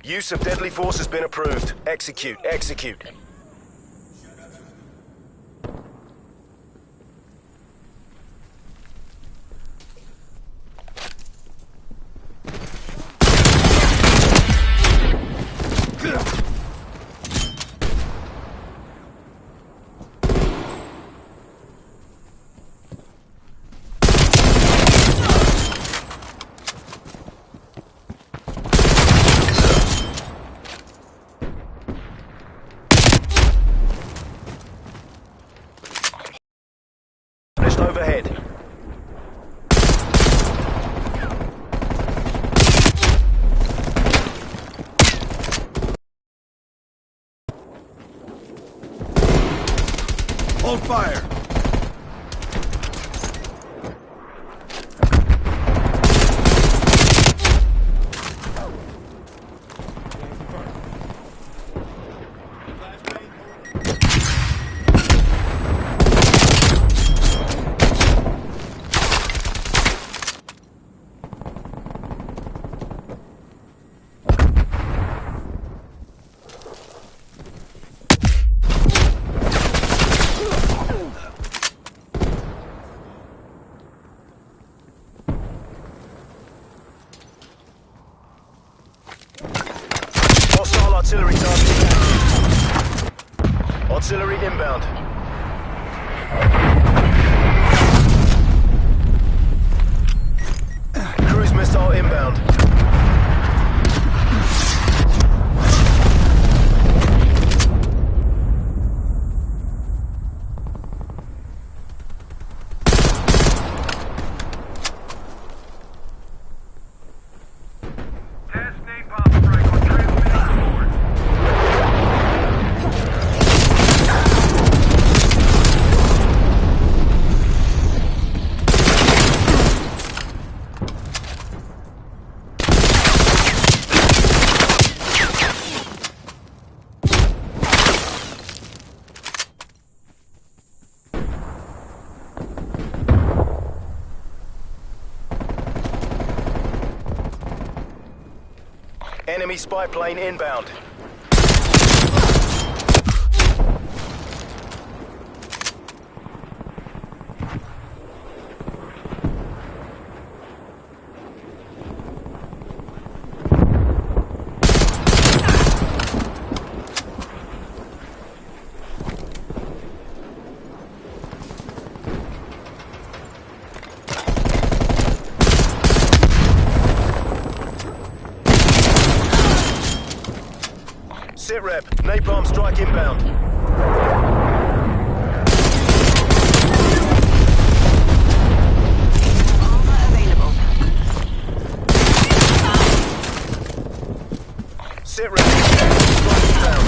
Use of deadly force has been approved. Execute, execute. Overhead. Hold fire! Artillery target. Artillery inbound. Cruise missile inbound. Enemy spy plane inbound. Sit rep, napalm strike inbound. Armor available. Sit rep, strike inbound.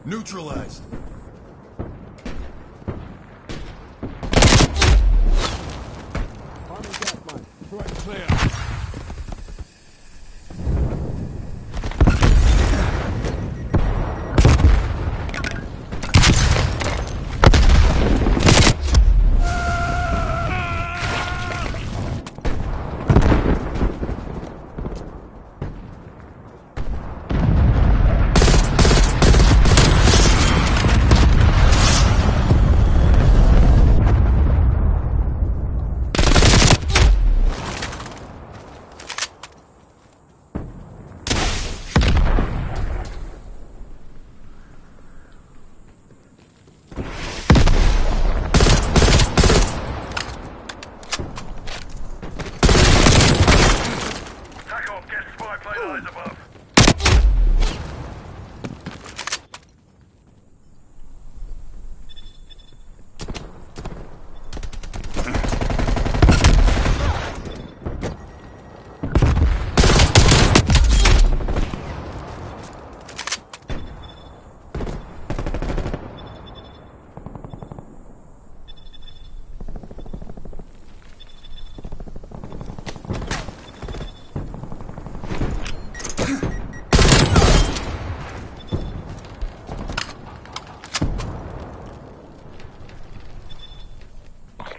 Neutralized. Army gas mine. Front clear. Finalize above.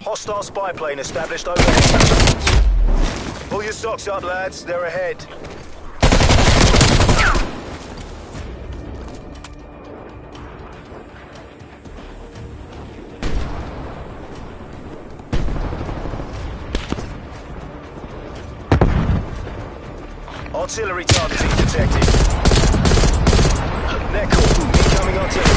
Hostile spy plane established overhead. Pull your socks up, lads. They're ahead. Artillery targeting detected. Neckle, incoming artillery.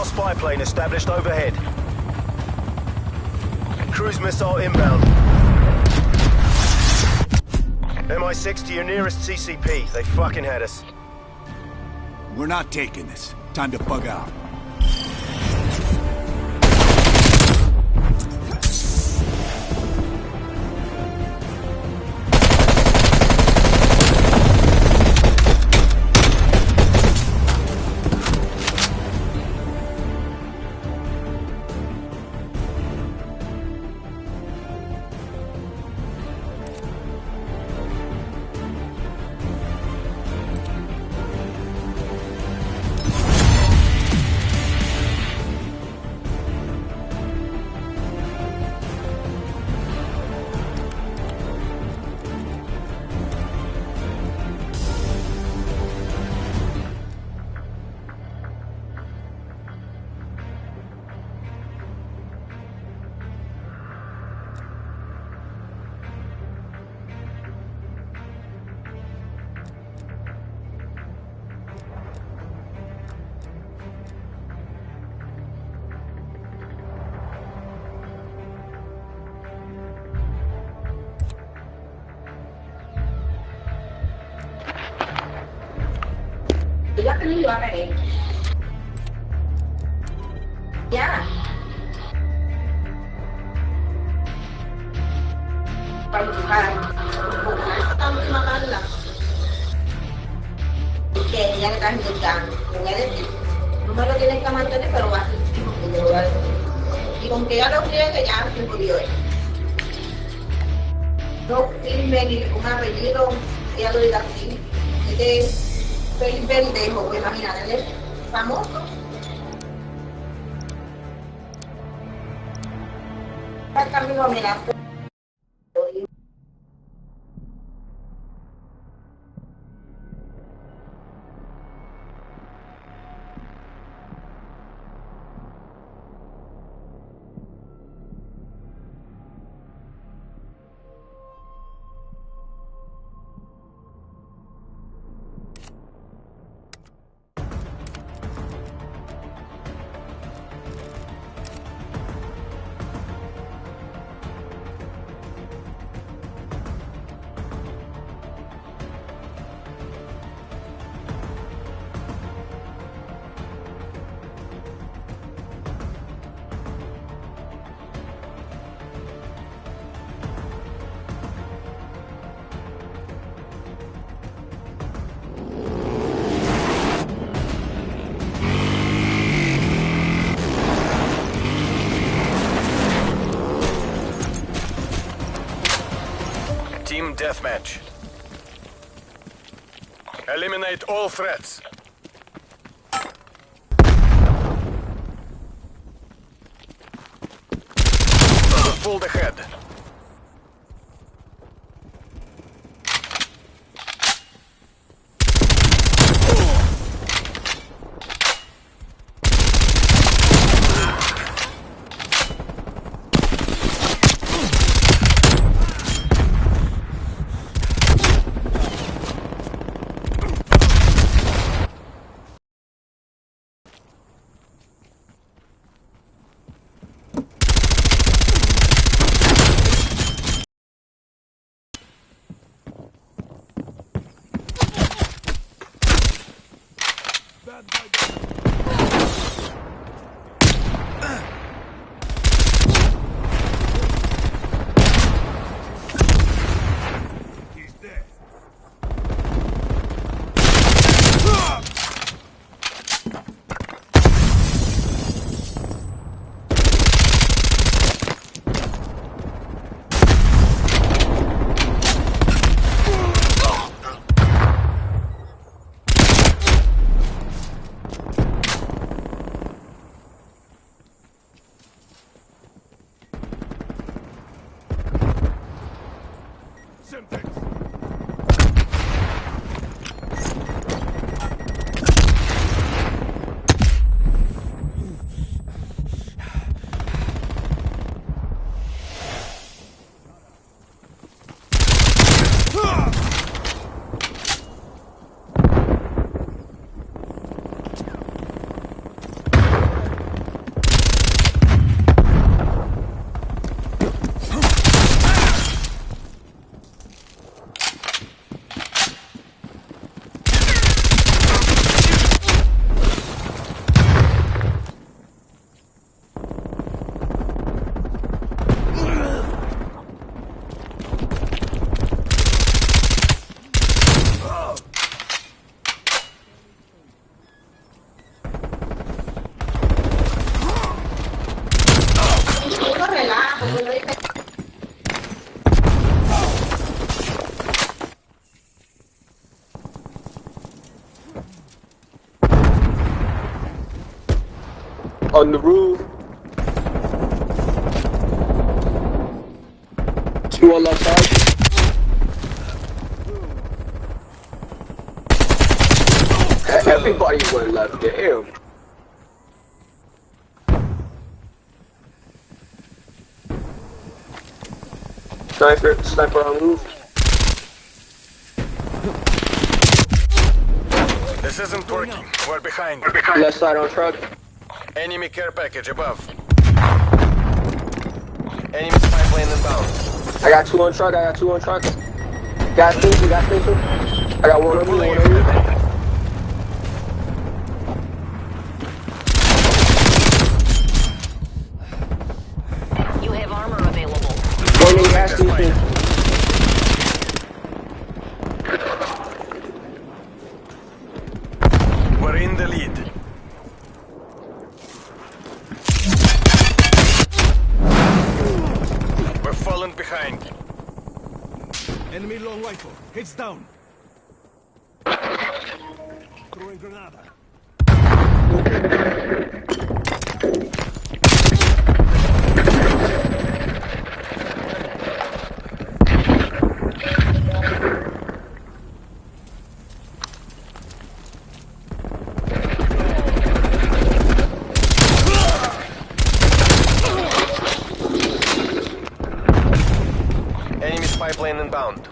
Spy plane established overhead. Cruise missile inbound. MI6 to your nearest CCP. They fucking had us. We're not taking this. Time to bug out. Ella que me iba a ver. Ya. Para buscar. Estamos matando. Que ella le está indicando. No me lo tienes que mantener, pero va. Y con que ella lo friegue, ya se murió él. No firme ni un apellido, ella lo diga así. Feliz Verdejo, pues imagínate, él es famoso. El camino, mira. Team deathmatch. Eliminate all threats. Pulled ahead. On the roof. 2 on left side. Everybody went left. Damn. Sniper on move. This isn't working. We're behind. Left side on truck. Enemy care package above. Enemy spy plane inbound. I got 2 on truck. Gas station. I got 1 on me, 1 on you. You have armor available. 1 in gas station. We're in the lead. We're falling behind. Enemy long rifle. Heads down. Throwing granada. Enemy spy plane inbound.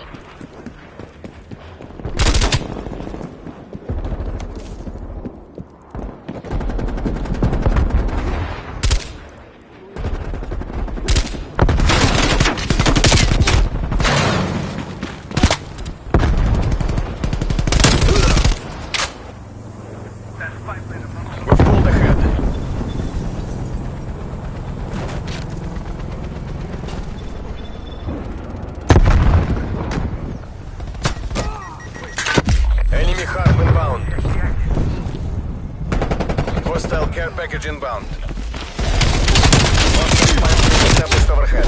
We've pulled ahead. Enemy HARP inbound. Hostile care package inbound. Hostile spy plane established overhead.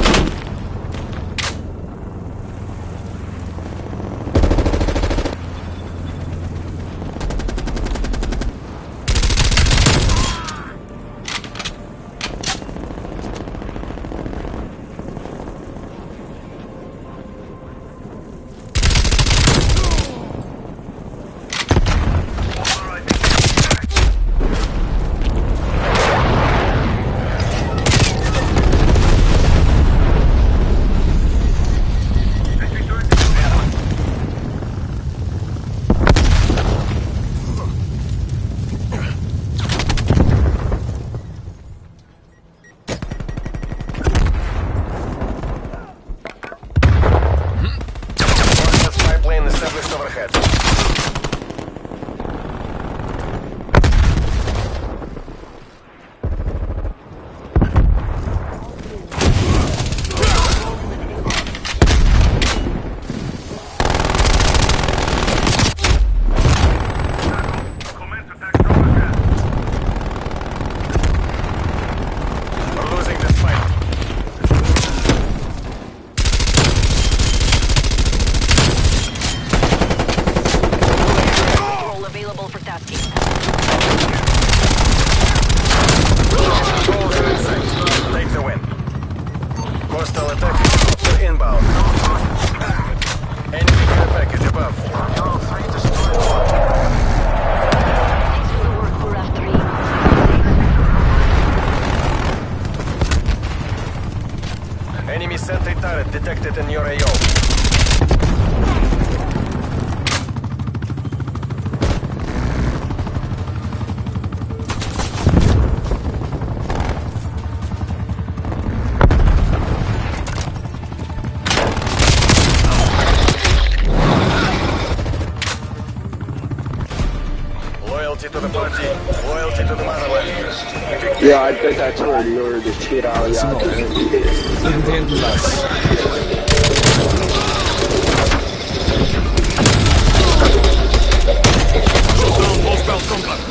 Hostile spy plane established overhead. We're losing this fight. All available for tasking. Goals are in sight. Take the win. Hostile attack helicopter inbound. Enemy care package above. Thanks for the work, Buraf 3. Enemy sentry turret detected in your AO. Loyalty to the party, loyalty to the motherland. Yeah, I bet that's where you ordered the shit out of y'all. Entendo las. Hostile contact.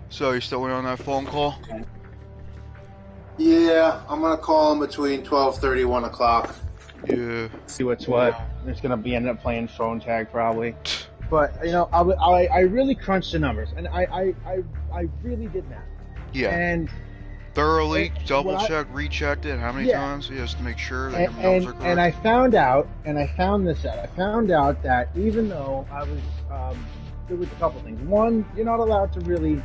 So you still waiting on that phone call? Yeah, I'm gonna call him between 12:30 1 o'clock. Yeah. See what's what. It's gonna be end up playing phone tag probably. But you know, I really crunched the numbers, and I really did that. Yeah. And Thoroughly and double what I- checked, rechecked it. How many Yeah. times? Just to make sure that your numbers are correct. and I found out, and I found this out. I found out that even though I was, there was a couple things. One, you're not allowed to really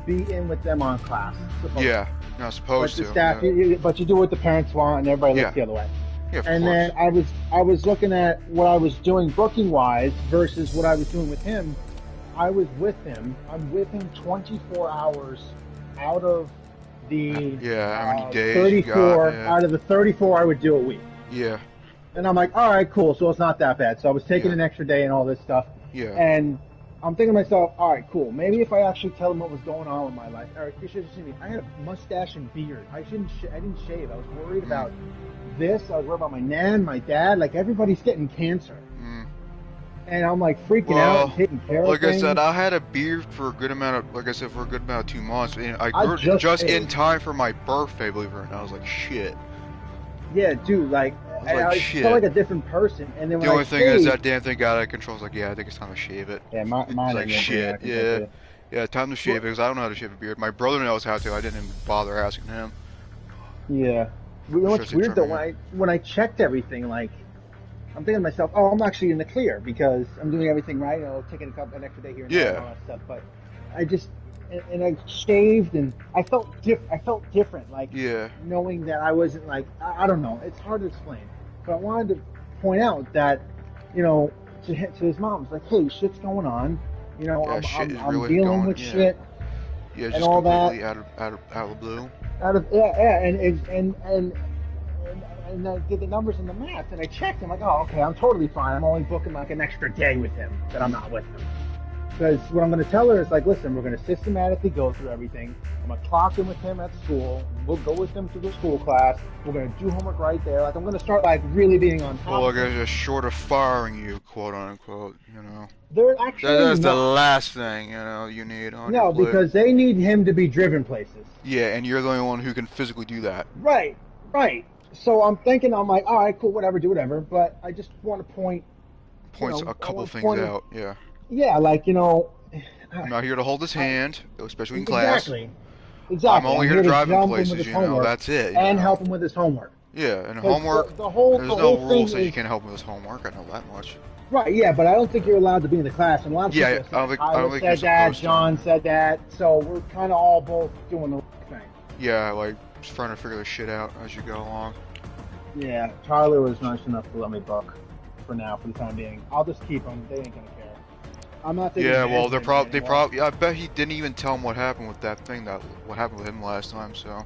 be in with them on class. supposedly. Yeah. Not But supposed the to. staff, yeah. but you do what the parents want, and everybody looks Yeah. the other way. Yeah, of And course. then I was looking at what I was doing booking wise versus what I was doing with him. I was with him. I'm with him 24 hours out of the Yeah, how many days you got, 34 yeah. out of the 34 I would do a week. Yeah. And I'm like, all right, cool. So it's not that bad. So I was taking Yeah. an extra day and all this stuff. Yeah. And I'm thinking to myself, all right, cool. Maybe if I actually tell him what was going on with my life. Eric, you should have seen me. I had a mustache and beard. I didn't shave. I was worried about this. I was worried about my nan, my dad. Like everybody's getting cancer. Mm. And I'm like freaking Well, out, and taking care Like of I things. said, I had a beard for a good amount of, like I said, for a good amount of 2 months. And I I grew just in shaved. time for my birthday, believe it or not. I was like, shit. Yeah, dude, like, like, I shit. felt like a different person. And then The when only I thing is shaved- that damn thing got out of control. I was like, yeah, I think it's time to shave it. yeah, mine It's like, ain't shit, gonna yeah. be Yeah, time to shave it because I don't know how to shave a beard. My brother knows how to. I didn't even bother asking him. Yeah. You know what's Especially weird though? trying When I checked everything, like, I'm thinking to myself, oh, I'm actually in the clear because I'm doing everything right. You know, taking an extra day here and there and Yeah. all that stuff. But I just and I shaved and I felt different, like Yeah. knowing that I wasn't like I don't know. It's hard to explain, but I wanted to point out that you know to his mom, it's like, hey, shit's going on. You know, Yeah, shit is I'm really dealing going- with yeah. shit. Yeah, And just all that. completely out of the blue. Out of and I did the numbers and the math and I checked. I'm like, oh, okay, I'm totally fine. I'm only booking like an extra day with him that I'm not with him. Because what I'm going to tell her is like, listen, we're going to systematically go through everything. I'm going to clock in with him at school. We'll go with him to the school class. We're going to do homework right there. Like I'm going to start like really being on top. Well, of like him. just short of firing you, quote unquote. You know, They're actually that's the not- last thing you need on no, your plate. because they need him to be driven places. Yeah, and you're the only one who can physically do that. Right. So I'm thinking, I'm like, all right, cool, whatever, do whatever. But I just want to point. Points You know, a couple I things wanna- out. Yeah, Yeah, like you know. I'm not here to hold his hand, especially in class. Exactly. I'm only here to drive him jump with places. his You know, homework that's it. you and know. help him with his homework. Yeah, and 'Cause homework. the whole There's whole no thing rules that you is- can't help him with his homework. I know that much. Right, yeah, but I don't think you're allowed to be in the class. And a lot of Yeah, people I don't think Tyler you're said that, supposed to. John said that, so we're kind of all both doing the right thing. Yeah, like just trying to figure this shit out as you go along. Yeah, Tyler was nice enough to let me book for now, for the time being. I'll just keep him. They ain't gonna care. I'm not taking Yeah, well, advantage of they anymore. probably. I bet he didn't even tell him what happened with that thing. What happened with him last time. So.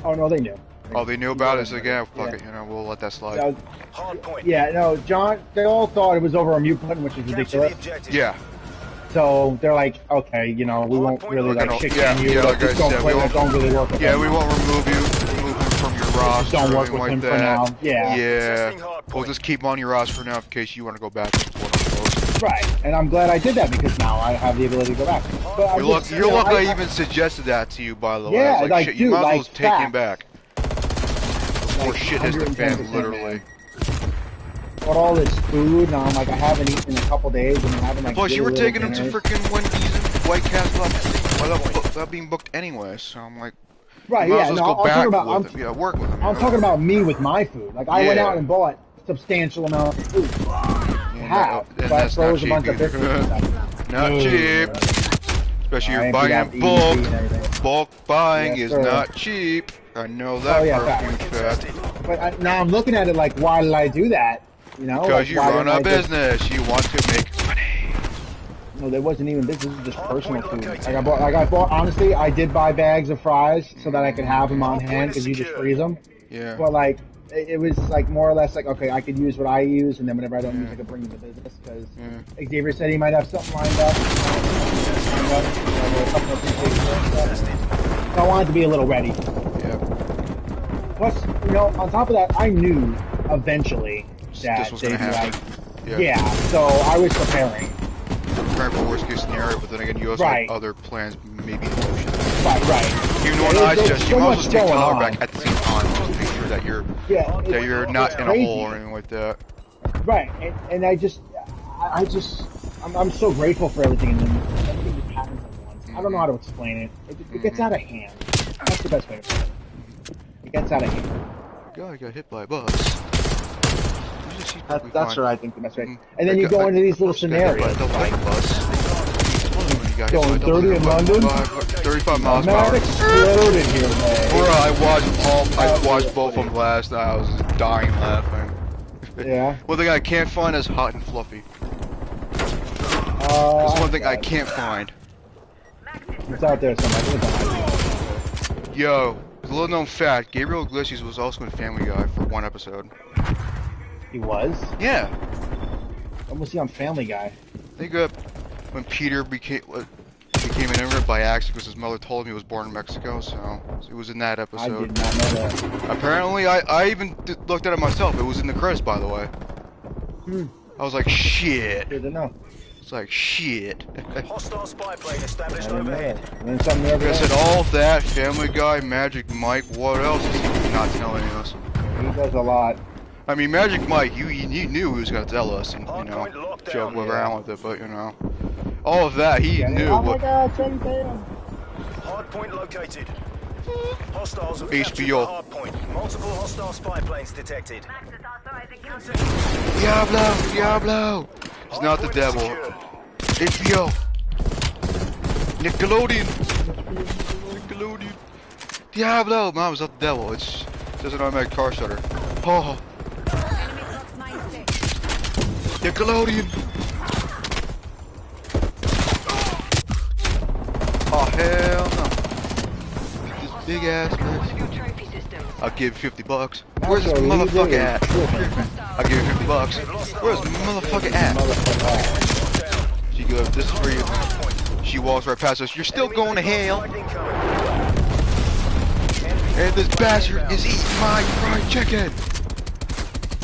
Oh no, they knew. Oh, they knew about it. So yeah, fuck Yeah. it. You know, we'll let that slide. That was- Hard point. yeah, no, John. They all thought it was over a mute button, which is Capture the ridiculous. objective. Yeah. So they're like, okay, you know, we won't really like Okay, shit yeah, on you. yeah, like, like just I don't said, play we that. won't- Don't really work with Yeah, him. we won't remove him from your roster. don't or work anything with like him for that. now. Yeah. Yeah. Testing hard We'll point. just keep him on your roster for now in case you want to go back and forth. Right, and I'm glad I did that because now I have the ability to go back. But I just, You're you know, lucky I I- even suggested that to you, by the way. Yeah, I was like, shit, you dude, might as well like, just take him facts. back. Before Like, shit hits the fan, 110%, literally. Got all this food, and I'm like, I haven't eaten in a couple days, and I'm having like. Plus, you were really taking him to little freaking Wendy's and White Castle without being booked anyway, so I'm like, Right, you might yeah, as well no, just go I'm back talking about. with him. Yeah, work with him. I'm talking about me with my food. Like I went Yeah. out and bought substantial amount of food. Yeah, Half, and but that's not throws a cheap bunch of either. biscuits and stuff. Not No, cheap. no. Especially I you're ain't buying out in to eat and bulk. everything. bulk buying Yes, is sir. not cheap. I know that Oh, yeah, for a huge fact. But now I'm looking at it like, why did I do that? You know, Because like, you why run didn't a I just- business, you want to make money. No, there wasn't even business. This is just personal food. Like I bought. Honestly, I did buy bags of fries so that I could have them on hand because you just freeze them. Yeah. But like, it was like more or less like, okay, I could use what I use, and then whenever I don't use, I could bring them to business because Xavier said he might have something lined up. So I wanted to be a little ready. Yeah. Plus, you know, on top of that, I knew eventually that This was they'd gonna be like, happen. yeah. So I was preparing. Preparing for worst case scenario, but then again, you also Right. have other plans, maybe in motion. Right. Even when Yeah, I there's suggest so you might much as well take going Tyler on. back at the same time, just make sure that you're Yeah, you're not in a crazy. hole or anything like that. Right, and I'm so grateful for everything, and then everything just happens at once. I don't know how to explain it. It gets out of hand. That's the best way to put it. It gets out of hand. Guy got hit by a bus. That's what I think the best way. And then you go into these little scenarios. Like, going 30 in London? 35 miles per hour. Mad exploded here, man. Bro, I watched both of them last night. I was just dying laughing. Yeah. One thing I can't find is Hot and Fluffy. That's one thing I can't find. It's out there somewhere. I think it's on iTunes. Yo, a little known fact, Gabriel Iglesias was also in Family Guy for one episode. He was? Yeah. When was he on Family Guy? I think when Peter became an immigrant by accident because his mother told him he was born in Mexico, so it was in that I episode. did not know that. Apparently, I even looked at it myself. It was in the credits, by the way. I was like, shit. Good to know. It's like, shit. Hostile spy plane I established didn't know overhead. that. Learn something new every I said day. all of that, Family Guy, Magic Mike, what else is he not telling us? He does a lot. I mean, Magic Mike, you knew he was going to tell us and, you know, Hardpoint locked joke down. around with it, but, you know, all of that, he knew. Oh my What, god, Channing Tatum. Hardpoint located. Hostiles have HBO. captured the hardpoint. Multiple hostile spy planes detected. Diablo, Diablo! It's not the Hardpoint is devil. secure. HBO. Nickelodeon. Nickelodeon. Diablo! Mom, it's not the devil. It's just an automatic car starter. Oh. Nickelodeon. Oh hell no! This big ass mess. New trophy systems. I'll give you $50. Where's this Also, we motherfucker did it. at? I'll give you $50. Where's this motherfucker at? Motherfucker. She goes, this is for you. She walks right past us. You're still going to hell. And this bastard is eating my fried chicken.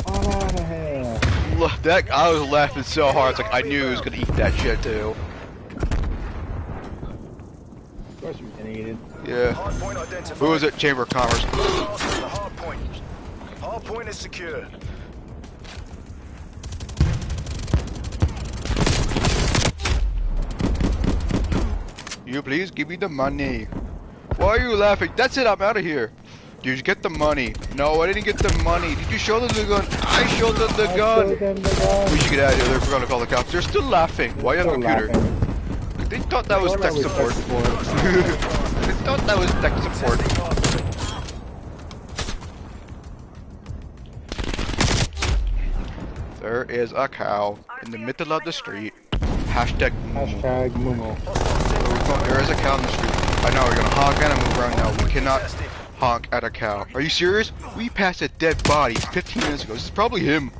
Oh, the hell. Look, that I was laughing so hard. It's like I knew he was gonna eat that shit too. Of course we can eat it. Yeah. Hardpoint identified. Who was it? Chamber of Commerce. Hostiles at the hardpoint. Hardpoint is secure. You please give me the money. Why are you laughing? That's it. I'm out of here. Did you get the money? No, I didn't get the money. Did you show them the gun? I showed them the gun. We should get out of here. They're gonna call the cops. They're still laughing. Why on the computer? They thought that was tech support. They thought that was tech support. There is a cow in the middle of the street. Hashtag Mumu. Hashtag Mumu. There is a cow in the street. I know, we're gonna honk at and move around now. We cannot honk at a cow. Are you serious? We passed a dead body 15 minutes ago. This is probably him.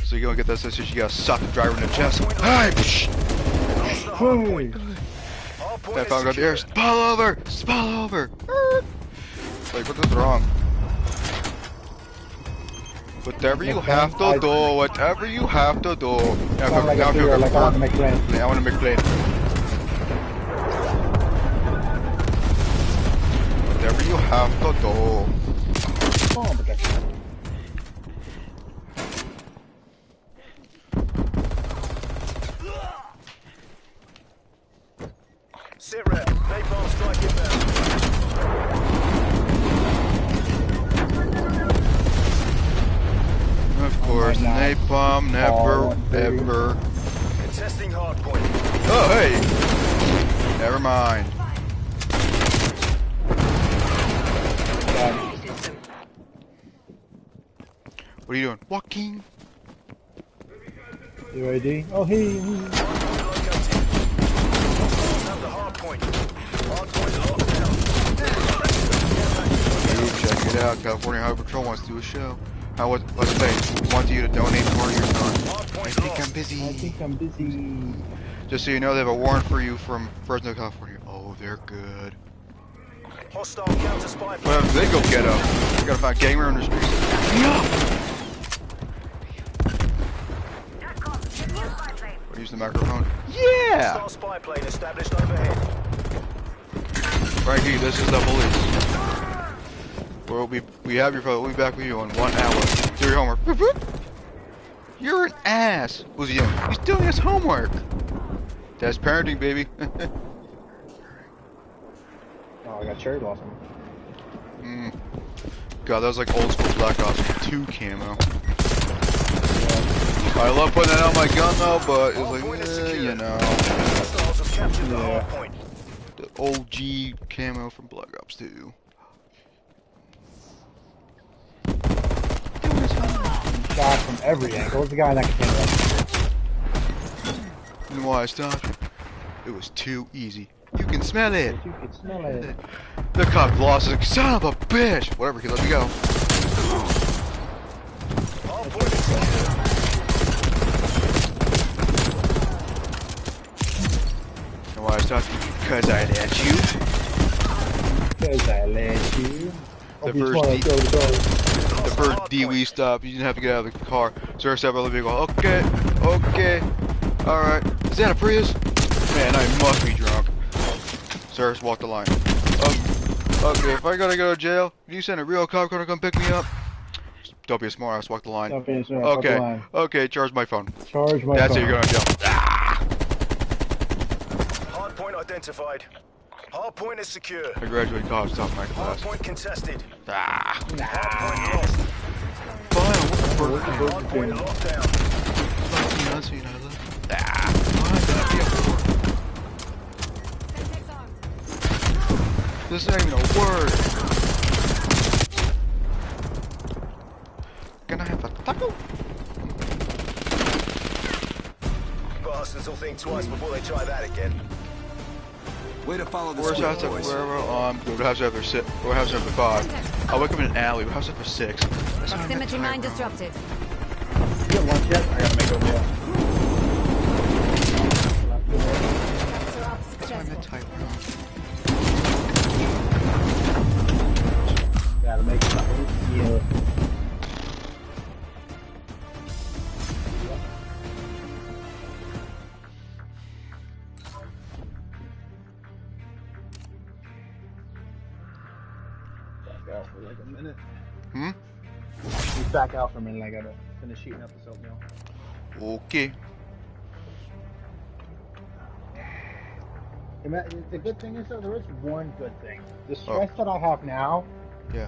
So you're gonna get that sensation, you gotta suck the driver in the chest. Hey! Psh! I found out the air. Spill over! Spill over! Like, what is wrong? Whatever you have to do, whatever you have to do. Now, Sound like now a figure, like I want to make plans. I want to make plane. Whatever you have to do. Oh, but that's Sit rep. Napalm strike inbound. Of course. First now. napalm, never, 130. ever. Contesting hard point. Oh, hey! Never mind. Yeah. System. What are you doing? Walking? UAD. Oh, hey. Located. Hostiles have the hard point. Hard point locked down. Hey, check it out. California Highway Patrol wants to do a show. Let's say, wants you to donate part of your time. Hard I point think I'm lost. busy. I think I'm busy. Just so you know, they have a warrant for you from Fresno, California. Oh, they're good. Hostile counter spy plane. Well, they go get them. You gotta find gamer on the streets. What, use the microphone? Yeah! Hostile spy plane established overhead. Frankie, this is the police. We have your phone. We'll be back with you in 1 hour. Do your homework. Boop, boop. You're an ass. Who's he doing? He's doing his homework. That's parenting, baby. Oh, I got cherry blossom. God, that was like old school Black Ops 2 camo. I love putting that on my gun though, but it's like, you know, Hostiles have captured the hard point. the OG camo from Black Ops 2. Shot from every angle. What's the guy in that container? You know why I stopped? It was too easy. You can smell it. You can smell it. The cop lost his son of a bitch. Whatever, he let me go. Hard point is secure. You know why I stopped? Because I let you. Because I let you. The Hope you first just wanna D- go to go. The first DWE stop, you didn't have to get out of the car. Sir, step out of the vehicle. Okay, okay. Alright. Is that a Prius? Man, I must be drunk. Sir, walk the line. Okay, if I gotta go to jail, can you send a real cop car to come pick me up? Don't be a smart ass, walk the line. Don't be a smart ass, walk the Okay, line. okay, charge my phone. Charge my That's phone. it, you're going to jail. Hard point identified. Hard point is secure. I graduated college, top of my Hard class. point contested. Ah. Hard point lost. Fine, what's the Hard point locked down. This ain't even a word. Can I have a taco? Bastards will think twice before they try that again. Way to follow the Where's script, house boys. wherever? Good. We're house after 6. We're house after 5. I'll wake up in an alley. We're house after 6. Proximity mine disrupted. You got lunch yet? I gotta make a meal. Capture up successful. Gotta make a meal. Back out for like a minute. Just back out for a minute. I gotta finish heating up this oatmeal. Okay. The good thing is, though, there is one good thing. The stress that I have now Yeah.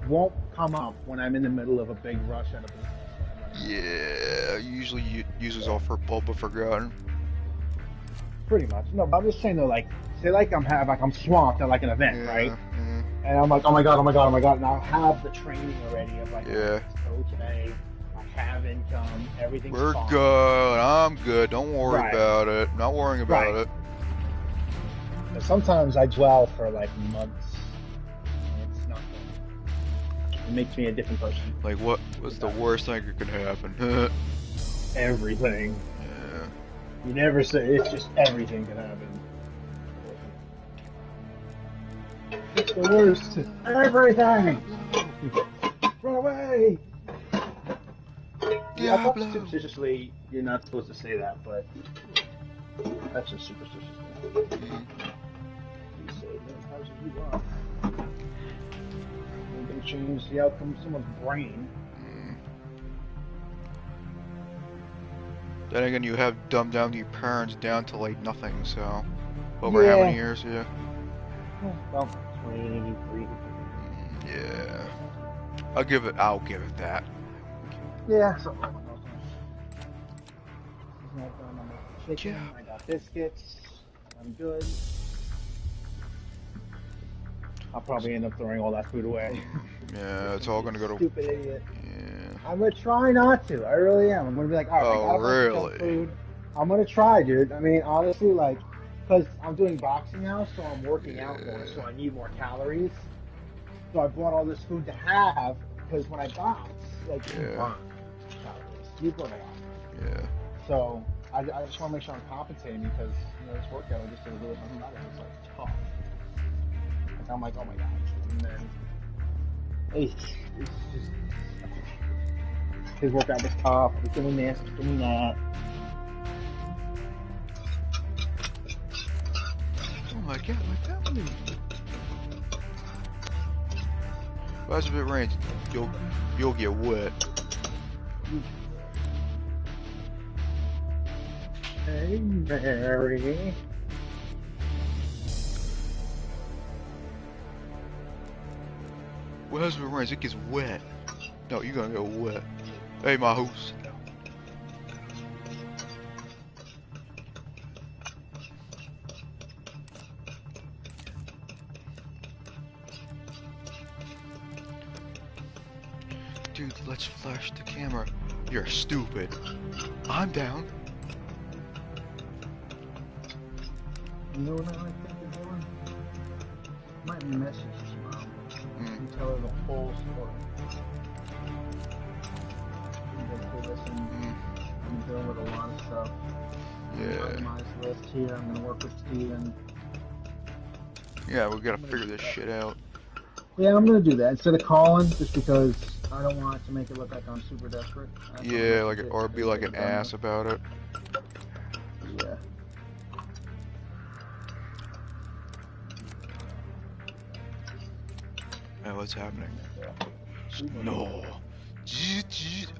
won't come up when I'm in the middle of a big rush at a business. Yeah. Usually uses all all but forgotten. Pretty much. No, but I'm just saying though, like, say like I'm swamped at like an event, Yeah. right? Yeah. And I'm like, oh my god, and I'll have the training already of like, Yeah. so today I have income, everything's We're fine. good. I'm good. Don't worry Right. about it. Not worrying about Right. it. But sometimes I dwell for like months. And it's not good. It makes me a different person. Like, what was the worst thing that could happen? Everything. Yeah. You never say it's just everything can happen. It's the worst. Everything. Run away. Yeah, I thought Diablo. superstitiously you're not supposed to say that, but that's just superstitious. You say it as much as you want. You can change the outcome of someone's brain. Then again, you have dumbed down your parents down to like nothing, so. Over how many Yeah. years? Yeah. Well, 23. Yeah. I'll give it that. Yeah, something like that. not done. I'm making chicken. Yeah. I got biscuits. I'm good. I'll probably end up throwing all that food away. Yeah, it's all gonna go to. Stupid idiot. Yeah. I'm gonna try not to. I really am. I'm gonna be like, all right, I got a bunch of junk really? food. I'm gonna try, dude. I mean, honestly, like, because I'm doing boxing now, so I'm working out more, so I need more calories. So I bought all this food to have because when I box, like, you Yeah. burn calories. You burn a lot. Yeah. So I just want to make sure I'm compensating because this workout I just did really much better. It's like tough. Like I'm like, oh my god, and then it's just his workout was tough. I was doing this, I was doing that. Oh my god, my family. Why's if it rains? You'll get wet. Hey, Mary. What happens if it rains? It gets wet. No, you're gonna get wet. Hey, my host. Dude, let's flash the camera. You're stupid. I'm down. You know what I like to do? Might message his mom and tell her the whole story. I'm dealing with a lot of stuff. Yeah. My list here. I'm gonna work with Steven. Yeah, we gotta figure this shit out. Yeah, I'm gonna do that instead of calling, just because I don't want it to make it look like I'm super desperate. Yeah, like, or be like an ass about it. Yeah. Hey, what's happening? No.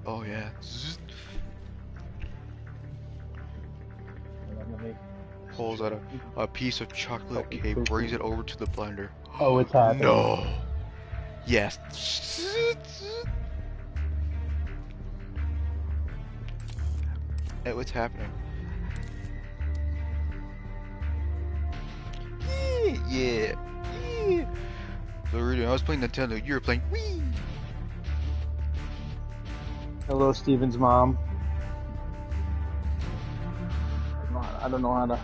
Oh yeah. Pulls out a piece of chocolate cake, brings it over to the blender. Oh, it's happening. No. Yes. Hey, what's happening? Yeah. Yeah. So really, I was playing Nintendo. You were playing Wii. Hello, Steven's mom. I don't know how to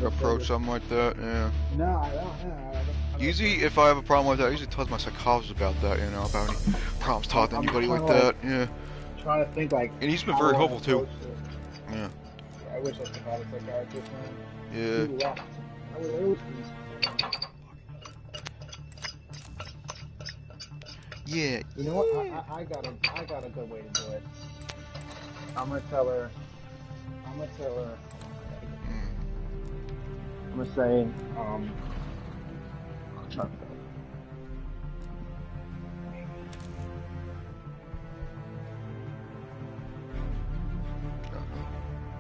Approach something like that. Yeah. No, I don't. Usually, if I have a problem with that, I usually talk to my psychologist about that. You know, about any problems talking to anybody like that. Yeah. I'm trying to think like. And he's been very helpful too. Yeah. I wish I could have a psychiatrist, man. Yeah. He left. I would always be. Yeah. You know what? I got a good way to do it. I'm gonna tell her. I'm gonna say,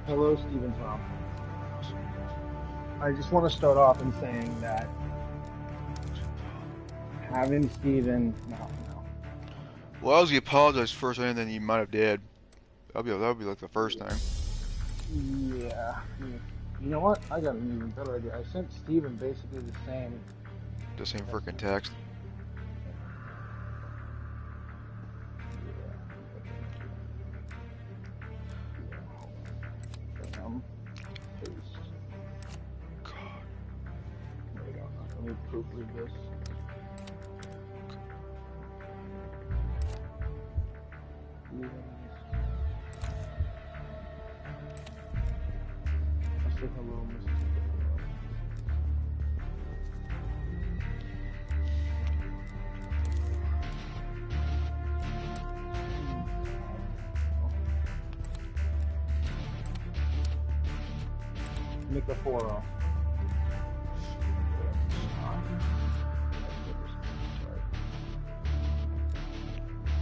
hello, Steven's mom. I just want to start off in saying that having Steven, no. Well, I was gonna apologize first, and then you might have did. That would be like the first time. Yeah. You know what? I got an even better idea. I sent Steven basically the same. The same freaking text. Paste. God. Wait, let me proofread this. I'll say hello, Mrs. Make the 4-0.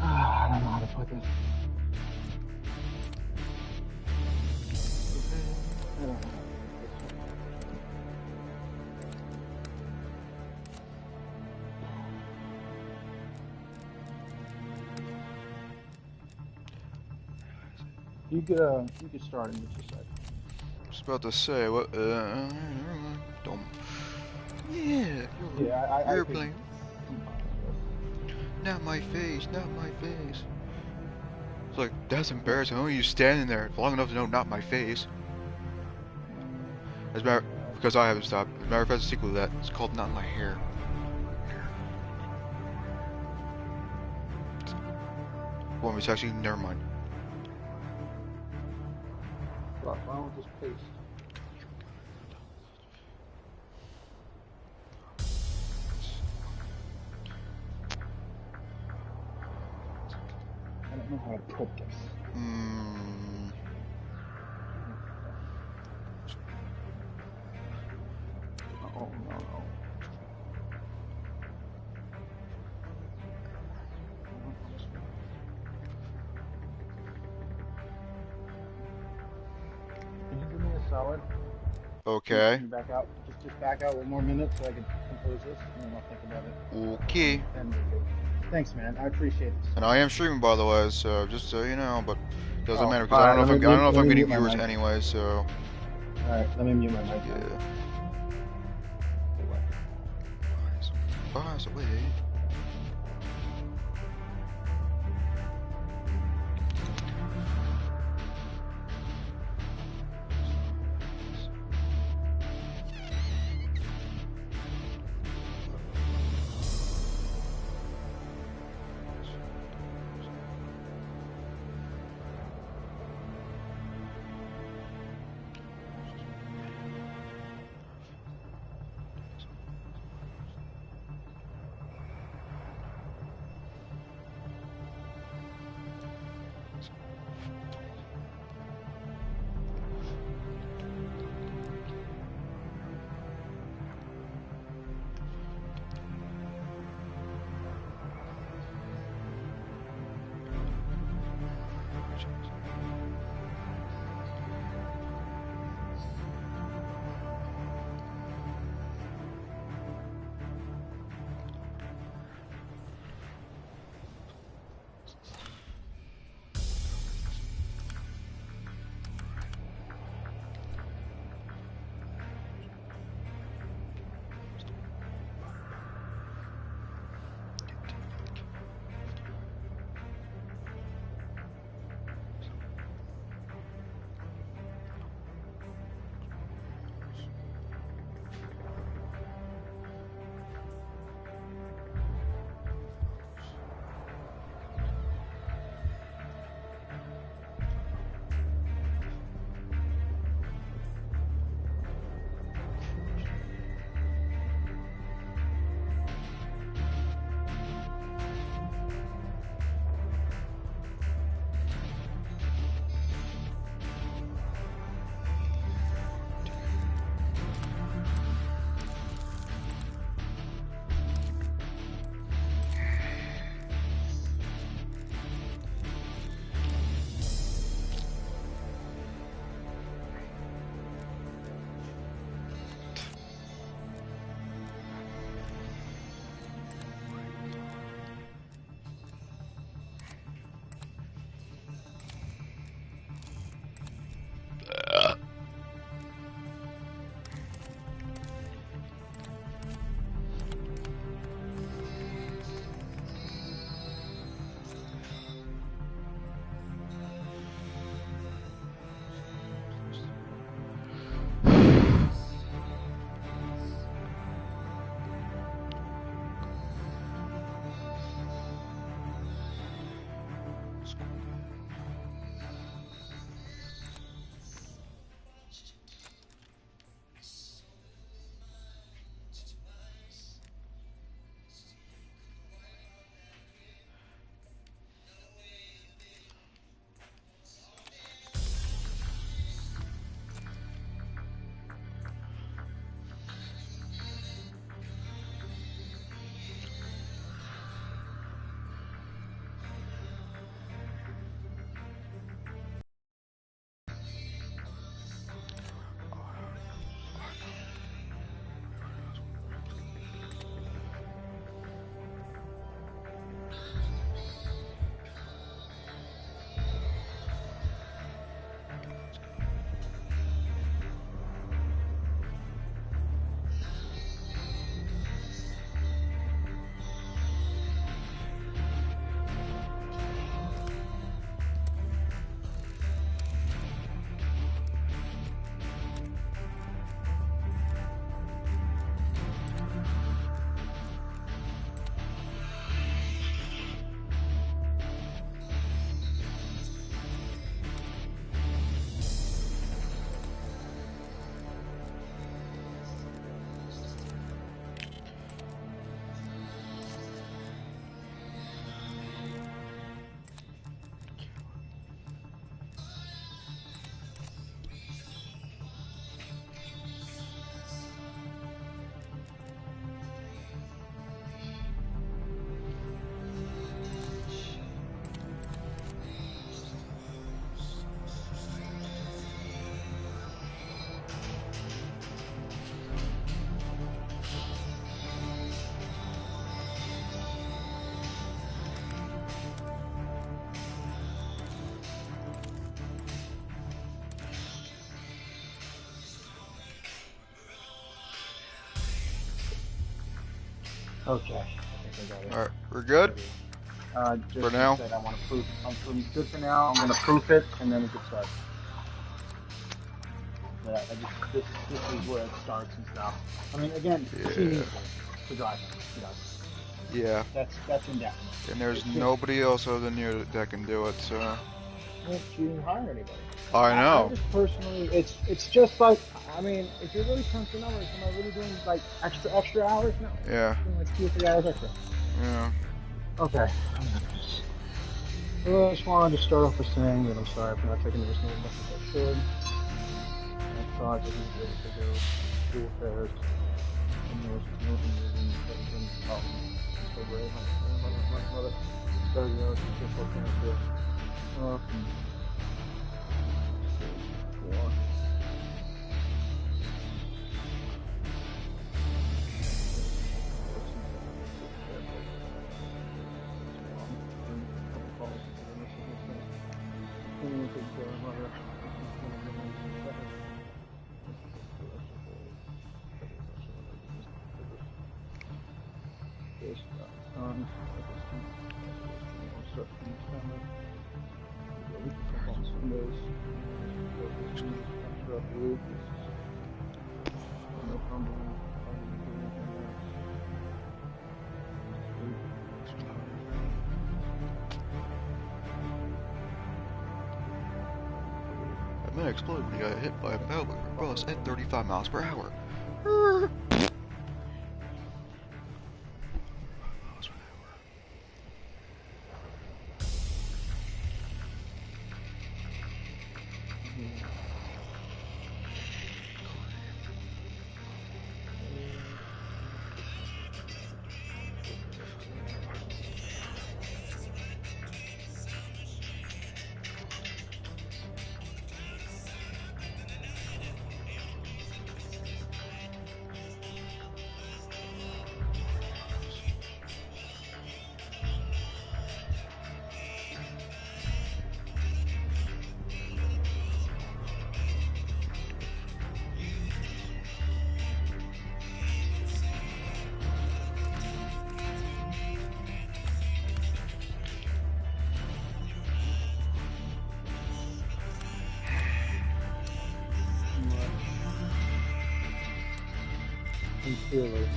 I don't know how to put this. I don't know. You could start in just a second. I was about to say, what, don't. Yeah, Yeah, I you're think- playing. Not my face, not my face. It's like, that's embarrassing. Only you standing there long enough to know not my face. As a matter, because I haven't stopped. As a matter of fact, the sequel to that, it's called Not My Hair. Well, it's actually, never mind. Why don't we just paste? I don't know how to put this. Oh no. Can you do me a solid? Okay. Can you back out? Just back out 1 more minute so I can compose this, and then I'll think about it. Okay. And thanks, man. I appreciate this. And I am streaming, by the way, so just so you know, but doesn't Oh, matter because I don't know alright, if I'm let me getting mute my viewers mic. anyway. So All right, let me mute my mic. yeah. Fires away. Okay. I think I got it. Alright, we're good? Just For now? said I want to proof. I'm good for now. I'm gonna proof it, and then we can start. But this is where it starts and stuff. I mean, again, it's easy to drive. You know, Yeah. that's indefinite. And there's nobody else other than you that can do it, so... Well, you didn't hire anybody. I know. I just personally, it's just like, I mean, if you're really crunching numbers, am I really doing like extra hours? No. Yeah. I'm doing like 2 or 3 hours extra. Yeah. Okay. Well, I just wanted to start off with saying that I'm sorry for not taking this as much as I should. I thought I didn't be able to go school affairs and there was moving so great. My mother started she's just looking at the That man exploded when he got hit by a Bellwether bus at 35 miles per hour. Sincerely.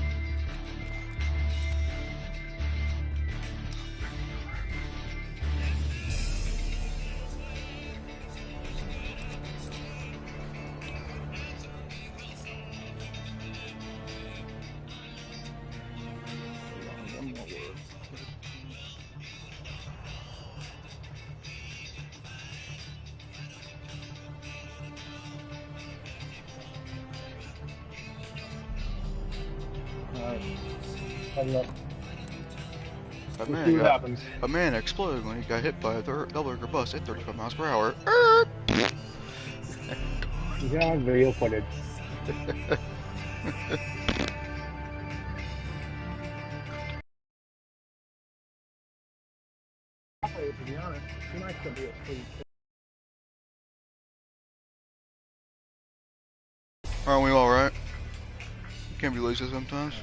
A man exploded when he got hit by a double-decker bus at 35 miles per hour. Yeah, video footage. To be honest, he might still be asleep. Aren't we alright? You can't be lazy sometimes.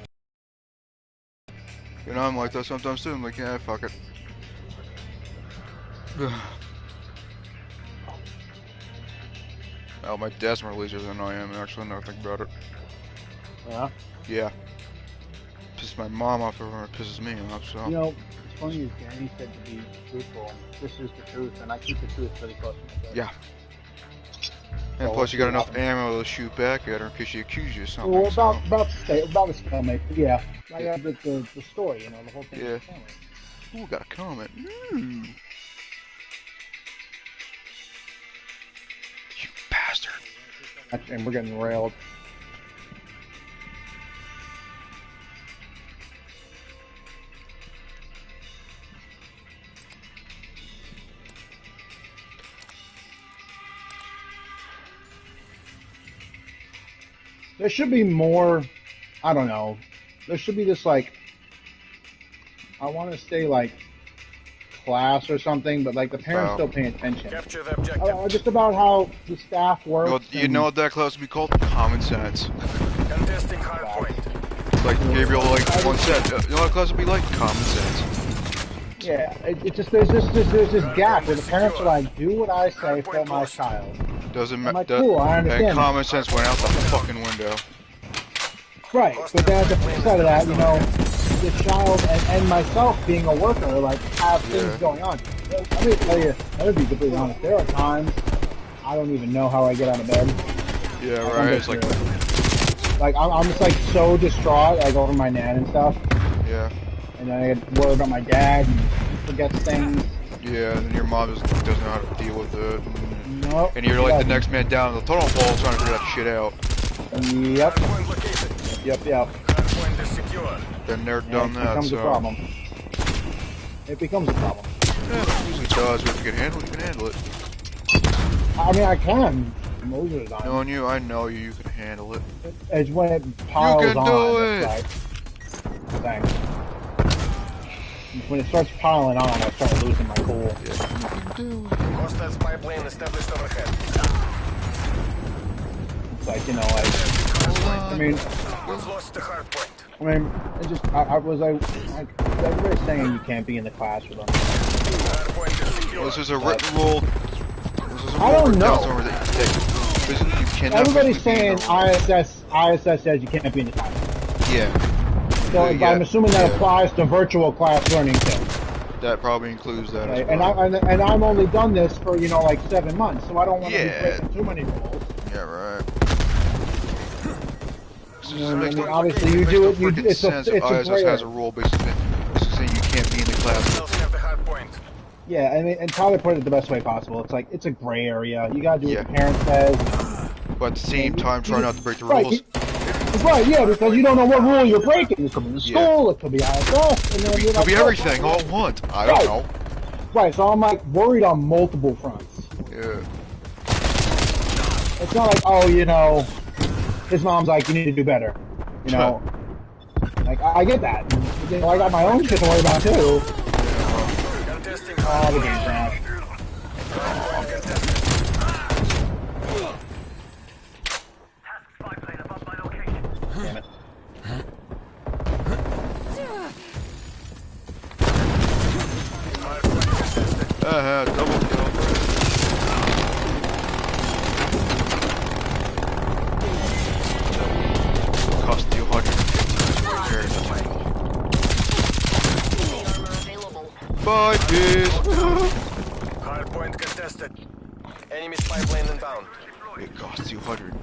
You know, I'm like that sometimes too. I'm like, yeah, fuck it. Oh, my dad's more lazy than I am, actually, now I think about it. Yeah? Yeah. Pisses my mom off everyone, it pisses me off, so. You know, it's funny is Danny said to be truthful, and this is the truth, and I keep the truth pretty close to my chest. Yeah. And plus, you got enough ammo to shoot back at her in case she accuses you of something. Well, about the stalemate, yeah. I got the story, you know, the whole thing. Yeah. Ooh, got a comment. You bastard. And we're getting railed. There should be more, I don't know, there should be this, like, I want to say, like, class or something, but, like, the parents still paying attention. Capture the objective. Just about how the staff works. You know what that class would be called? Common sense. Contesting hardpoint. Like Gabriel, like once said, you know what class would be like? Common sense. Yeah, it just there's this gap where the parents are like, do what I say for my child. Doesn't I'm matter. like, cool, I understand And common sense went out the fucking window. Right, but then at the flip side of that, you know, the child and myself being a worker, like, have things going on. Let me tell you, let me be completely honest, there are times I don't even know how I get out of bed. Yeah, right. It's like, I'm just like so distraught, I go over my nan and stuff, yeah. and then I get worried about my dad and forgets things. Yeah, and your mom just doesn't know how to deal with it. Nope. And you're like the next man down the totem pole trying to figure that shit out. Yep. Yep. Then they're Yeah, done it that, becomes so. a problem. It becomes a problem. Yeah, it usually does. If you can handle it, you can handle it. I mean, I can. Most of the time. Knowing you, I know you can handle it. It's when it piles You can on. do it's it! like, thanks. When it starts piling on, I start losing my cool. Yeah, you can do it. Hostile spy plane established overhead. It's like, you know, like, I mean, We've lost the hard point. I mean, it just, I was like, everybody's saying you can't be in the class with them. Hard point is secure. This is a written rule. This is a rule I don't written down know. somewhere that you cannot Everybody's physically be in saying the room. ISS says you can't be in the class. Yeah, So Yeah, I'm assuming that yeah. applies to virtual class learning too. that probably includes that Right? as And well. and I'm only done this for, you know, like 7 months, so I don't want to Yeah. be breaking too many rules. Yeah, right. You know, I mean, obviously you do it. You do, it's a ISS gray has a area. rule basically saying you can't be in the class. Hostiles have the hard point. Yeah, I mean, and Tyler put it the best way possible. It's like it's a gray area. You gotta do what Yeah. the parent says. But at the same time, try not to break the Right, rules. Right, yeah, because you don't know what rule you're breaking. It could be the Yeah. school, it could be ISS, and then you're It could like, be oh, everything all at once. I don't Right. know. Right, so I'm like worried on multiple fronts. Yeah. It's not like, oh, you know, his mom's like, you need to do better. You know, like I get that. You know, I got my own shit to worry about too. Contesting Oh, the game crashed. Damn it. Double kill. Cost you 150 repairs. Armor available. Bye, peace. hard point contested. Enemy spy plane inbound. It costs you 100.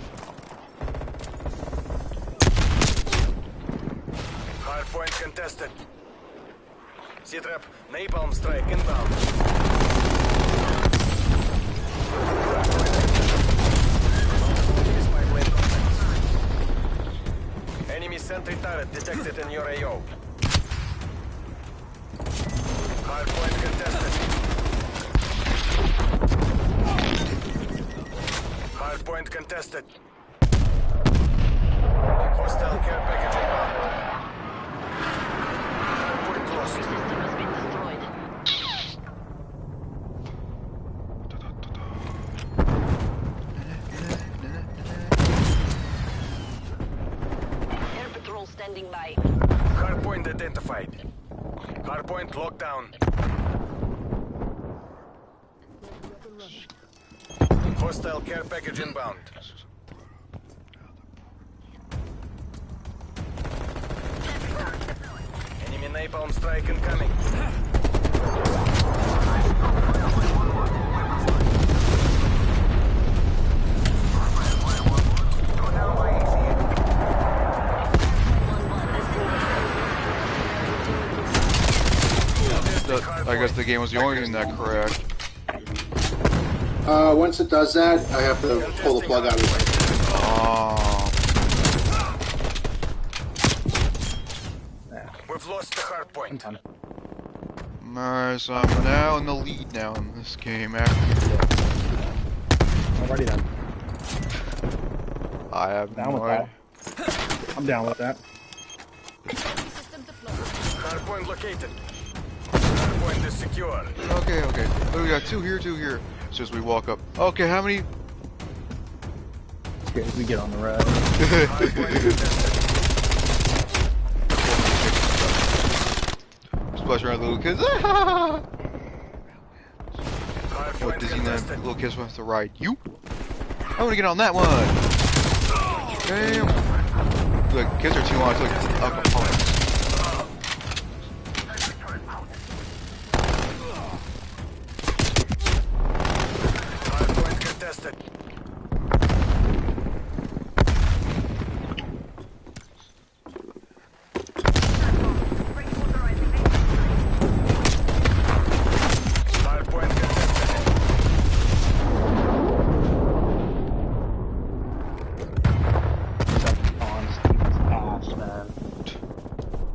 Hard point contested. C-trap, napalm strike inbound. Enemy spy plane contacts. Enemy sentry turret detected in your AO. Hard point contested. Hard point contested. Hostile care package inbound. Hard point lost. System has been destroyed. Air patrol standing by. Hardpoint identified. Hardpoint locked down. Hostile care package inbound. Enemy napalm strike incoming. I guess the game was the only thing that crashed. Once it does that, I have to pull the plug out of it. Oh. We've lost the hardpoint. Alright, so I'm now in the lead now in this game after. Already done. I have Down no with idea. that. I'm down with that. System deployed. Hardpoint located. Hardpoint is secure. Okay. Oh, we got two here. So as we walk up. Okay, how many? Okay, as we get on the road. Hardpoint contested. splash around the little kids. What Disneyland little kids wants to ride? You? I want to get on that one. Damn. Look, kids are too long. It's like alcoholics. Hardpoint contested. Hardpoint contested. On Steven's ass, man.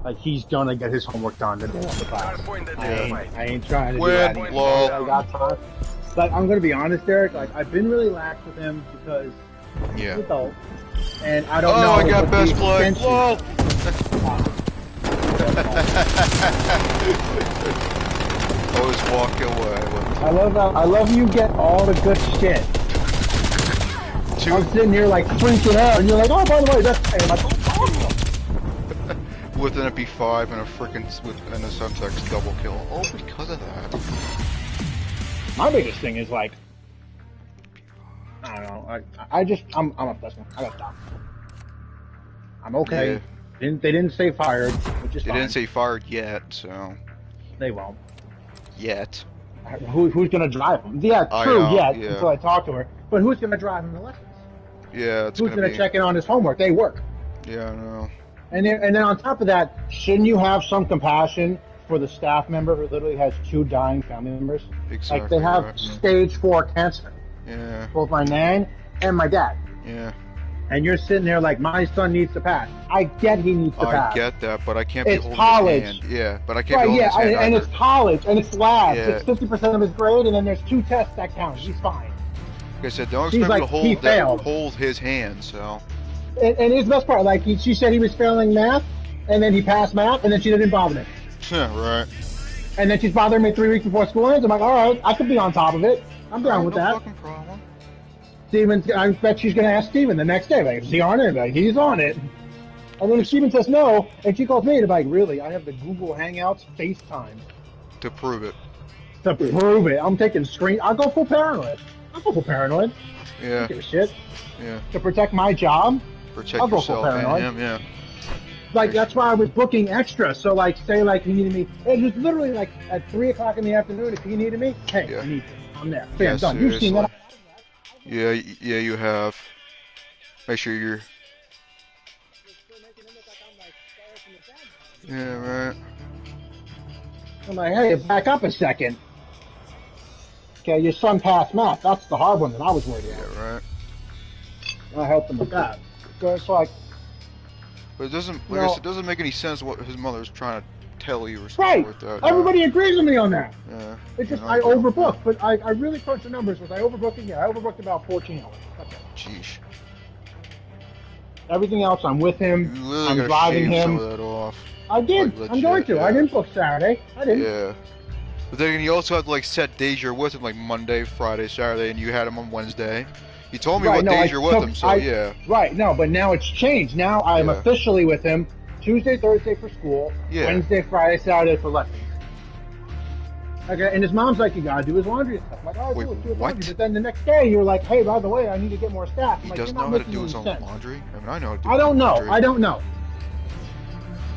Like, he's gonna get his homework done today on the class. Hardpoint I identified. ain't trying to do Win, that anymore. lol. I got time. Like, I'm gonna be honest, Derek. Like, I've been really lax with him because he's Yeah. an adult, and I don't Oh, know. I got what best the play. extension- Lol. Always walk away. I love you get all the good shit. Two. I'm sitting here like freaking out, and you're like, oh, by the way, that's I'm like, oh, With an MP5 and a frickin' and a Semtex double kill. All because of that. my biggest thing is like, I don't know. I'm a person. I got stopped. I'm okay. Yeah. They didn't say fired, which is They fine. didn't say fired yet, so They won't. yet. Who's gonna drive them? Yeah, I true. know, Yeah, yeah. until I talk to her. But who's gonna drive him to lessons? Yeah, it's Who's gonna gonna be. check in on his homework? They work. Yeah, I know. And then on top of that, shouldn't you have some compassion for the staff member who literally has 2 dying family members? Exactly. Like they have right. stage 4 cancer, Yeah, both my nan and my dad. yeah. And you're sitting there like, my son needs to pass. I get he needs to I pass. get that, but I can't be It's holding college. his hand. Yeah, but I can't Right, be holding yeah, his hand and either. it's college, and it's labs. Yeah. It's 50% of his grade, and then there's 2 tests that count. He's fine. Like I said, don't He's expect me like, to he failed. hold his hand. So And his best part, like, she said he was failing math, and then he passed math, and then she didn't bother me. right. And then she's bothering me 3 weeks before school ends. I'm like, all right, I could be on top of it. I'm down with no that. fucking problem. Steven's, I bet she's going to ask Steven the next day, like, is he on it? Like, he's on it. And then if Steven says no, and she calls me, and I'm like, really? I have the Google Hangouts FaceTime To prove it. to prove it. I'm taking screen. I'll go full paranoid. I'll go full paranoid. I Yeah, don't give a shit. yeah. To protect my job. Protect I'll go full yourself and paranoid. him. Yeah. Like, that's why I was booking extra. So, like, say, like, he needed me. It was literally, like, at 3 o'clock in the afternoon, if he needed me, hey, Yeah. I need you. I'm there. Bam, Yeah, done. You've seen that. Yeah, yeah. You have. Make sure you're. Yeah, right. I'm like, hey, back up a second. Okay, your son passed math. That's the hard one that I was worried about. Yeah, right. I helped him with that. So it's like, But it doesn't. Like No. I said, it doesn't make any sense what his mother's trying to tell you or something right. like that. Everybody agrees with me on that. Yeah. It's just, You I know, overbooked. But I really crunched the numbers. Was I overbooked again? I overbooked about 14 hours. That's it. Sheesh. Everything else, I'm with him. You really I'm gotta driving shave him. some of that off. I did. Like, I'm going to. legit, I yeah. didn't book Saturday. I didn't. Yeah. But then you also have to like set days you're with him, like Monday, Friday, Saturday, and you had him on Wednesday. You told me Right, what no, days I you're with took- him, so I- yeah. Right, no, but now it's changed. Now I'm Yeah. officially with him Tuesday, Thursday for school, Yeah. Wednesday, Friday, Saturday for lessons. Okay, and his mom's like, you gotta do his laundry and stuff. I'm like, all right, Wait, do his what? laundry. But then the next day, you're like, hey, by the way, I need to get more staff. I'm He like, doesn't you're know not how to making do his any own sense. laundry? I mean, I know how to do I don't know. laundry. I don't know.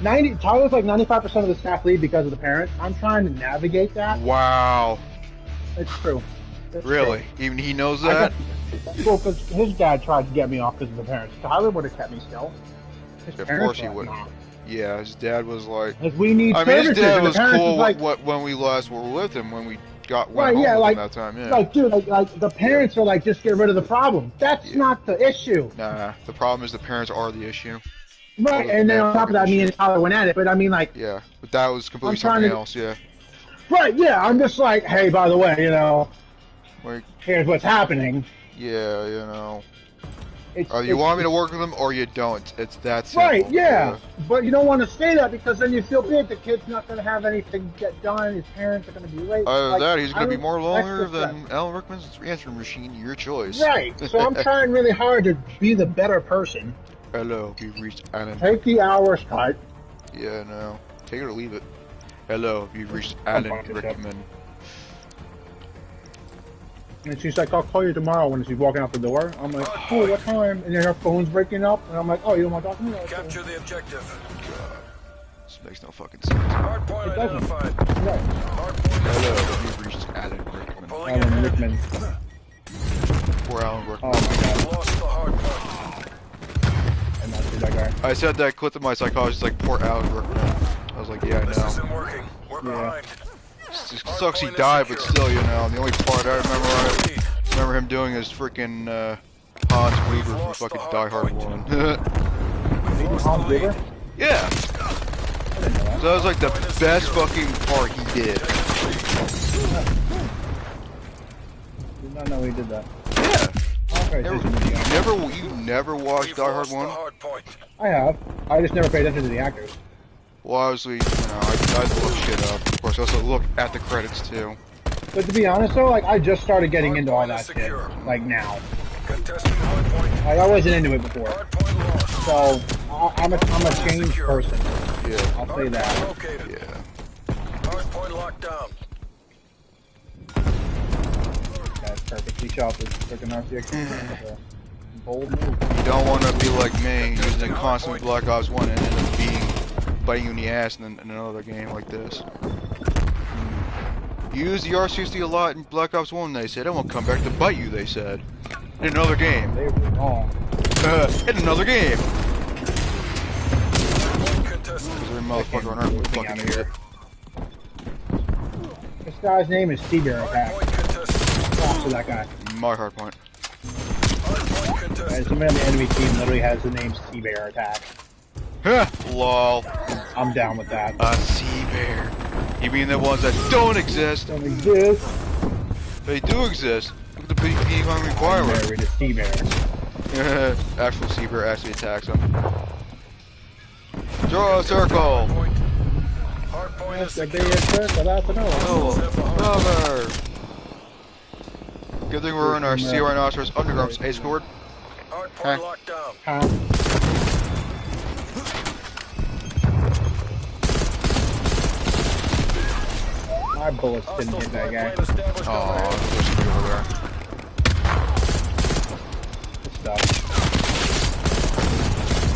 Tyler's like 95% of the staff leave because of the parents. I'm trying to navigate that. Wow. It's true. It's Really? true. Even he knows I that? Well, because his dad tried to get me off because of the parents. Tyler would have kept me still. His Of parents course he were would. like, nah. Yeah, his dad was like... Like, we need I mean, his services. dad and the was parents cool like, when we last were with him, when we went Right, home yeah, with like- him that time, yeah. like, dude, like the parents are like, just get rid of the problem. That's Yeah. not the issue. Nah, the problem is the parents are the issue. Right, Well, and then that on top of that, fucking me and Tyler went at it. But I mean, like, Yeah, but that was completely I'm trying something to- else, yeah. right, yeah, I'm just like, hey, by the way, you know, Like, here's what's happening. yeah, you know. It's, You want me to work with them or you don't. It's that simple. Right, yeah. But you don't want to say that because then you feel bad. The kid's not going to have anything get done. His parents are going to be late. Other than Like, that, he's I going to be don't- more longer extra than stress. Alan Rickman's answering machine. Your choice. Right. So I'm trying really hard to be the better person. Hello, we've reached Alan. Take the hours cut. Yeah, no. Take it or leave it. Hello, you've reached Alan Rickman. And she's like, I'll call you tomorrow when she's walking out the door. I'm like, cool, what time? And then her phone's breaking up, and I'm like, oh, you don't want to talk to me? Okay. Capture the objective. This makes no fucking sense. Hardpoint It doesn't. identified. Right. Hello, you've reached Alan Rickman. Pulling Alan ahead. Rickman. Poor Alan Oh Rickman. my god. Lost the hardpoint. I'm not sure that guy. I said that clip to my psychologist, like, poor Alan Rickman. I was like, yeah, I This know. isn't working. We're Yeah. behind. It sucks he died, but still, you know, the only part I remember him doing is freaking Hans Gruber from fucking Die Hard 1. Maybe Hans Gruber? Yeah, I didn't know that. so that was like the best fucking part he did. Did not know he did that. Yeah, Okay, never, so it's a movie. you never watched We've Die Hard lost the 1? hardpoint. I have. I just never paid attention to the actors. Well, obviously, you know, I look shit up. Of course, I also look at the credits too. But to be honest though, like I just started getting into all that shit. Secure. Like now. Contesting hardpoint. Like I wasn't into it before. Hardpoint lost. So I'm a changed person. Yeah, I'll say that. Located. yeah. Hardpoint locked down. That's perfectly shot this freaking RCX. Bold move. You don't want to be like me, using a constant Black Ops 1 and end up biting you in the ass in another game like this. Use the R60 a lot in Black Ops 1, they said. It won't come back to bite you, they said. In another game. They were wrong. In another game. Contested. Because every motherfucker on Earth would Looking fucking out use here. it. This guy's name is Seabear Attack. Hardpoint contested. Props to that guy. My hard point. Hardpoint And contested. somebody on the enemy team literally has the name Seabear Attack. Huh, lol. I'm down with that. A sea bear. You mean the ones that don't exist? Don't exist. They do exist. Look at the big game on I'm requirement. married to Seabear. Actual sea bear actually attacks them. Draw a circle. Hardpoint is That's a secure. big circle, that's an Oh, cover. Good thing we're in our sea rhinoceros underground space cord. Hardpoint locked down. Huh? My bullets didn't hit that guy. Hardpoint established Oh, overhead. there's somebody over there. Good stuff.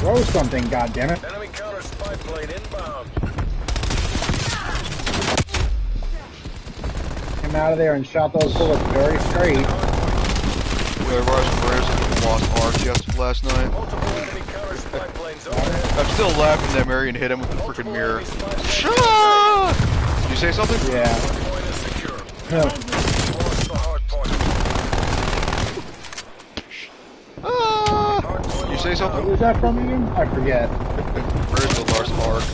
Throw something, goddammit. Enemy counter spy plane inbound. Came out of there and shot those bullets very straight. The Russian Bears lost RTX last night. Multiple enemy counter spy planes overhead. I'm still laughing that Marion hit him with the freaking mirror. Shut! Did you say something? Yeah. Hardpoint is secure. Huh. Lost the hardpoint. Ah! Did you say What something? was that from again? I forget. Where's the Lars Ark?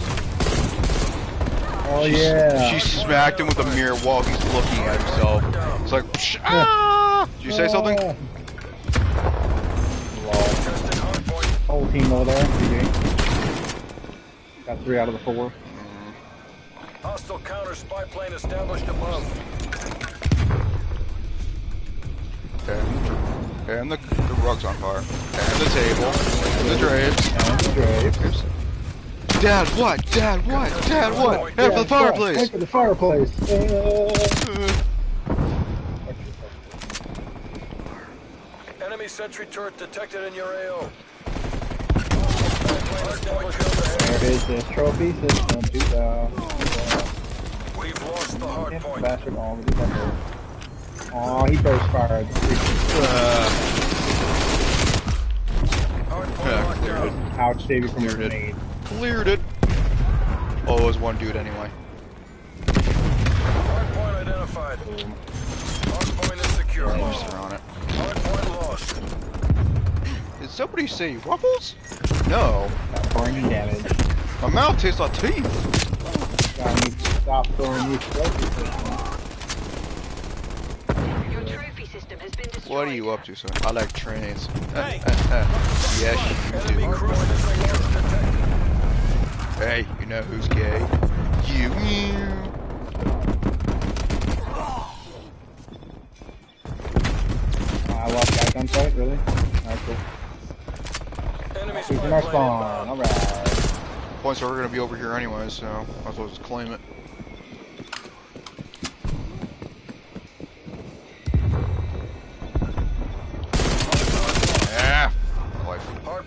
Oh yeah. She smacked him with a mirror while he's looking at himself. It's like, ah! Did you say something? Lol. Contested hardpoint. Whole team over there. GG. Got 3 out of the 4. Hostile counter spy plane established above. And the rug's on fire. And the table. And the drapes. And the drapes. Dad, what? Dad, what? Dad, what? Head for the fireplace! Head for the fireplace. Enemy sentry turret detected in your AO. There it is, the trophy system. 2000. We've lost the hard point. Bastard all the December. Aw, he burst fire. Hard point locked down. Ouch, save you from a Cleared it. grenade. Cleared it. Oh, it was one dude anyway. Hard point identified. Hard point is secure. Just around it. Hard point lost. Did somebody say Ruffles? No. Got burning damage. My mouth tastes like teeth. Gotta need to stop throwing these trophy systems. Your trophy system has been destroyed. What are you up to, son? I like trains. Hey. Yes, Enemy you do. cruise missile detected. Hey, you know who's gay? You. I lost guy gunfight, really? Alright, cool. Enemy Keeping spy our plane spawn, inbound. alright. Points are gonna be over here anyway, so I was supposed to claim it.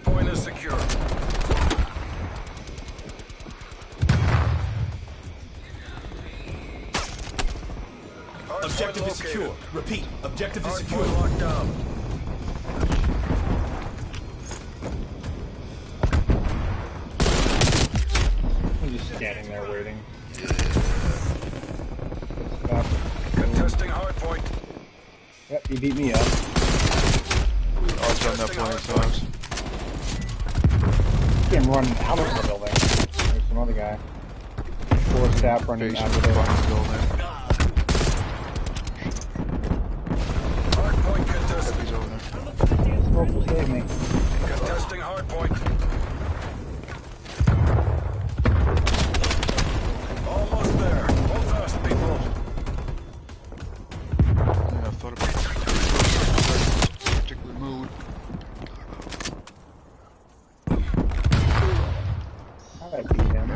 Hardpoint is secure. Objective is secure. Repeat. Objective is secure. Hardpoint locked down. I'm just standing there waiting. Contesting hardpoint. Yep, he beat me up. I've done that plenty of times. See him running out of the building. There's some other guy. 4 staff running out of the building. Hardpoint contested. He's over there. Smoke will save me. Contesting hardpoint. Almost there. Hold fast, people. Yeah, I thought about this particular mood. I beat him.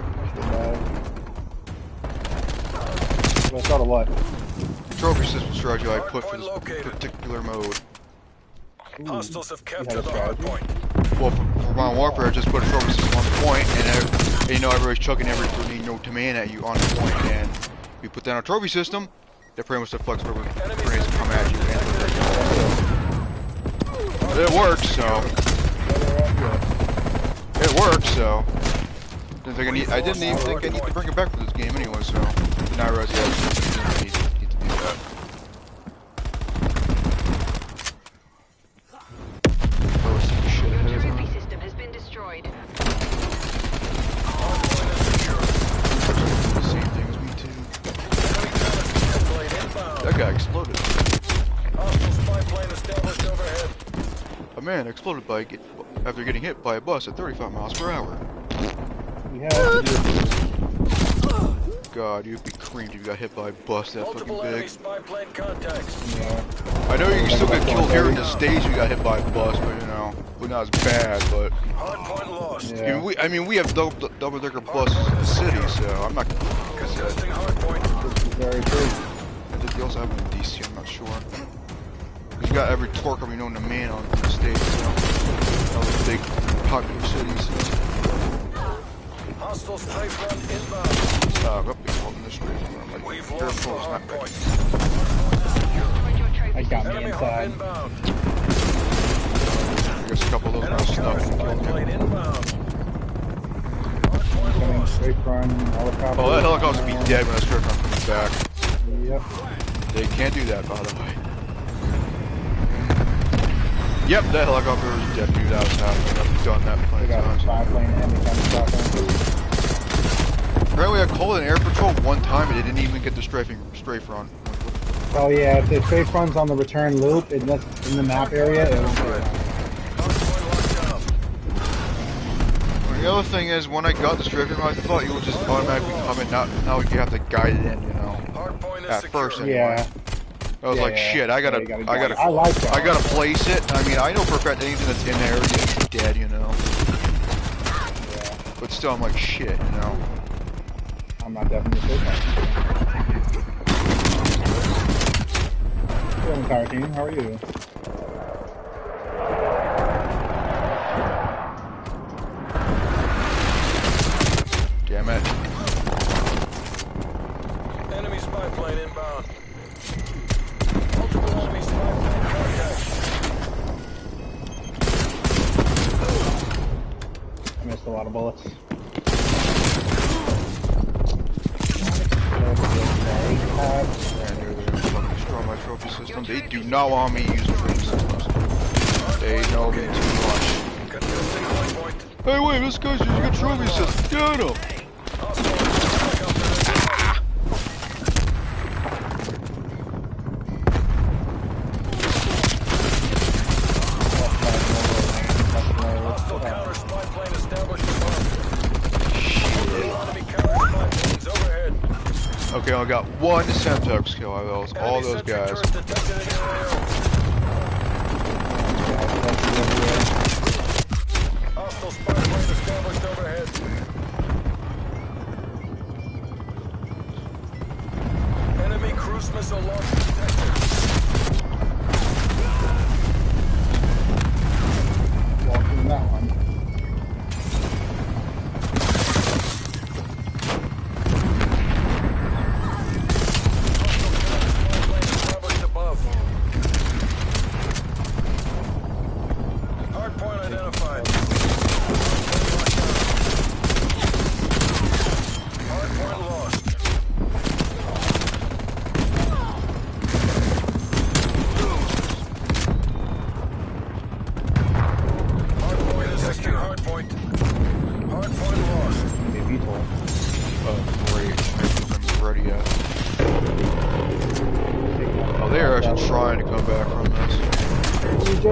I thought of what? Trophy system strategy I put for this particular mode. Hostiles have You captured have a the strategy? hardpoint. Well, for Modern Warfare, I just put a trophy system on the point, and you know everybody's chucking everything, you know, command at you on the point, and you put down a trophy system, that pretty much deflects whatever grenades come at you. And it works, so. It works, so. I didn't even think I need to bring it back for this game anyway, so. Now I realize I need to do that. Oh, some shit ahead of Trophy time. system has been destroyed. Hardpoint is secure. The same thing as me too. Enemy counter blade inbound. That guy exploded. Hostile spy plane established overhead. A man exploded after getting hit by a bus at 35 miles per hour. We have God, you'd be creamed if you got hit by a bus that fucking Multiple enemy big. spy plane contacts. I know you can still get killed here in the States if you got hit by a bus, but you know, we're not as bad, but... Hardpoint lost. Yeah. I mean, we have double-decker buses in the city, so I'm not... Contesting hardpoint. very true. I think they also have them in DC, I'm not sure. Because you got every torque of you known to man on the States, so... All the big, popular cities. Hostile safe run inbound. Up in the street. Like, We've lost the careful, it's not hardpoint. I got me Enemy hub inside. inbound. I guess a couple of those Enemy guys counter stuck and spy killed plane me. inbound. Hardpoint Coming lost. straight from helicopter. Oh, that helicopter would be dead when that strip comes back. Yep. They can't do that, by the way. Yep, that helicopter was dead, dude. That was happening. I've done that We plenty got of a times. spy plane and we got a shotgun. Apparently I called an air patrol one time and they didn't even get the strafe run. Oh yeah, if the strafe runs on the return loop in the map area, it won't be around. Hardpoint locked down. The other thing is, when I got the strafe run, I thought you would just automatically come in. Now you have to guide it in, you know. Hardpoint is At secure. first, anyway. Yeah. I was Yeah, like, yeah. shit, I Yeah, gotta you gotta guide it. I I like that. gotta place it. I mean, I know for a fact anything that's in the area is dead, you know. Yeah. But still, I'm like, shit, you know. I'm not definitely safe. Hello, entire team. How are you? Damn it. Enemy spy plane inbound. Multiple enemy spy plane contacts. I missed a lot of bullets. I knew they were fucking destroy my trophy system. They do not want me using trophy systems. They know me too much. Contesting hardpoint. Hey, wait, this guy's using a trophy system. Get him! Hostile helicopter inbound. Hostile counter spy plane established above. Enemy counter spy planes overhead. Okay, I got one Semtex kill out of those, all Enemy those sentry guys. turret detected in your AO. Hostile spy plane established overhead. Enemy cruise missile launch detected. Walking that one.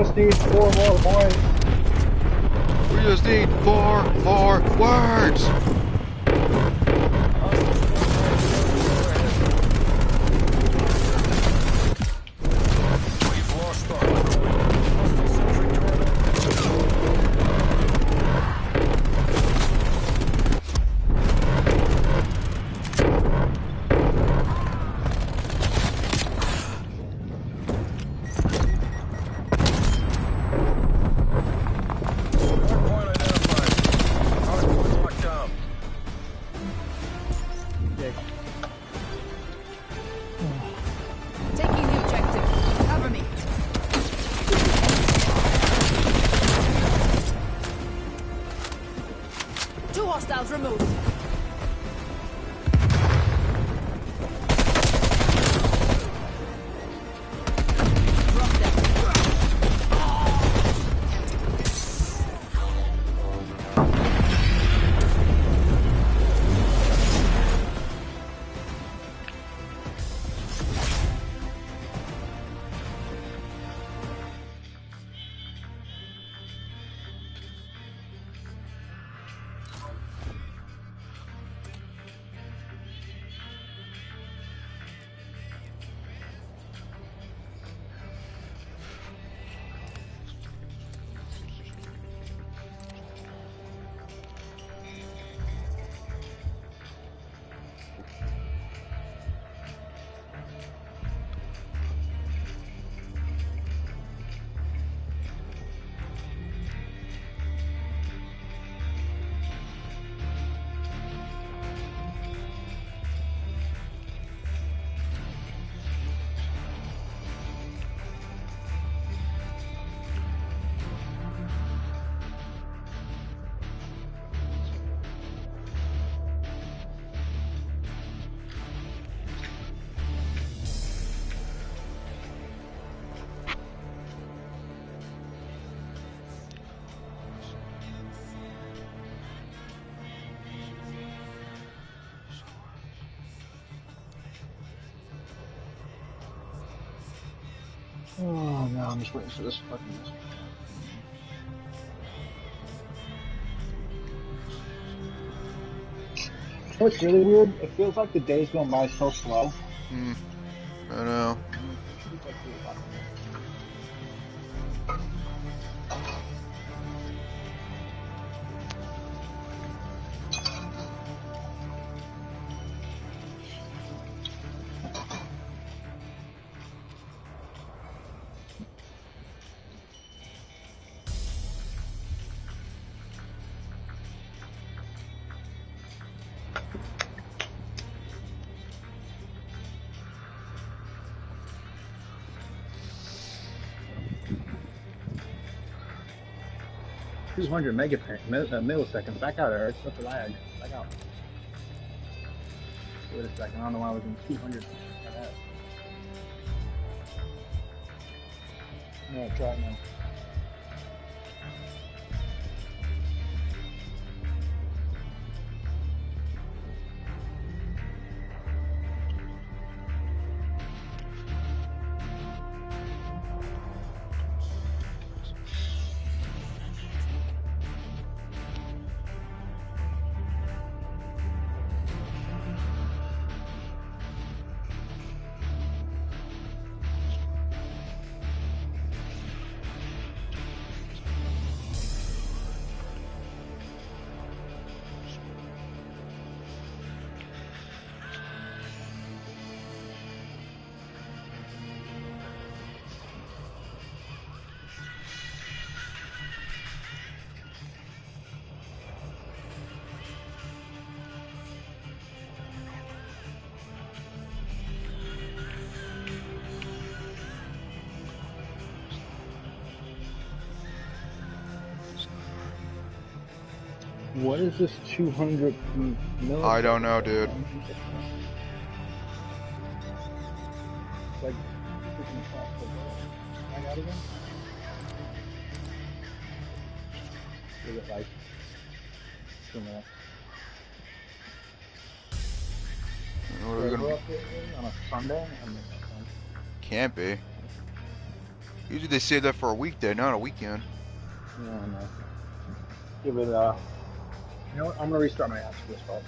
just need 4 more points. We just need 4 more words. We've lost the hard point. Hostile sentry terminal. Hardpoint identified. Hardpoint locked down. Taking the objective. Cover me. Two hostiles removed. Drop them. Oh no, I'm just waiting for this fucking. You know what's really weird? It feels like the days going by so slow. I know. milliseconds. Back out, Eric. That's a lag. Back out. Wait a second. I don't know why I was in 200. No, try it now. What is this 200 milliseconds? I don't know, dude. Like, freaking fast. Hang out again? Is it like 2 minutes? What are we gonna... On a Sunday? Can't be. Usually they save that for a weekday, not a weekend. Yeah, I know. Give it you know what? I'm gonna restart my apps for this call.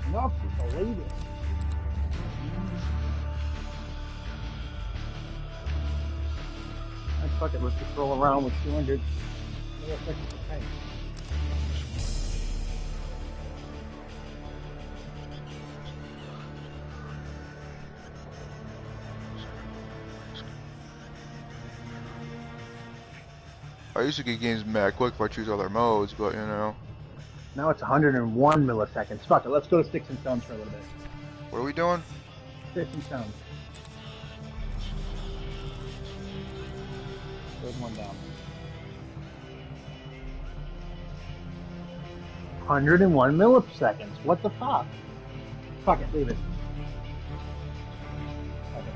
Enough with the latest. Fuck it, let's just roll around with 200 milliseconds of tank. I used to get games mad quick if I choose other modes, but you know. Now it's 101 milliseconds. Fuck it, let's go to Sticks and Stones for a little bit. What are we doing? Sticks and Stones. Third one down. 101 milliseconds. What the fuck? Fuck it, leave it. Fuck it.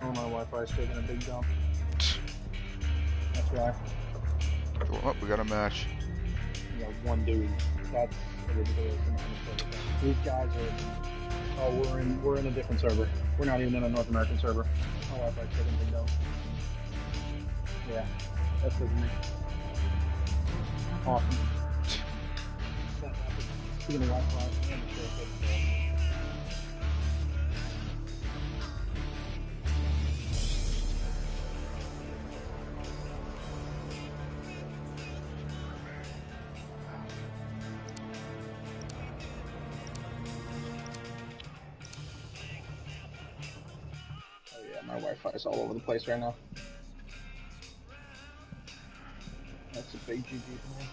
Oh, my Wi-Fi's taking a big dump. That's why. Oh, we got a match. We got one dude. That's a ridiculous amount of server. These guys are. Oh, we're in a different server. We're not even in a North American server. My Wi-Fi's taking a big dump. Yeah, that's good to me. Awesome. Speaking of Wi-Fi, I'm sure it's my Wi-Fi is all over the place right now. That's a big GG for me.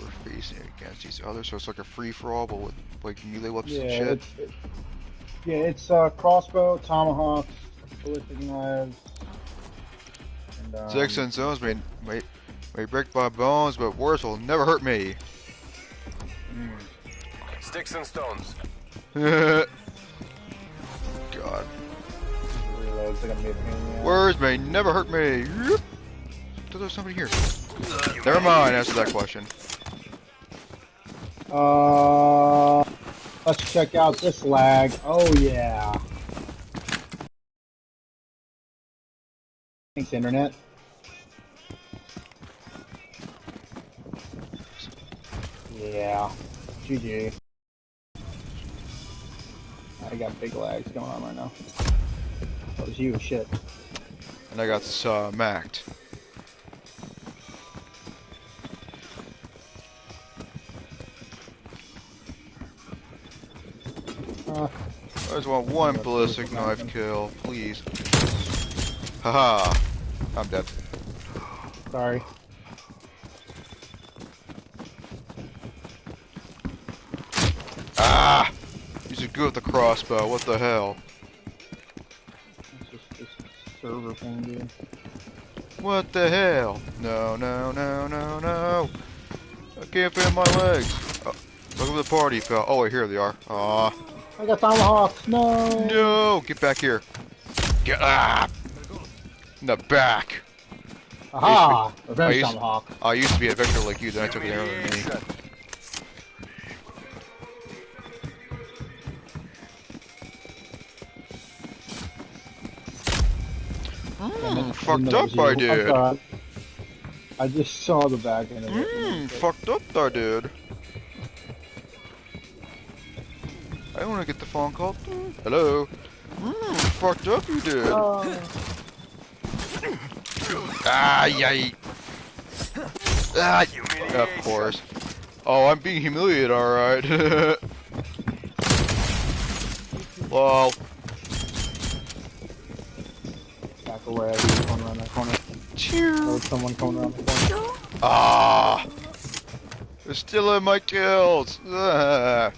We're facing against each other, so it's like a free-for-all, but with like melee weapons and Yeah, shit. it's crossbow, tomahawks, ballistic knives, and Sticks and Stones may break my bones, but worse will never hurt me. Sticks and stones. God. reloads are gonna be a pain in the ass. Words may never hurt me. Yep. There's somebody here. Never mind, answer that question. Let's check out this lag. Oh yeah. Thanks, internet. Yeah. GG. I got big lags going on right now. That was you, shit. And I got smacked. I just want one ballistic knife kill, please. Haha. I'm dead. Sorry. Ah! He's a good with the crossbow, what the hell? It's just this server thing, dude. What the hell? No, no, no, no, no. I can't feel my legs. Oh, Welcome to the party, pal. Oh, wait, here they are. Aw. I got tomahawks. No. No! Get back here. Get in the back. Aha! I Revenge used- tomahawk. I used to be a vector like you, then I took an arrow in the knee. Fucked up, I did. I just saw the back end of it. Fucked up, I did. I want to get the phone call. Hello. Fucked up, you did. Ah, yay. Ah, of course. Oh, I'm being humiliated, alright. Lol. Back away, he's going around that corner. There's someone coming around the corner. Ah! They're still in my kills. Ah.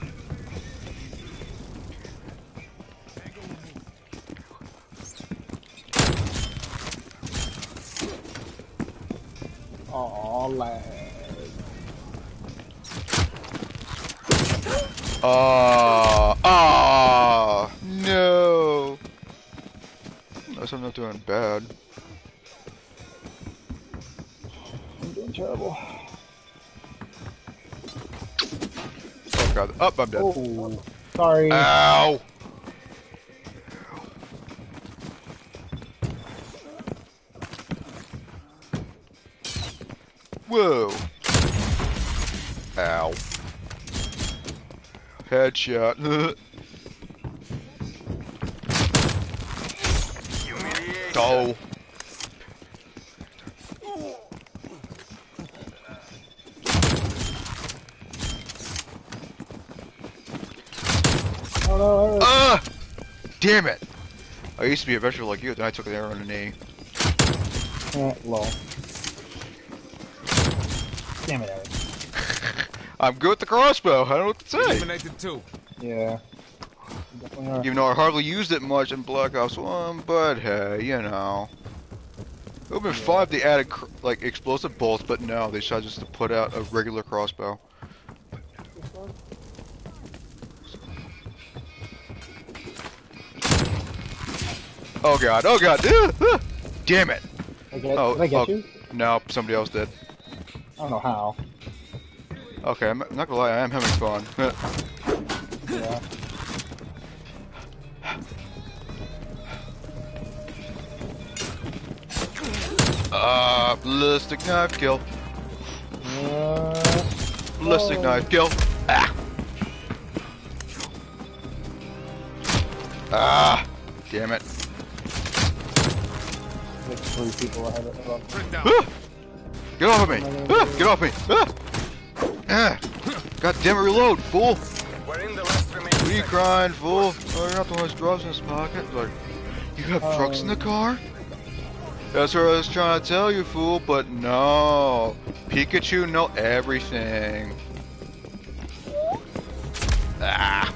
Aw, lad. No. Unless I'm not doing bad. I'm doing terrible. Oh god. Up, I'm dead. Oh, sorry. Ow! Whoa. Ow. Headshot. Oh. Oh no, Ah! Damn it! I used to be a veteran like you, then I took an arrow in the knee. lol. Damn it, Eric. I'm good with the crossbow, I don't know what to say. Eliminated 2. Yeah. Definitely are. Even though I hardly used it much in Black Ops 1, but hey, you know. It would've been fun if they added, like, explosive bolts, but no, they decided just to put out a regular crossbow. Oh god, oh god! Damn it! Did I get you? No, somebody else did. I don't know how. Okay, I'm not gonna lie, I am having fun. Yeah. Ballistic knife kill. Ballistic knife kill. Ah! Ah! Damn it. Like 3 people ahead of us. Ah! Get off of me! Ah! Get off me! Ah! Ah! God damn it, reload, fool! We're in the last remaining What are you seconds. crying, fool? Oh, you're not the one who drugs in his pocket? Like, you have drugs in the car? That's what I was trying to tell you, fool, but no. Pikachu know everything. Ah!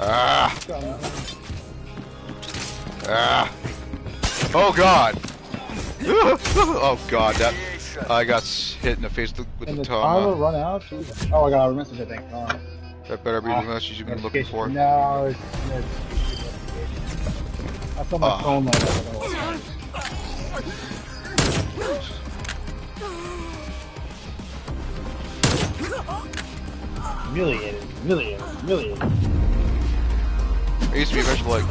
Ah! Ah! Oh god! Oh god, that I got hit in the face with And the the timer Tama. run out? Jesus. Oh, I got a message, I think. Oh. That better be the message you've been looking for. No, it's I saw my phone like that. Humiliated, humiliated, humiliated. I used to be eventually like,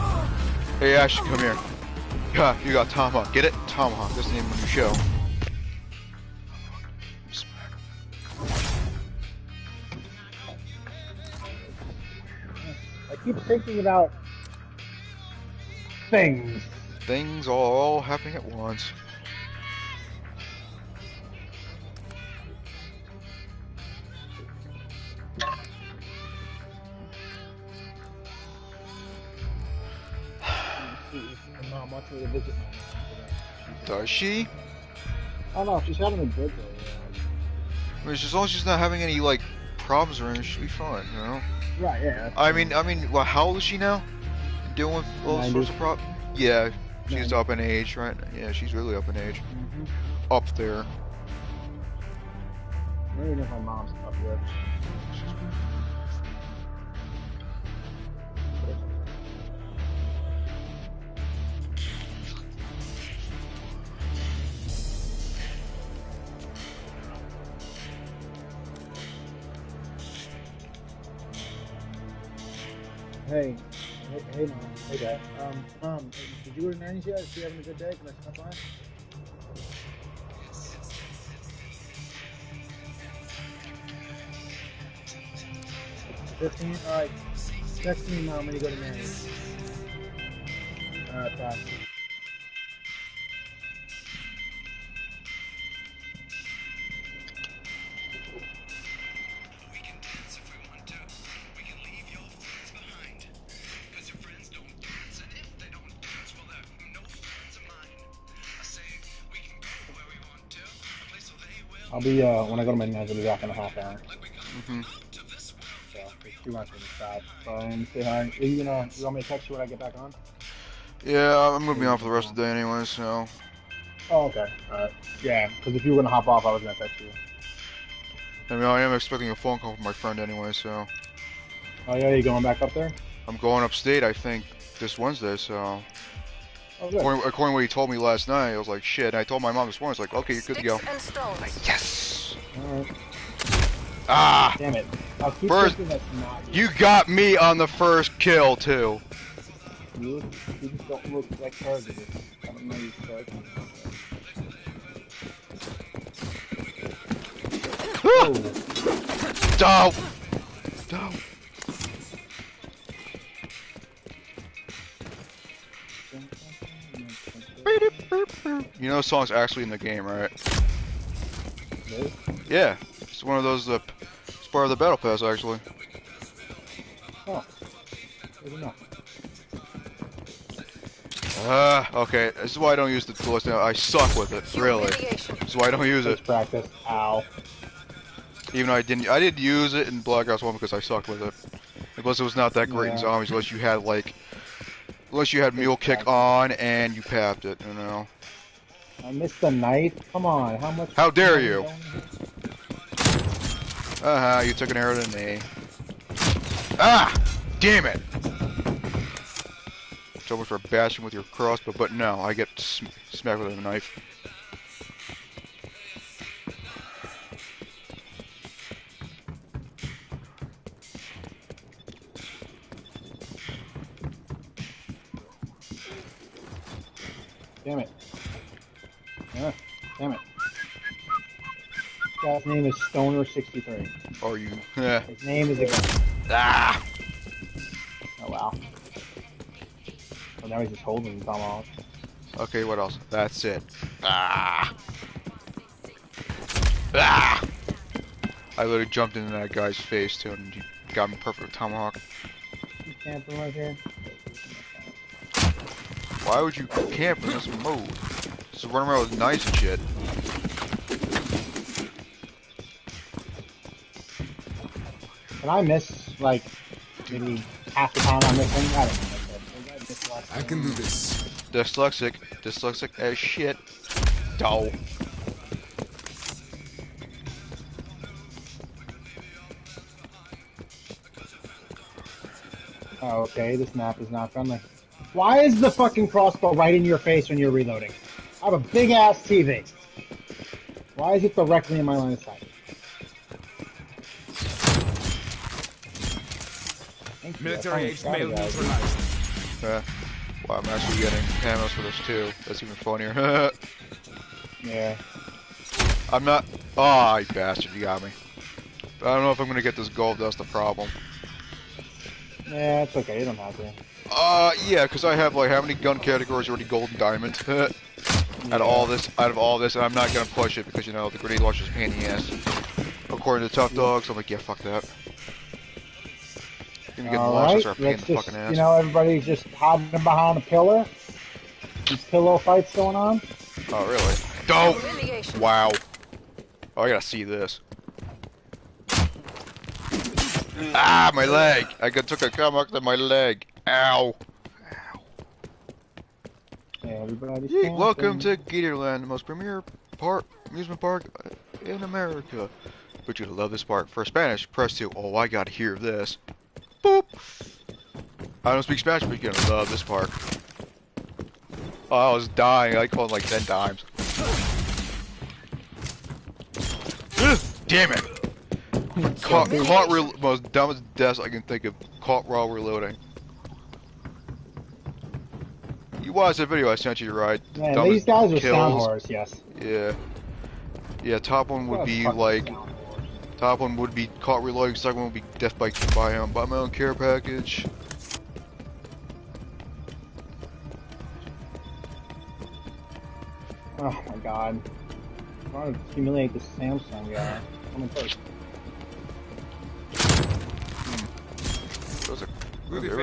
hey Ash, come here. Yeah, you got Tomahawk. Get it? Tomahawk. That's the name of the new show. I keep thinking about things. Things all happening at once. Not much of a visit. Does she? I don't know, she's having a good day. I mean, as long as she's not having any like problems or anything, she'll be fine, you know. Right, yeah. I mean, well, how old is she now? Dealing with all 90. sorts of problems. Yeah, she's 90. up in age, right? Yeah, she's really up in age. Up there. Maybe if my mom's up here. Hey, mom. Hey, dad. Mom, did you go to Nanny's yet? Is she having a good day? Can I stop by? 15? Alright. Text me, Mom, when you go to Nanny's. Alright, bye. I'll be, when I go to my Nanny's, I'll be back in a half hour. Mm-hmm. So, it's 2 months from the stop. Say hi. You want me to text you when I get back on? Yeah, I'm gonna be on for the rest of the day anyway, so. Oh, okay. Alright. Yeah, because if you were gonna hop off, I was gonna text you. I mean, I am expecting a phone call from my friend anyway, so. Oh yeah, you going back up there? I'm going upstate, I think, this Wednesday, so. Oh, good. According to what he told me last night, I was like, shit. And I told my mom this morning, I was like, okay, you're good to go. Like, yes! Alright. Ah! Damn it. I'll keep First, thinking that's not you got me on the first kill, too. You just don't look like targeted. I don't know you targeted. Don't! Don't! You know the song's actually in the game, right? Really? Yeah. It's one of those, it's part of the Battle Pass, actually. Oh. I don't know. Okay. This is why I don't use the list now. I suck with it, really. This is why I don't use it. Let's practice. Ow. Even though I didn't use it in Black Ops 1 because I sucked with it. Plus it was not that great in zombies unless you had, like, Mule Kick on and you papped it, you know. I missed the knife? Come on, how much... How dare you? You took an arrow to me. Ah! Damn it! So much for bashing with your crossbow, but no, I get smacked with a knife. Damn it. Damn it. This guy's name is Stoner63. Are you? Yeah. His name is a gun. Ah! Oh wow. Well, now he's just holding the tomahawk. Okay, what else? That's it. Ah! Ah! I literally jumped into that guy's face too, and he got me perfect with tomahawk. He's camping right here. Why would you camp in this mode? Just run around with knives and shit. Can I miss, like, maybe half the time I'm missing? I don't know. I can do this. Dyslexic as shit. Dow. Oh, okay, this map is not friendly. Why is the fucking crossbow right in your face when you're reloading? I have a big ass TV. Why is it directly in my line of sight? Military aged male neutralized. Wow, I'm actually getting camos for this too. That's even funnier. Yeah. I'm not. Oh, you bastard, you got me. I don't know if I'm gonna get this gold. That's the problem. Yeah, it's okay. You don't have to. Yeah, because I have like how many gun categories already gold and diamond. Out of all this, and I'm not gonna push it because you know the grenade launcher's a pain in the ass. According to Tough Dogs, I'm like, yeah, fuck that. Alright, let's just, you know, everybody's just hiding behind a pillar. These pillow fights going on. Oh, really? Don't! Wow. Oh, I gotta see this. Ah, my leg! I took a tomahawk to my leg. Ow. Everybody's welcome to Gatorland, the most premier amusement park in America. But you're gonna love this part. For Spanish, press 2. Oh, I gotta hear this. Boop. I don't speak Spanish, but you're gonna love this part. Oh, I was dying. I called like 10 times. Ugh, damn it! Most dumbest deaths I can think of. Caught while reloading. You watched the video I sent you, right? Man, Dumbest these guys are kills. sound horrors, yes. Yeah. Yeah, top one would What a be fucking like... sound horror. Top one would be caught reloading, second one would be death by my own care package. Oh my god. I want to humiliate this Samsung guy. I'm gonna take.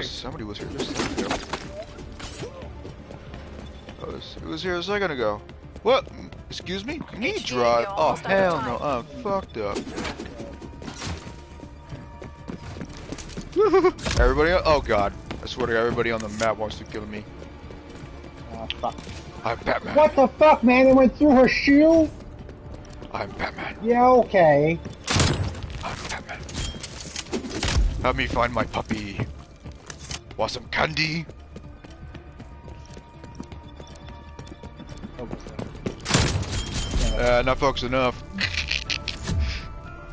Somebody was here just a second ago. It was here a second ago. What? Excuse me? Me drive? Oh hell no, I'm fucked up. Everybody, oh god. I swear to god, everybody on the map wants to kill me. Fuck. I'm Batman. What the fuck, man? They went through her shoe? I'm Batman. Yeah, okay. I'm Batman. Help me find my puppy. Want some candy? Not focused enough.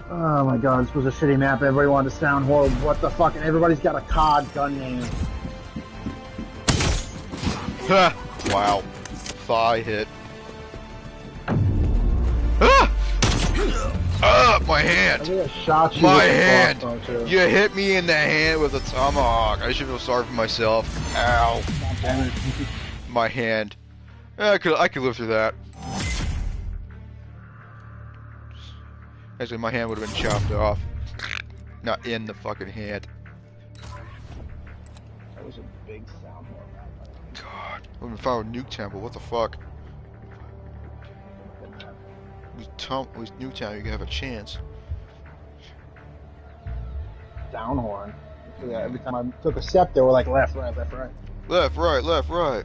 Oh my god, this was a shitty map. Everybody wanted to sound horrible. What the fuck? And everybody's got a COD gun name. Ha! Wow. Thigh hit. Ah! Ah! My hand! I think I shot you My with a hand! crossbow, too. You hit me in the hand with a tomahawk. I should feel sorry for myself. Ow. God damn it. My hand. I could live through that. Actually, my hand would have been chopped off. Not in the fucking hand. That was a big sound horror map. God. When we found Nuketown, but what the fuck? With Nuketown, you can have a chance. Downhorn. Yeah, every time I took a step, they were like left, right, left, right. Left, right, left, right.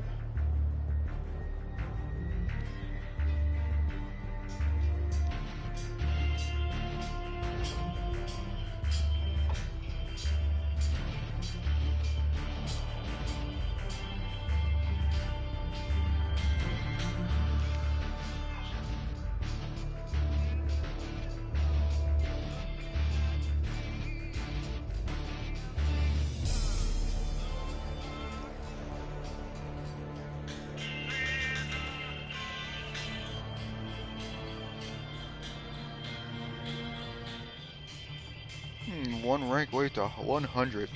One rank way to 100.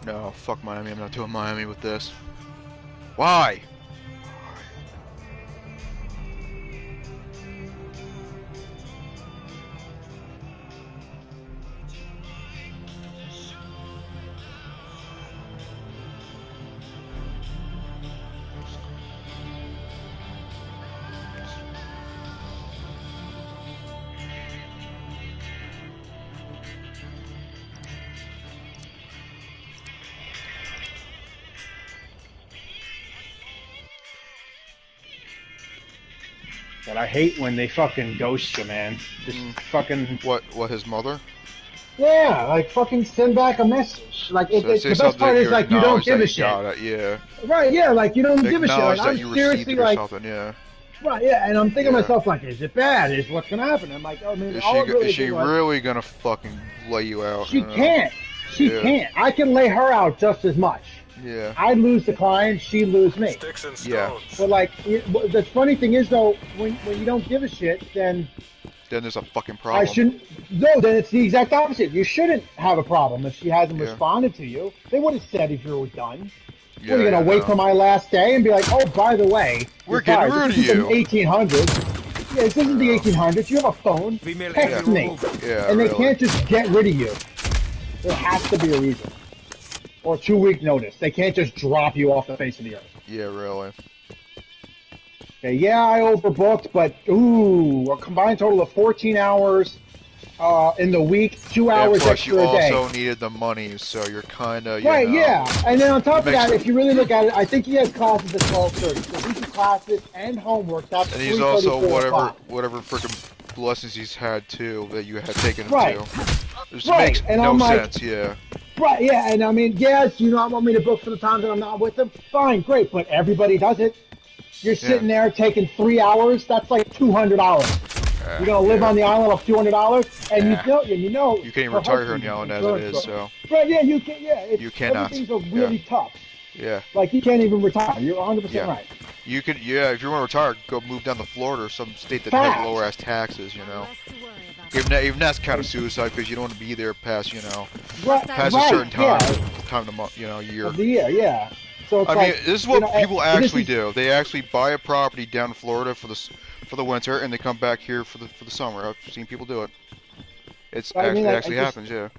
No, fuck Miami. I'm not doing Miami with this. Why? But I hate when they fucking ghost you, man. Just fucking... What, his mother? Yeah, like fucking send back a message. Like, So the best part is like you don't give a shit. Yeah. Right, yeah, like you don't give a shit. Like, Acknowledge that I'm you seriously received it or like... something, yeah. Right, yeah, and I'm thinking to Yeah. myself, like, is it bad? Is what's gonna happen? I'm like, oh man, Is all it really she did was- really gonna fucking lay you out? She can't. She Yeah. can't. I can lay her out just as much. Yeah. I lose the client, she lose me. Sticks and Yeah. stones. But like, the funny thing is though, when you don't give a shit, then Then there's a fucking problem. I shouldn't. No, then it's the exact opposite. You shouldn't have a problem if she hasn't Yeah. responded to you. They would have said if you were done. Yeah, What, are you gonna yeah, wait no. till my last day and be like, oh, by the way, We're you're getting fired. rid This of isn't you. 1800s. Yeah, this isn't the 1800s. You have a phone. Female Text enemy me. removed. Yeah, And they really. can't just get rid of you. There has to be a reason. Or 2-week notice. They can't just drop you off the face of the earth. Yeah, really. Okay, yeah, I overbooked, but ooh, a combined total of 14 hours in the week, 2 And hours plus, extra you a day. also needed the money, so you're kind of, Right, know, yeah. And then on top of makes that, it- if you really look at it, I think he has classes at 12:30. So these are classes and homework. That's And he's also 3:34 o'clock. whatever freaking lessons he's had too that you had taken him Right. to. This Right, makes and no I'm like- sense. Yeah. Right, yeah, and I mean, yes, you not want me to book for the times that I'm not with them? Fine, great, but everybody does it. You're sitting there taking 3 hours, that's like $200. You're gonna live on the island of $200, and you know. You can't even her retire here on husband's the island as insurance it is, broker. so Right, yeah, you can, yeah. You cannot. Everything's really tough. yeah. Like, you can't even retire. You're 100% Yeah. right. You could, yeah, if you want to retire, go move down to Florida or some state that Facts. has lower ass taxes, you know. Even that's kind of suicide because you don't want to be there past, you know, Right, past right, a certain time, yeah, time of the month, you know, year. of the year, yeah. So it's I like, mean, this is you what know, people and this actually is- do. They actually buy a property down in Florida for the winter, and they come back here for the summer. I've seen people do it. It's I mean, actually, like, it's happens, yeah.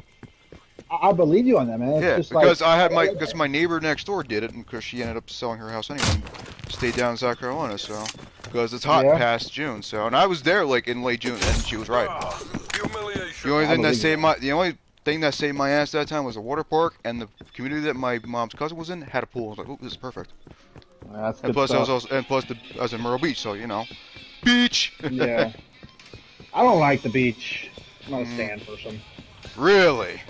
I believe you on that, man. It's Yeah, just because like, because my neighbor next door did it, and because she ended up selling her house anyway, and stayed down in South Carolina, so because it's hot Yeah. past June, so and I was there like in late June, and she was right. Humiliation. The only thing that believe saved my ass that time was a water park, and the community that my mom's cousin was in had a pool. I was like, oh, this is perfect. That's And good plus, stuff. I was in Myrtle Beach, so you know, beach. Yeah. I don't like the beach. I'm not a sand person. Really?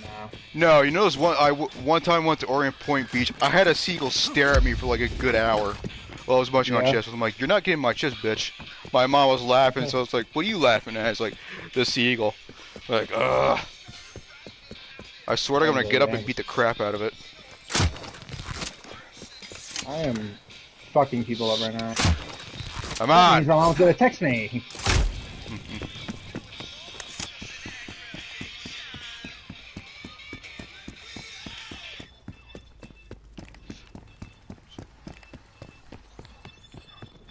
No. No, you know this one time went to Orient Point Beach. I had a seagull stare at me for like a good hour while I was munching on Yeah. chips. I'm like, you're not getting my chips, bitch. My mom was laughing, so it's like, what are you laughing at? It's like, the seagull. Like, ugh. I swear to God, I'm gonna get up and beat the crap out of it. I am fucking people up right now. Come That means on! my mom's gonna text me.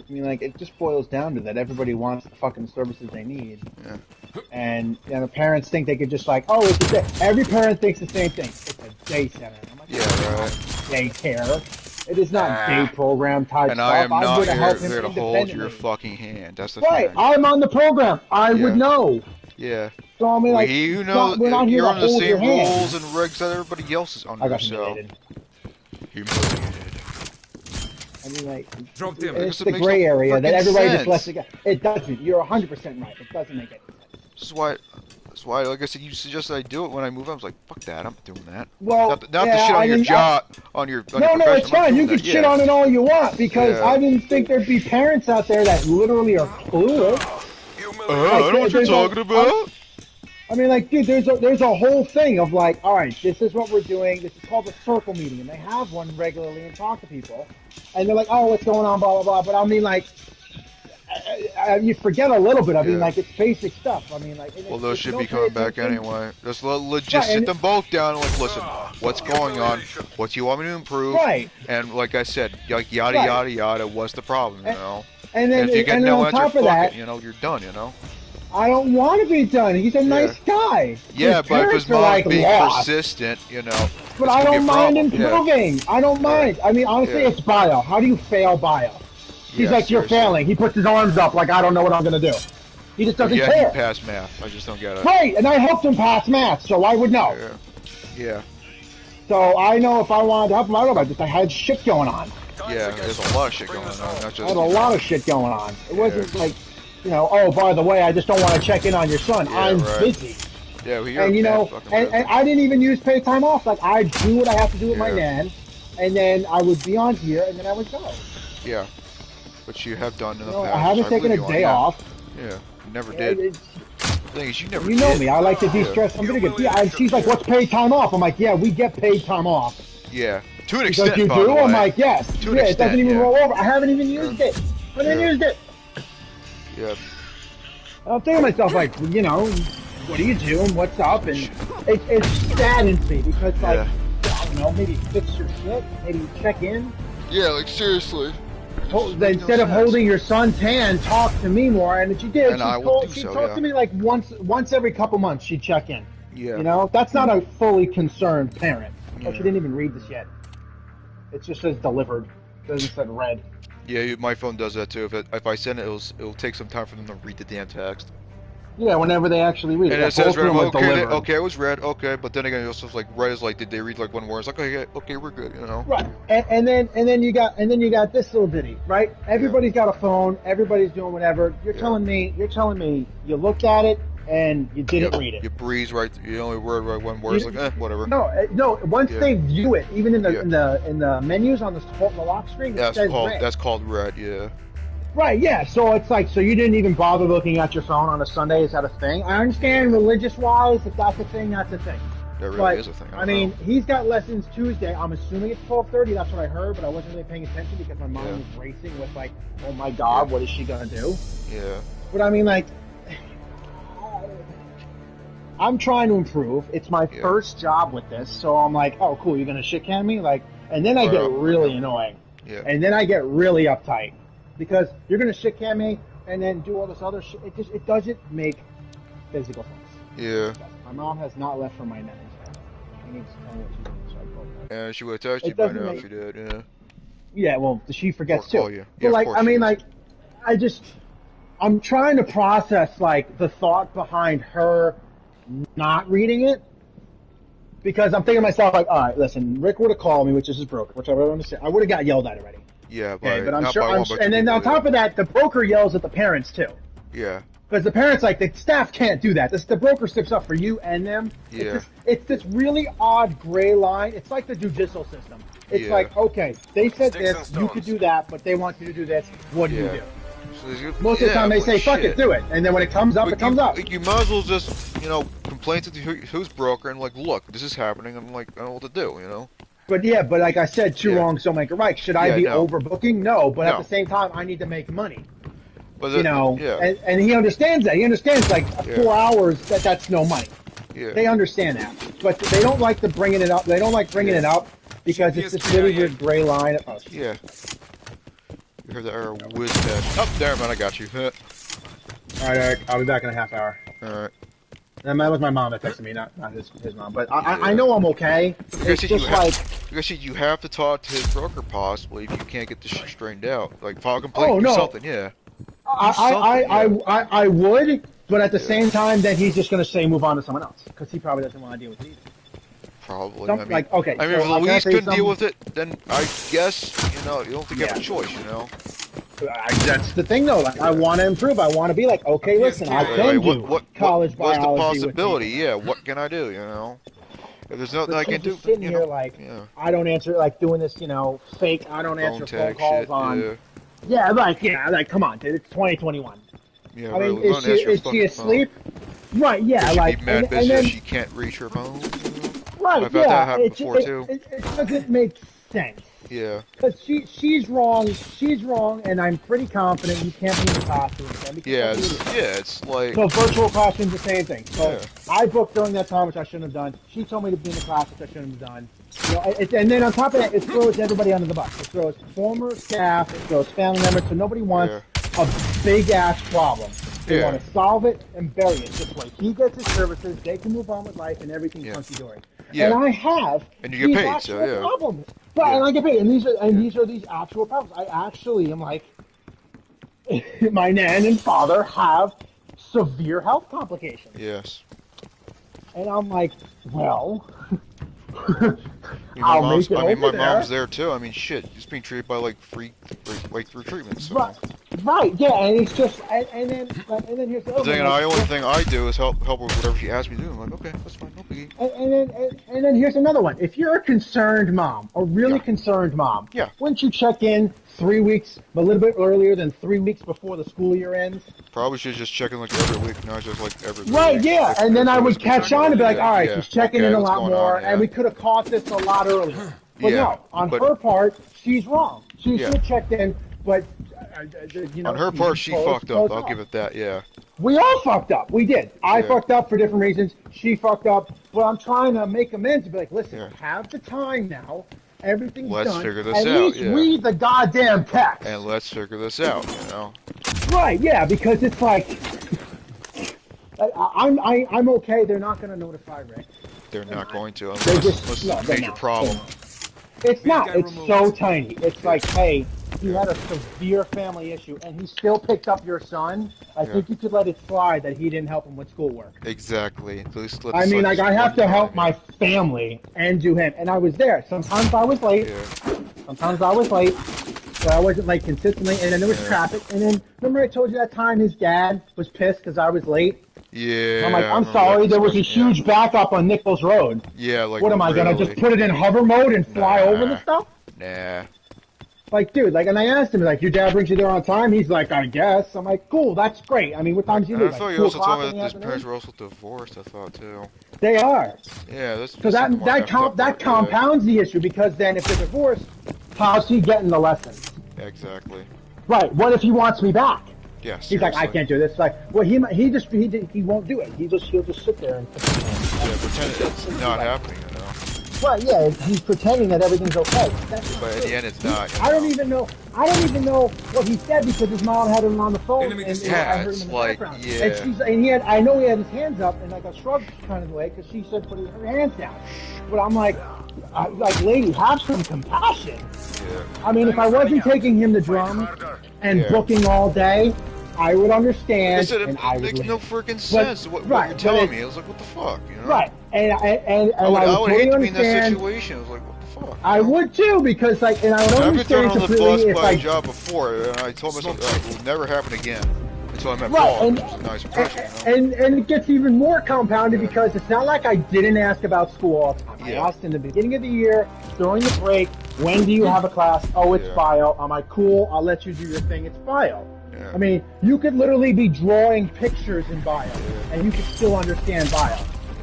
I mean, like, it just boils down to that everybody wants the fucking services they need. Yeah. And the parents think they could just like, oh, it's a day. Every parent thinks the same thing. It's a day center. I'm like, Yeah, right. daycare. It is not day program type And stuff. I am not would help him here to hold independently. your fucking hand. That's the Right, thing. I'm on the program. I Yeah. would know. Yeah. So I mean, like, You it's know, not- we're not here you're to on the hold your same hand. rules and regs that everybody else is I under, got so. humiliated. Humiliated. I mean, like, Drunk them. it's It the makes gray no area that frickin' everybody just sense. lets it go. It doesn't. You're 100% right. It doesn't make any sense. That's why, like I said, you suggested I do it when I move. I was like, fuck that, I'm doing that. Well, Not to yeah, shit on I your mean, job, on your No, your no, profession, it's I'm not fine. You doing can that, shit yeah. on it all you want because Yeah. I didn't think there'd be parents out there that literally are clueless. I don't know what you're there's a- talking about. I mean, like, dude, there's a whole thing of like, all right, this is what we're doing. This is called a circle meeting, and they have one regularly and talk to people, and they're like, oh, what's going on, blah blah blah. But I mean, like, you forget a little bit. I mean, Yeah. like, it's basic stuff. I mean, like, Well, those if you should don't be pay coming back attention- anyway. Just legit Right, sit and- them both down and like, listen, what's going on? What do you want me to improve? Right. And like I said, like yada Right. yada yada. What's the problem? You And- know. And then, And if you get and then no on answer, top of fuck that, it. You know, you're done. You know. I don't want to be done. He's a nice guy. Yeah, His but if parents his are, mom's like, being lost. persistent, you know. But it's I gonna be a don't mind problem. Yeah. improving. I don't mind. I mean, honestly, Yeah. it's bio. How do you fail bio? He's Yeah, like, you're seriously. failing. He puts his arms up like, I don't know what I'm going to do. He just doesn't Yeah, care. he passed math. I just don't get it. Right, and I helped him pass math, so I would know. Yeah. Yeah. So I know if I wanted to help him, I don't know about this. I had shit going on. Yeah. There's a lot of shit going on. Not I just. had a lot of shit going on. It wasn't like, you know, oh, by the way, I just don't want to check in on your son. Yeah, I'm right. busy. Yeah, well, you're And, a you man know, fucking and busy. I didn't even use paid time off. Like, I do what I have to do with my Yeah. nan, and then I would be on here, and then I would go. Yeah. Which you have done in the You know, past. I haven't taken believe a you on day that. off. Yeah. You never Yeah, did. it's- The thing is, you never You know did. me. I like to de-stress. I'm gonna get. Yeah, and she's like, "What's paid time off?" I'm like, "Yeah, we get paid time off." Yeah. To an She's extent, like, "You by do?" the I'm way. like, "Yes." To an Yeah, it extent, doesn't even yeah. roll over. I haven't even used it. I haven't Yeah. used it. Yeah. I'm thinking to myself, like, you know, what are you doing? What's up? And it saddens me because, like, I don't know, maybe fix your shit, maybe check in. Yeah, like seriously. Instead of holding your son's hand, talk to me more. And she did. And She I will do she so, talked yeah. to me like once every couple months. She'd check in. Yeah. You know, that's not a fully concerned parent. Oh, Yeah. she didn't even read this yet. It just says delivered. It doesn't say read. Yeah, my phone does that too. If I send it, it'll take some time for them to read the damn text. Yeah, whenever they actually read it. And Yeah, it says both of red. them are Okay, delivered. okay, it was red. Okay, but then again, it also like red is like, did they read like one word? It's like, okay, yeah, okay, we're good, you know. Right, and then you got this little ditty, right? Everybody's got a phone. Everybody's doing whatever. You're telling me you looked at it and you didn't read it. You breeze right. You only word right one word. It's like, whatever. No. Once Yeah. they view it, even in the menus on the lock screen, it says red. That's called red. Yeah. Right, yeah. So it's like, so you didn't even bother looking at your phone on a Sunday? Is that a thing? I understand religious-wise, if that's a thing, that's a thing. That really But, is a thing. I mean, he's got lessons Tuesday. I'm assuming it's 12:30. That's what I heard, but I wasn't really paying attention because my mind was racing with like, oh my God, what is she gonna do? Yeah. But I mean, like, I'm trying to improve. It's my first job with this, so I'm like, oh, cool, you're gonna shit can me, like, and then I get really annoying. Yeah. And then I get really uptight because you're gonna shit can me and then do all this other shit. It doesn't make physical sense. Yeah. My mom has not left for my name. She needs to tell me what she's doing, so I told her. Yeah, she would have texted you It by doesn't now make- if she did. Yeah. Yeah, well, she forgets Or too. call you. Yeah, But of like, course I she mean, does. like, I'm trying to process like the thought behind her not reading it. Because I'm thinking to myself, like, all right, listen, Rick would have called me, which is his broker, which I would understand. I would have got yelled at already. Yeah, Okay, but I'm not sure. by one, but And two then on people, top of that, the broker yells at the parents too. Yeah. Because the parents, like, the staff can't do that. The broker sticks up for you and them. Yeah. It's this really odd gray line. It's like the judicial system. It's Yeah. like, okay, they said Sticks and this, you stones. could do that, but they want you to do this. What do you Yeah. do? So Most of the time they but say, fuck shit. it, do it. And then when it comes up, Like, it comes up. You might as well just, complain to who's broker and like, look, this is happening. I'm like, I don't know what to do, you know? But yeah, but like I said, two Yeah. wrongs don't make a right. Should I Yeah, be no. overbooking? No, but at No. the same time, I need to make money. But And he understands that. He understands like Yeah. 4 hours that's no money. Yeah. They understand that, but they don't like the bringing it up. They don't like bringing it up because it's this really weird gray line. Oh, Yeah. You heard that error whiz past. Oh, there, man, I got you. all right, Eric, I'll be back in a half hour. Alright. And that was my mom that texted me, not his mom. But I know I'm okay. It's just like, you have to talk to his broker possibly if you can't get this shit straightened out. Like, file a complaint, Oh, do no. something, yeah. I would, but at the same time, then he's just gonna say move on to someone else because he probably doesn't want to deal with it either. Probably. Some- I mean, like, okay, I mean, so if I gotta Louise say couldn't deal something- with it, then I guess, you don't think you have a choice, you know? That's the thing, though. Like, I want to improve. I want to be like, okay, listen, I can do college what's the biology with possibility? you. Yeah, what can I do, you know? If there's nothing But I can she's do, just sitting you here know, like, yeah. I don't answer, like doing this, fake. I don't Phone answer phone tag calls shit, on. Yeah, like, come on, dude. It's 2021. Yeah, I mean, really, don't answer your is she fucking asleep? Right. Yeah. She'd Like, be mad and bitch then if she can't reach her phone. right. I've had that Yeah. happen It, before, it, too. it doesn't make sense. Yeah. Because she's wrong. She's wrong, and I'm pretty confident you can't be in the classroom with them. because Yeah, that's it's, what it is. yeah, it's like, So virtual classroom's the same thing. So Yeah. I booked during that time, which I shouldn't have done. She told me to be in the class, which I shouldn't have done. And then on top of that, it throws everybody under the bus. It throws former staff, it throws family members, so nobody wants a big-ass problem. They Yeah. want to solve it and bury it. This way, he gets his services, they can move on with life, and everything's hunky-dory. Yeah. And I have And you get these paid, actual so, yeah. problems. Right, and I get paid. And these are these actual problems. I actually am like, my nan and father have severe health complications. yes. And I'm like, well, I mean, I'll make it my over there. mom's there too. I mean, shit, just being treated by like free treatments. So. Right, yeah, and it's just, and then here's the The other thing, one, like, the only thing I do is help her with whatever she asks me to do. I'm like, okay, that's fine, no biggie. and then here's another one. If you're a concerned mom, a really concerned mom, wouldn't you check in 3 weeks, a little bit earlier than 3 weeks before the school year ends? Probably should just check in like every week, not just like every Right, week. yeah, and then I would catch on and be like, all right, she's checking okay, in a what's lot going more, on, yeah. and we could have caught this a lot earlier. But Yeah, no, on but- her part, she's wrong. She Yeah. should have checked in, but, On her part, she fucked up. I'll give it that, yeah. We all fucked up. We did. I Yeah. fucked up for different reasons. She fucked up. But I'm trying to make amends to be like, listen, have the time now. Everything's Let's done. figure this At out, least yeah. read the goddamn text. And let's figure this out, you know? Right, yeah, because it's like, I'm okay. They're not going to notify Rick. They're not going to, They unless just, it's no, a they're major not. problem. It's not. It's so tiny. It's like, hey, he had a severe family issue, and he still picked up your son, I think you could let it slide that he didn't help him with schoolwork. Exactly. At least let I the mean, son like, just I have one to time, help yeah. my family and do him, and I was there. Sometimes I was late. Yeah. Sometimes I was late. So I wasn't, like, consistently, and then there was traffic, and then, remember I told you that time his dad was pissed because I was late? Yeah. I'm like, I I'm remember sorry, that there was a discussion, huge backup on Nichols Road. Yeah, like What am I, gonna just really. put it in hover mode and fly over the stuff? Nah. Like, dude, like, and I asked him, like, your dad brings you there on time? He's like, I guess. I'm like, cool, that's great. I mean, what time do you And leave? I thought Like, you 2 also o'clock told in me the that his parents afternoon? were also divorced, I thought too. They are. Yeah, that's So that compounds the issue, because then if they're divorced, how's he getting the lesson? Exactly. Right, what if he wants me back? Yes. He's like, I can't do this. Like, well, he won't do it. He'll just sit there and Yeah, pretend it's not happening, you know. Right, yeah, he's pretending that everything's okay. That's But at the end, it's not. I don't even know what he said because his mom had him on the phone. And Yeah, I heard him it's in the like, background. yeah. And I know he had his hands up and like a shrug kind of way because she said put her hands down. But I'm like, lady, have some compassion. Yeah. I mean, if I wasn't taking him to drums and booking all day, I would understand. I said, and it I would makes leave. no freaking sense. What right, you're but telling me, I was like, what the fuck, you know? Right, and I would totally hate to be in that understand. situation. I was like, what the fuck? I would too, because like, and I would I've been thrown understand on the completely bus if by a like, job before, and I told myself that it will never happen again. Until I met right, Paul, and, which was a nice impression, you know? and it gets even more compounded because it's not like I didn't ask about school all the time. I Yeah. asked in the beginning of the year, during the break, when do you have a class? Oh, it's Yeah. bio. I'm like, cool, I'll let you do your thing. It's bio. Yeah. I mean, you could literally be drawing pictures in bio, and you could still understand bio.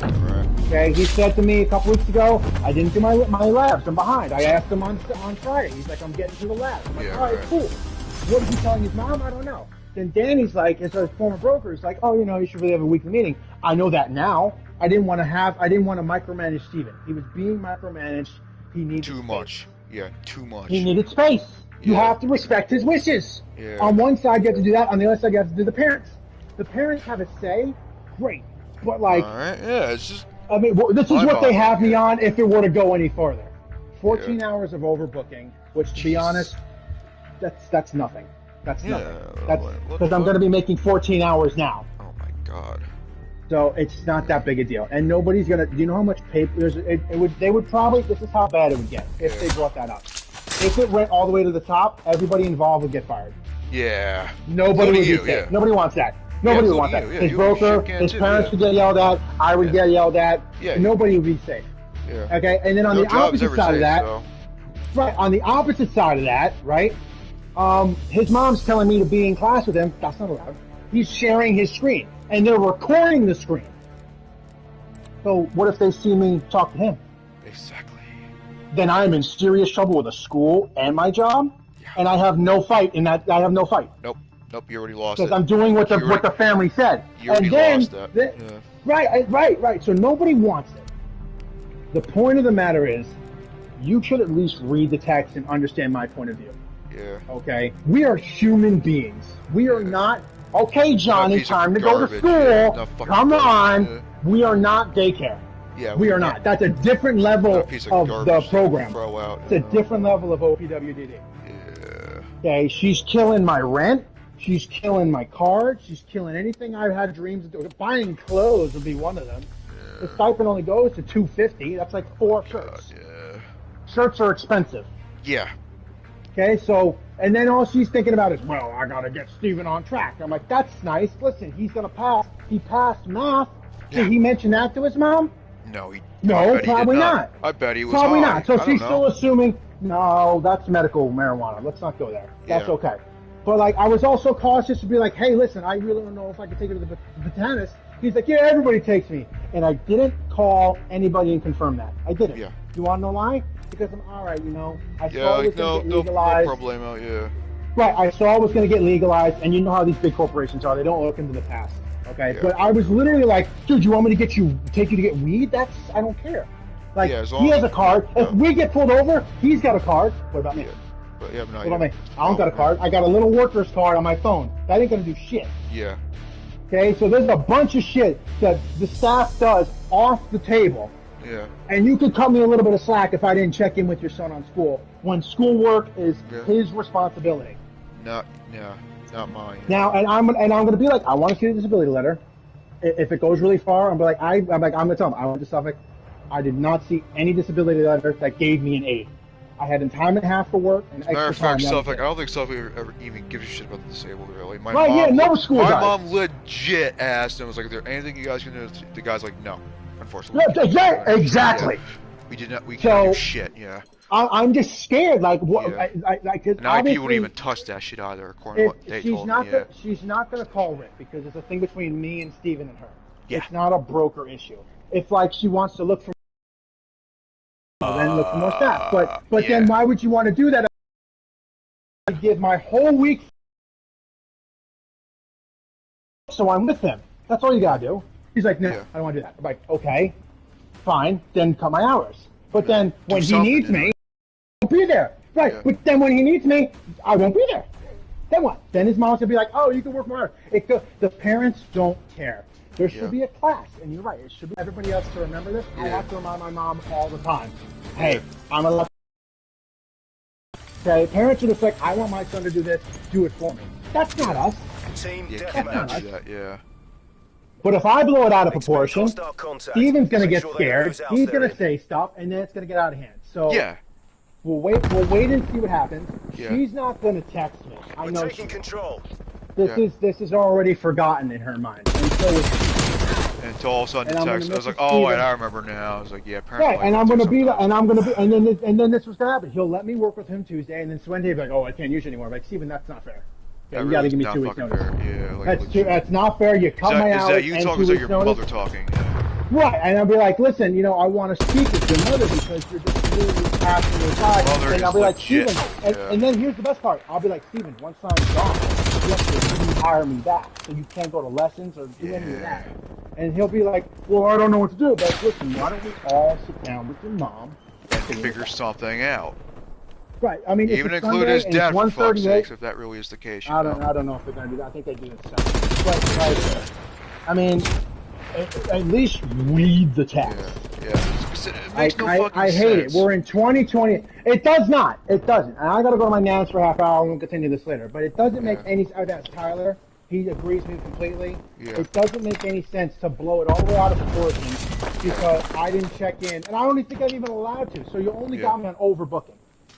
Right. Okay, he said to me a couple weeks ago, I didn't do my labs, I'm behind. I asked him on Friday. He's like, I'm getting to the labs. I'm like, Yeah, all right, right. cool. What is he telling his mom? I don't know. Then Danny's like, as a former broker, he's like, oh, you know, you should really have a weekly meeting. I know that now. I didn't want to micromanage Steven. He was being micromanaged. He needed Too space. much. Yeah, too much. He needed space. You Yeah. have to respect his wishes. Yeah. On one side, you have to do that. On the other side, you have to do the parents. The parents have a say. Great. But, like, Alright, yeah, it's just... I mean, this is what they have me Yeah. on if it were to go any further. 14 hours of overbooking, which, to be honest, that's nothing. That's Yeah, nothing. what Because the I'm fuck? going to be making 14 hours now. Oh my god. So it's not that big a deal. And nobody's going to... Do you know how much paper... They would probably... This is how bad it would get if they brought that up. If it went all the way to the top, everybody involved would get fired. Yeah. Nobody would be Including you, safe. yeah. Nobody wants that. Nobody would want including that. you, yeah, His you broker, shit can his too, parents yeah. would get yelled at. I would get yelled at. Yeah. Nobody would be safe. Yeah. Okay, and then on No the job's opposite ever side of safe, that, so... right, on the opposite side of that, right, his mom's telling me to be in class with him. That's not allowed. He's sharing his screen, and they're recording the screen. So what if they see me talk to him? Exactly. Then I am in serious trouble with a school and my job, and I have no fight in that. I have no fight Nope, you already lost because it. I'm doing what the You already- what the family said. You already And then, lost that. Yeah. Right. So nobody wants it. The point of the matter is, you should at least read the text and understand my point of view. Yeah. Okay? We are human beings. We are not, okay, Johnny, piece of time to go to garbage, school. yeah. Not fucking Come garbage, on. yeah. We are not daycare. Yeah. We are not. That's a different level Not a piece of of the garbage to program. throw out, It's a you know? different level of OPWDD. Yeah. Okay, she's killing my rent. She's killing my card. She's killing anything I've had dreams of doing. Buying clothes would be one of them. The stipend only goes to $250. That's like 4 shirts. Yeah. Shirts are expensive. Yeah. Okay, so, and then all she's thinking about is, well, I gotta get Steven on track. I'm like, that's nice. Listen, he's gonna pass. He passed math. Yeah. Did he mention that to his mom? No, No, I bet he did probably not. I bet he was Probably high. not. So I don't she's know. still assuming, no, that's medical marijuana. Let's not go there. That's Yeah. okay. But, like, I was also cautious to be like, hey, listen, I really don't know if I can take her to the botanist. He's like, yeah, everybody takes me. And I didn't call anybody and confirm that. I didn't. Yeah. You want to know why? Because I'm all right, you know. I Yeah, saw it was like, going to get no legalized. problemo, yeah. Right, I saw it was going to get legalized, and you know how these big corporations are. They don't look into the past. Okay? Yeah. But I was literally like, dude, you want me to take you to get weed? I don't care. Like, Yeah, as long he has as- a card. If yeah. we get pulled over, he's got a card. What about me? Yeah. But yeah, but not What about yet. me? I don't got a card. I got a little worker's card on my phone. That ain't going to do shit. Yeah. Okay? So there's a bunch of shit that the staff does off the table Yeah. And you could cut me a little bit of slack if I didn't check in with your son on school, when schoolwork is Yeah. his responsibility. Not mine. Now, and I'm gonna be like, I want to see the disability letter. If it goes really far, I'm gonna tell him I went to Suffolk. I did not see any disability letter that gave me an 8. I had a time and a half for work and Matter extra of fact, time. Suffolk, I don't think Suffolk ever even gives a shit about the disabled, really. My Right, mom, yeah, no school My does. mom legit asked and was like, is there anything you guys can do? The guy's like, no, unfortunately. Yeah, exactly. Yeah. We can't do So- shit, yeah. I'm just scared. Like, what? Yeah. Cause And now people wouldn't obviously, even touch that shit either, according to what they she's told not me, yeah. she's not gonna call Rick because it's a thing between me and Steven and her. Yeah. It's not a broker issue. If like she wants to look for, then look for more staff. But then yeah. why would you want to do that? I give my whole week, so I'm with him. That's all you gotta do. He's like, no, Yeah. I don't want to do that. I'm like, okay, fine, then cut my hours. But then when he something, needs yeah. me, I'll be there. Right. Yeah. But then when he needs me, I won't be there. Then what? Then his mom's gonna be like, oh, you can work more hours. The parents don't care. There should Yeah. be a class, and you're right. It should be everybody else to remember this. I Yeah. have to remind my mom all the time. Hey, I'm allowed. Okay, parents are just like, I want my son to do this. Do it for me. That's not us. Team You cannot deathmatch. do that, yeah. But if I blow it out of Expect proportion, hostile contact. Steven's gonna Make get sure they know scared. whose house He's they're gonna in. say stuff, and then it's gonna get out of hand. So Yeah. we'll wait and see what happens. Yeah. She's not gonna text me. I We're know taking control. this is already forgotten in her mind. And so it's, Until all of a sudden And the I'm gonna text, I was like, message oh, wait, Steven. I remember now. I was like, yeah, apparently. right, and I'm gonna be and then this was gonna happen. He'll let me work with him Tuesday, and then Wednesday he'll be like, oh, I can't use you anymore. I'm like, Steven, that's not fair. Yeah, you gotta give me 2 weeks notice. Yeah, like, That's legit. that's not fair. You cut my Is hours that you and talking? 2 Is that weeks your notice. mother talking? Yeah. Right, and I'll be like, listen, I want to speak with your mother because you're just really passing your time. Mother And I'll is be like, legit, Steven, yeah. and then here's the best part. I'll be like, Steven, once I'm gone, you have to hire me back, so you can't go to lessons or do any of that. And he'll be like, well, I don't know what to do. But listen, why don't we all sit down with your mom And figure something out. Right, I mean, Even it's include Sunday his and dad, it's for fuck's 1:38. sakes, if that really is the case. You I know? don't know if they're gonna do that. I think they do it Saturday. But like, I mean, at least read the text. Yeah. It makes no fucking I hate sense. it. We're in 2020. It does not. It doesn't. And I gotta go to my nan's for a half hour. We'll continue this later. But it doesn't make any sense. That's Tyler. He agrees with me completely. Yeah. It doesn't make any sense to blow it all the way out of proportion because I didn't check in, and I don't even think I'm even allowed to. So you only Yeah. got me on overbooking.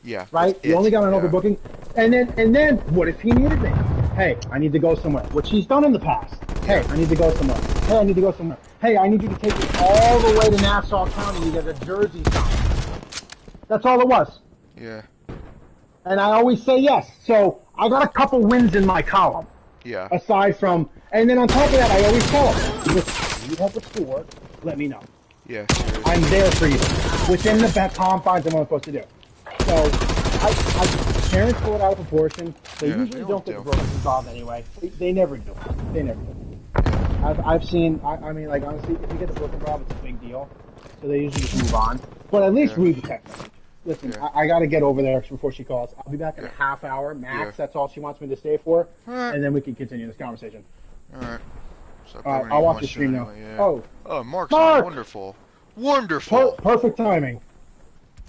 Yeah. Right? that's You only it, got an yeah. overbooking. And then what if he needed me? Hey, I need to go somewhere, which he's done in the past. Hey, I need to go somewhere. Hey, I need to go somewhere. Hey, I need you to take me all the way to Nassau County to get a jersey signed. That's all it was. Yeah. And I always say yes. So I got a couple wins in my column. Yeah. Aside from, and then on top of that, I always tell them, if you help with schoolwork, let me know. Yeah. I'm there for you within the confines of what I'm supposed to do. So, parents pull it out of proportion. They Yeah, usually they don't get the do. brokers involved anyway. They never do. They never do. I've seen. I mean, like honestly, if you get the broker involved, it's a big deal. So they usually just move on. But at least read the text message. Listen, Yeah. I got to get over there before she calls. I'll be back in a Yeah. half hour max. Yeah. That's all she wants me to stay for, Alright. and then we can continue this conversation. Alright. So I Alright, probably I'll need watch one the stream now. anyway, yeah. Oh. Oh, Mark's Mark! on. Wonderful. Wonderful. Perfect timing.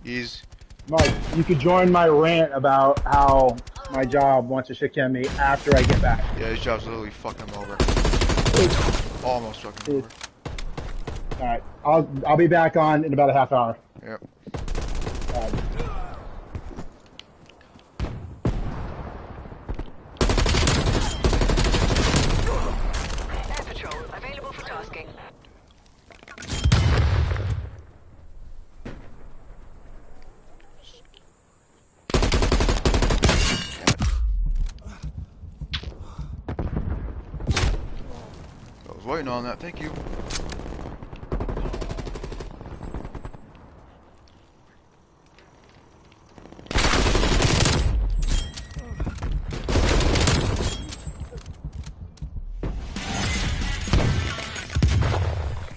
He's. Mark, you could join my rant about how my job wants to shit can me after I get back. Yeah, his job's literally fucking him over. Almost fucking him over. All right, I'll be back on in about a half hour. Yep. Air Patrol, available for tasking. I was waiting on that, thank you.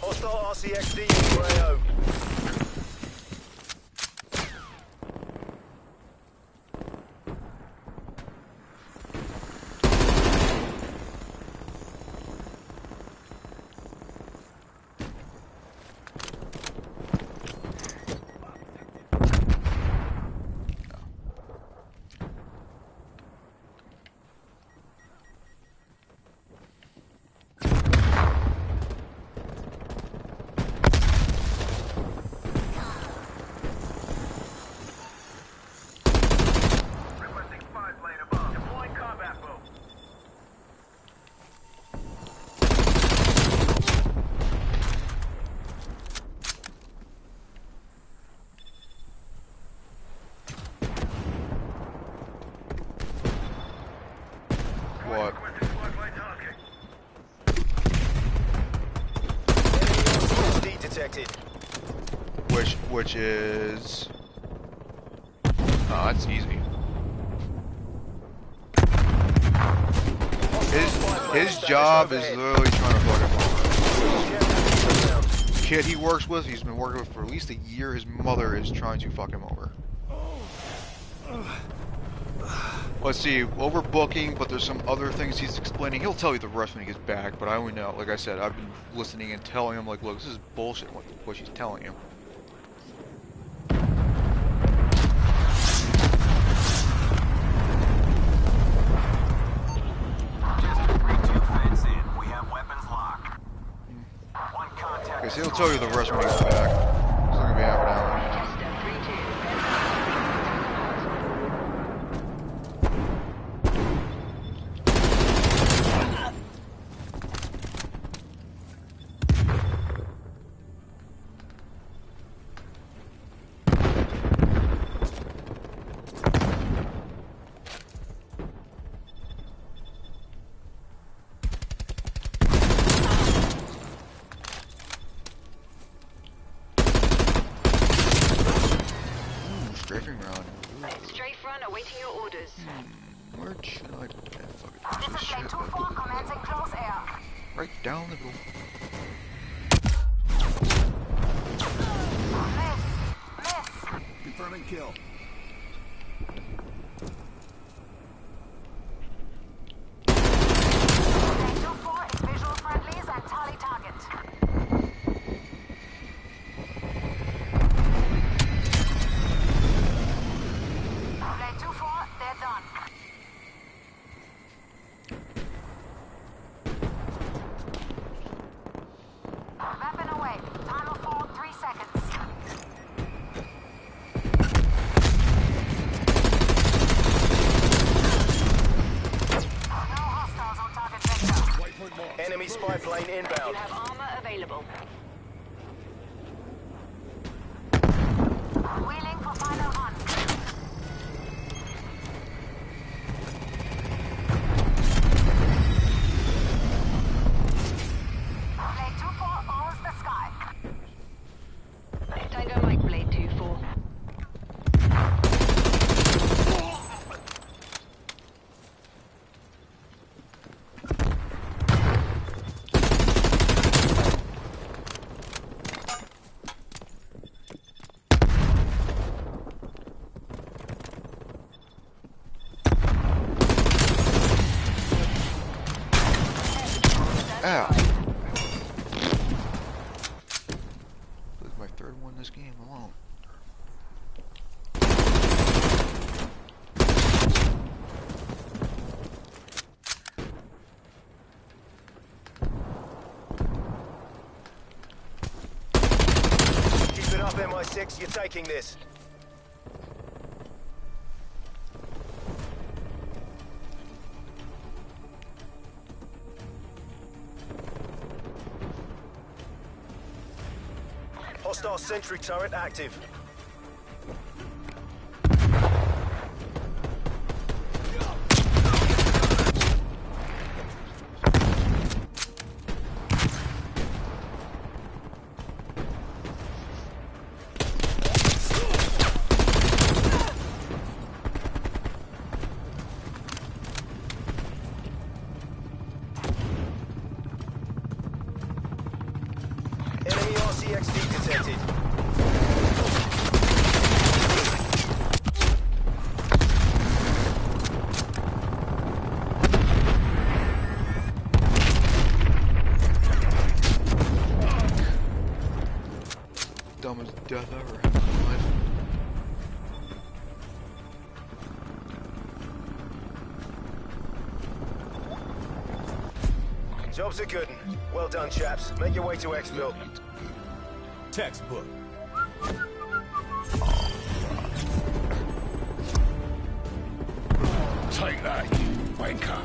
Hostile RCXD in Rayo. which is that's easy. His job is literally trying to fuck him over. The kid he works with, he's been working with for at least a year. His mother is trying to fuck him over. Let's see, overbooking, but there's some other things he's explaining. He'll tell you the rest when he gets back, but I only know, like I said, I've been listening and telling him, like, look, this is bullshit what she's telling you. Okay, so he'll tell you the rest when he gets back. It's not gonna be half an hour. Strafing round. Strafe run awaiting your orders. Where should I fucking This is Plane 2-4 commencing close air. right down the middle. Miss. Confirming kill. Plane 2-4 is visual friendlies and tally target. Plane 2-4, they're done. Weapon away. Time of fall 3 seconds. No hostiles on target vector. Enemy spy plane You inbound. have armor available. Wheeling for final hunt. Blade 2-4 owns the sky. Tango Mike, Blade 2-4. Ow. This is my third one this game alone. Keep it up, MI6. You're taking this. Hostile sentry turret active. Enemy RCXD detected. Dumbest death ever in my life. Job's a good one. Well done, chaps. Make your way to Exville. Textbook. Take that, wanker.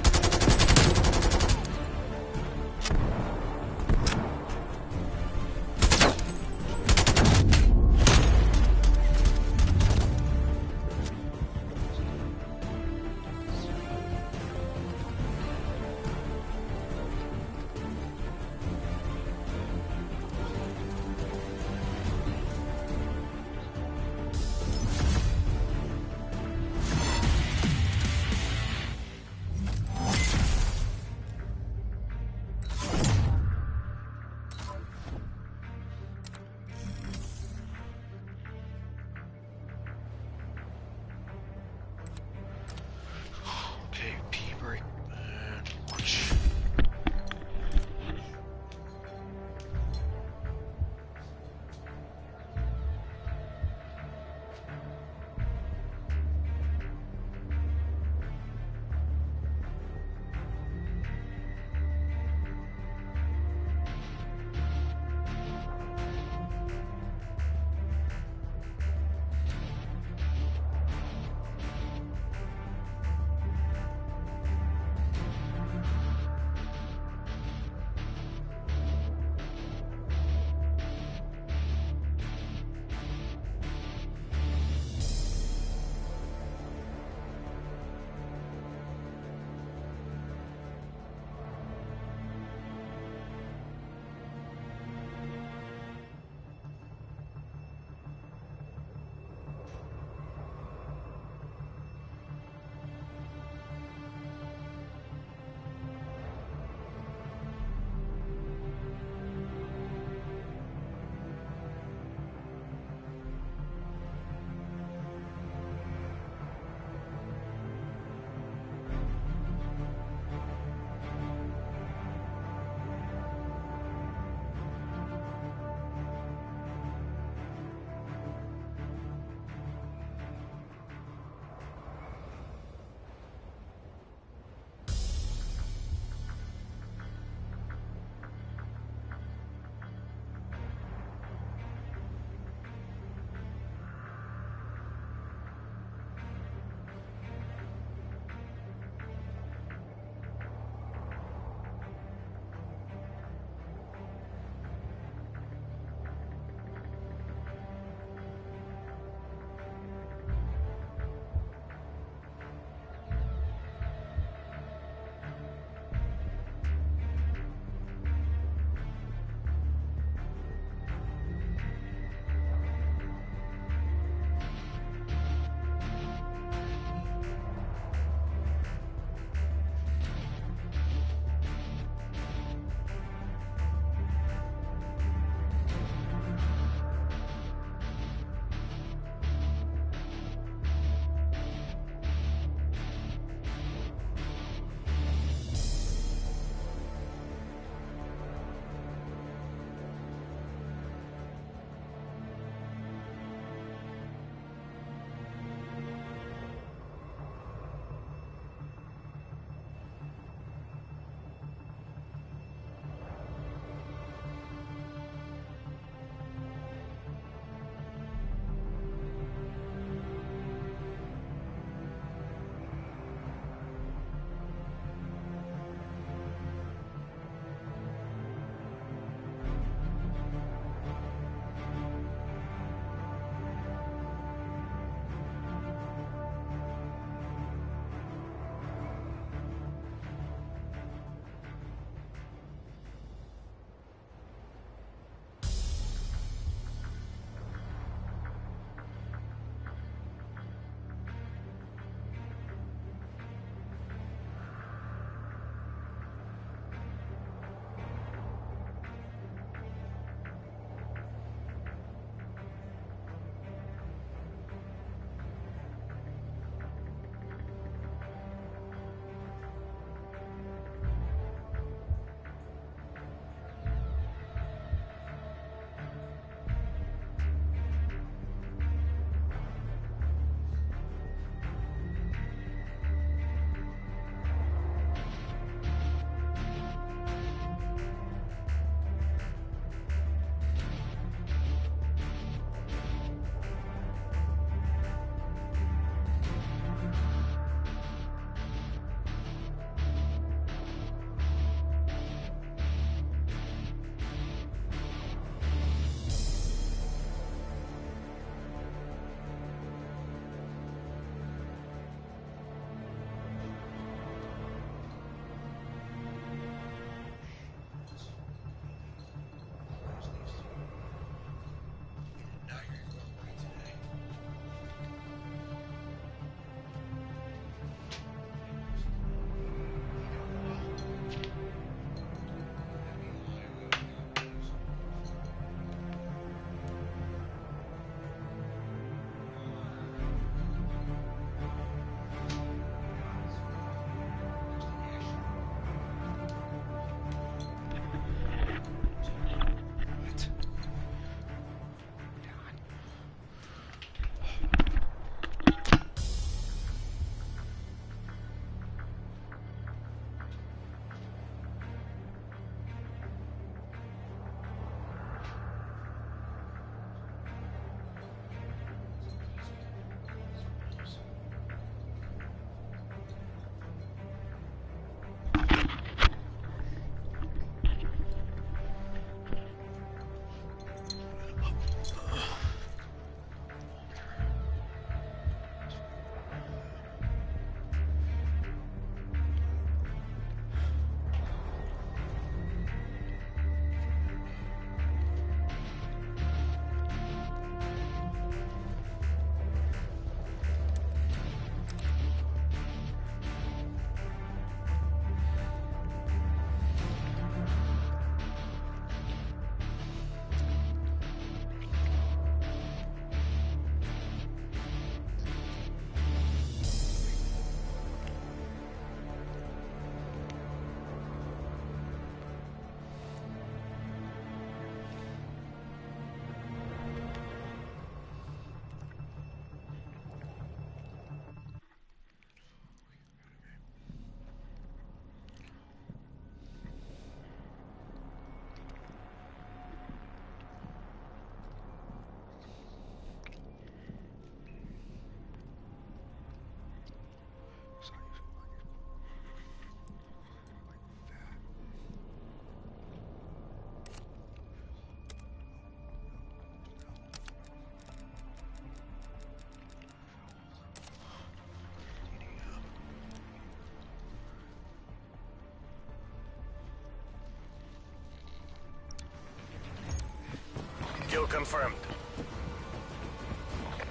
confirmed.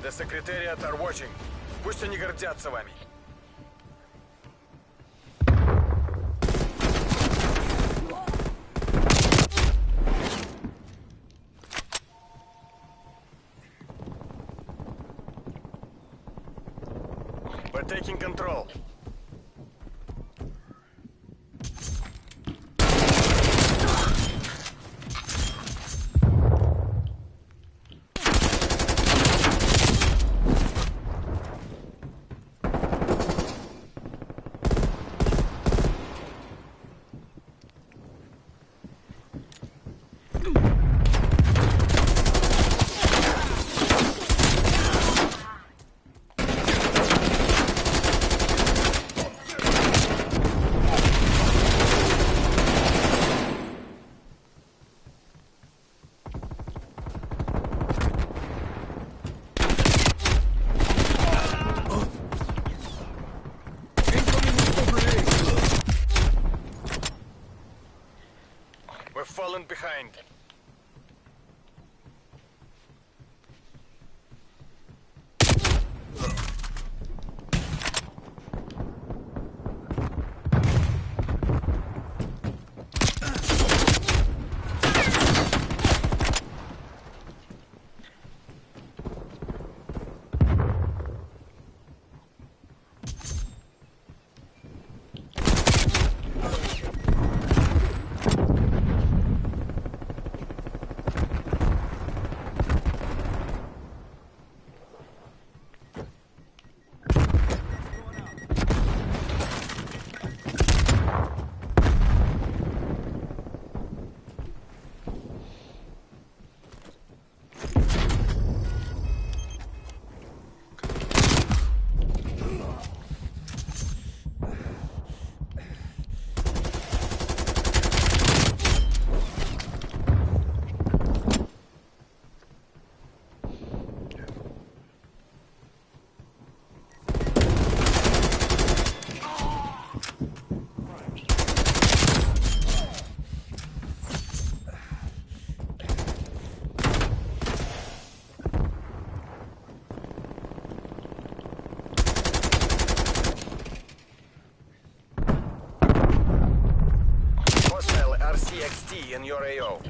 The Secretariat are watching. Пусть они гордятся вами. We're taking control. We're falling behind. Hostile RCXT in your AO.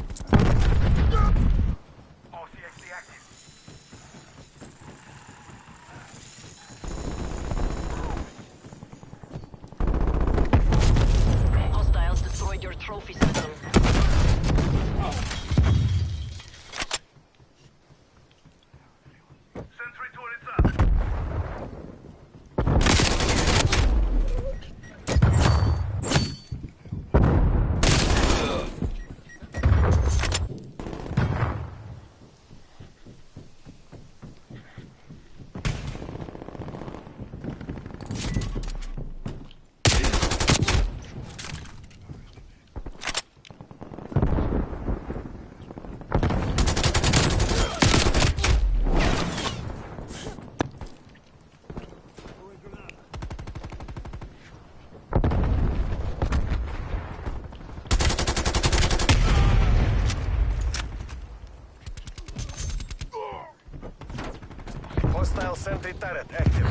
RCXT active. Hostiles destroyed your trophy system. Sentry turrets up. Hostile sentry turret active.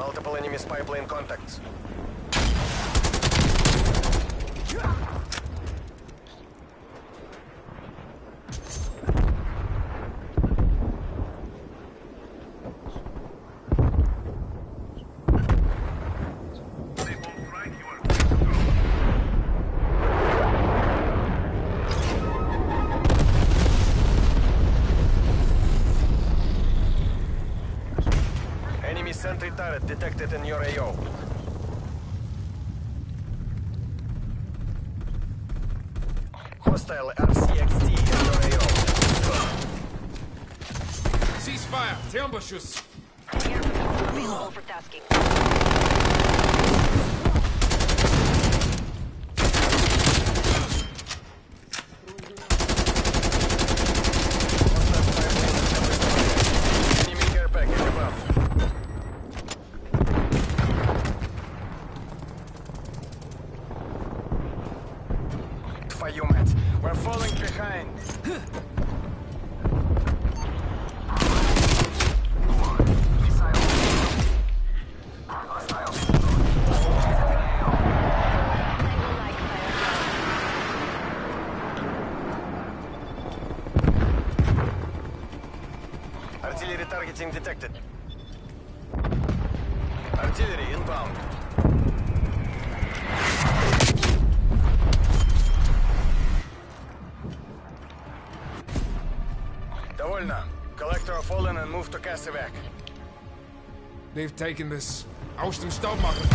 Multiple enemy spy plane contacts. Enemy sentry turret detected in your AO. Hostile RCXD in your AO. Ceasefire! Termbeschuss! Available for tasking. Enemy care package above. Твою мать, we're falling behind. Artillery targeting detected. Artillery inbound. Довольно. Collector are fallen and move to Casevac. They've taken this. Aus dem Staub machen!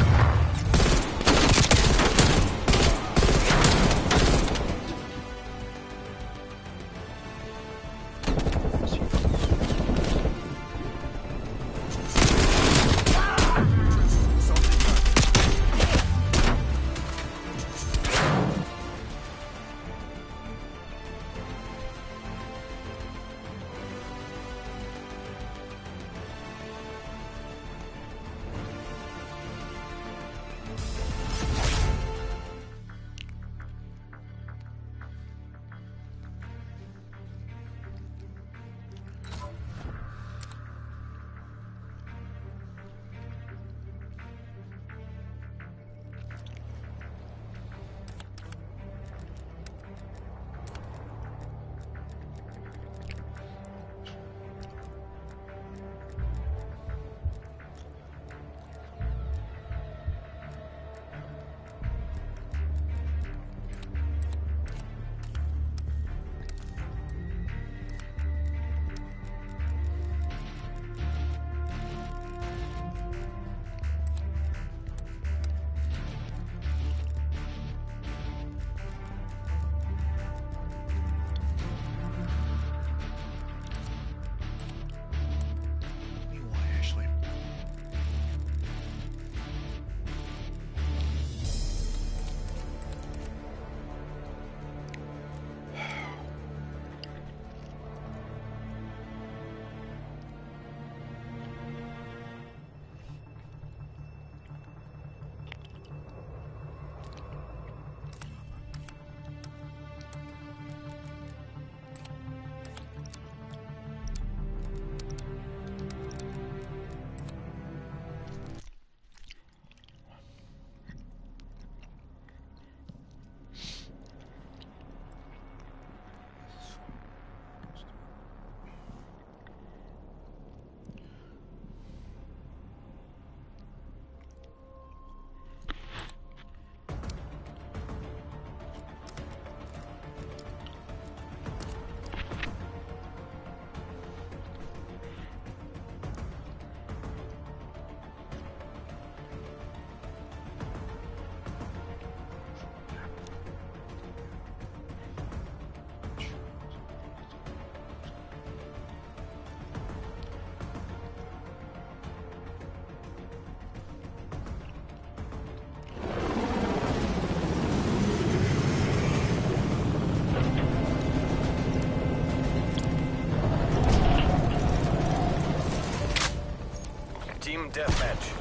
Team Deathmatch.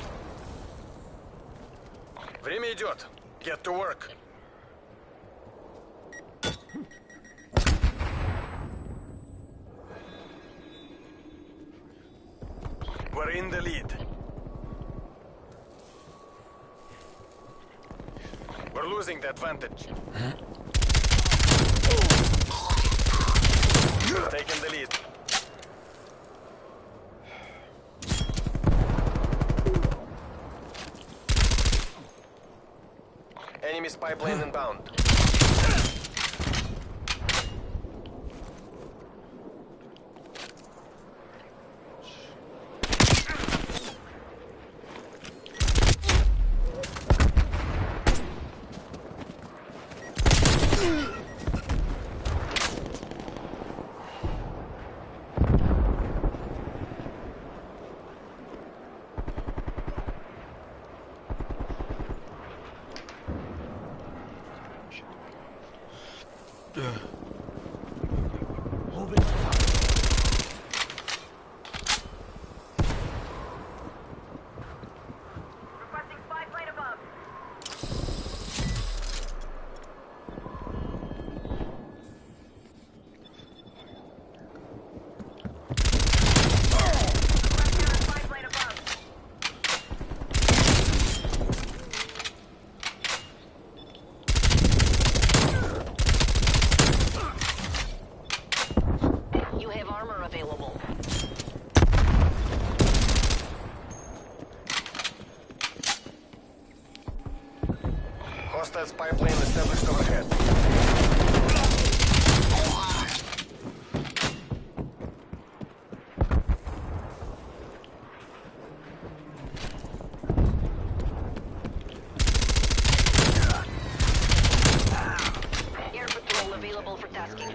Время идет. Get to work. We're in the lead. losing the advantage. Taking the lead. Enemy spy plane inbound. Requesting spy plane above. Spy plane above. You have armor available. Hostile spy plane established overhead. Air patrol available for tasking.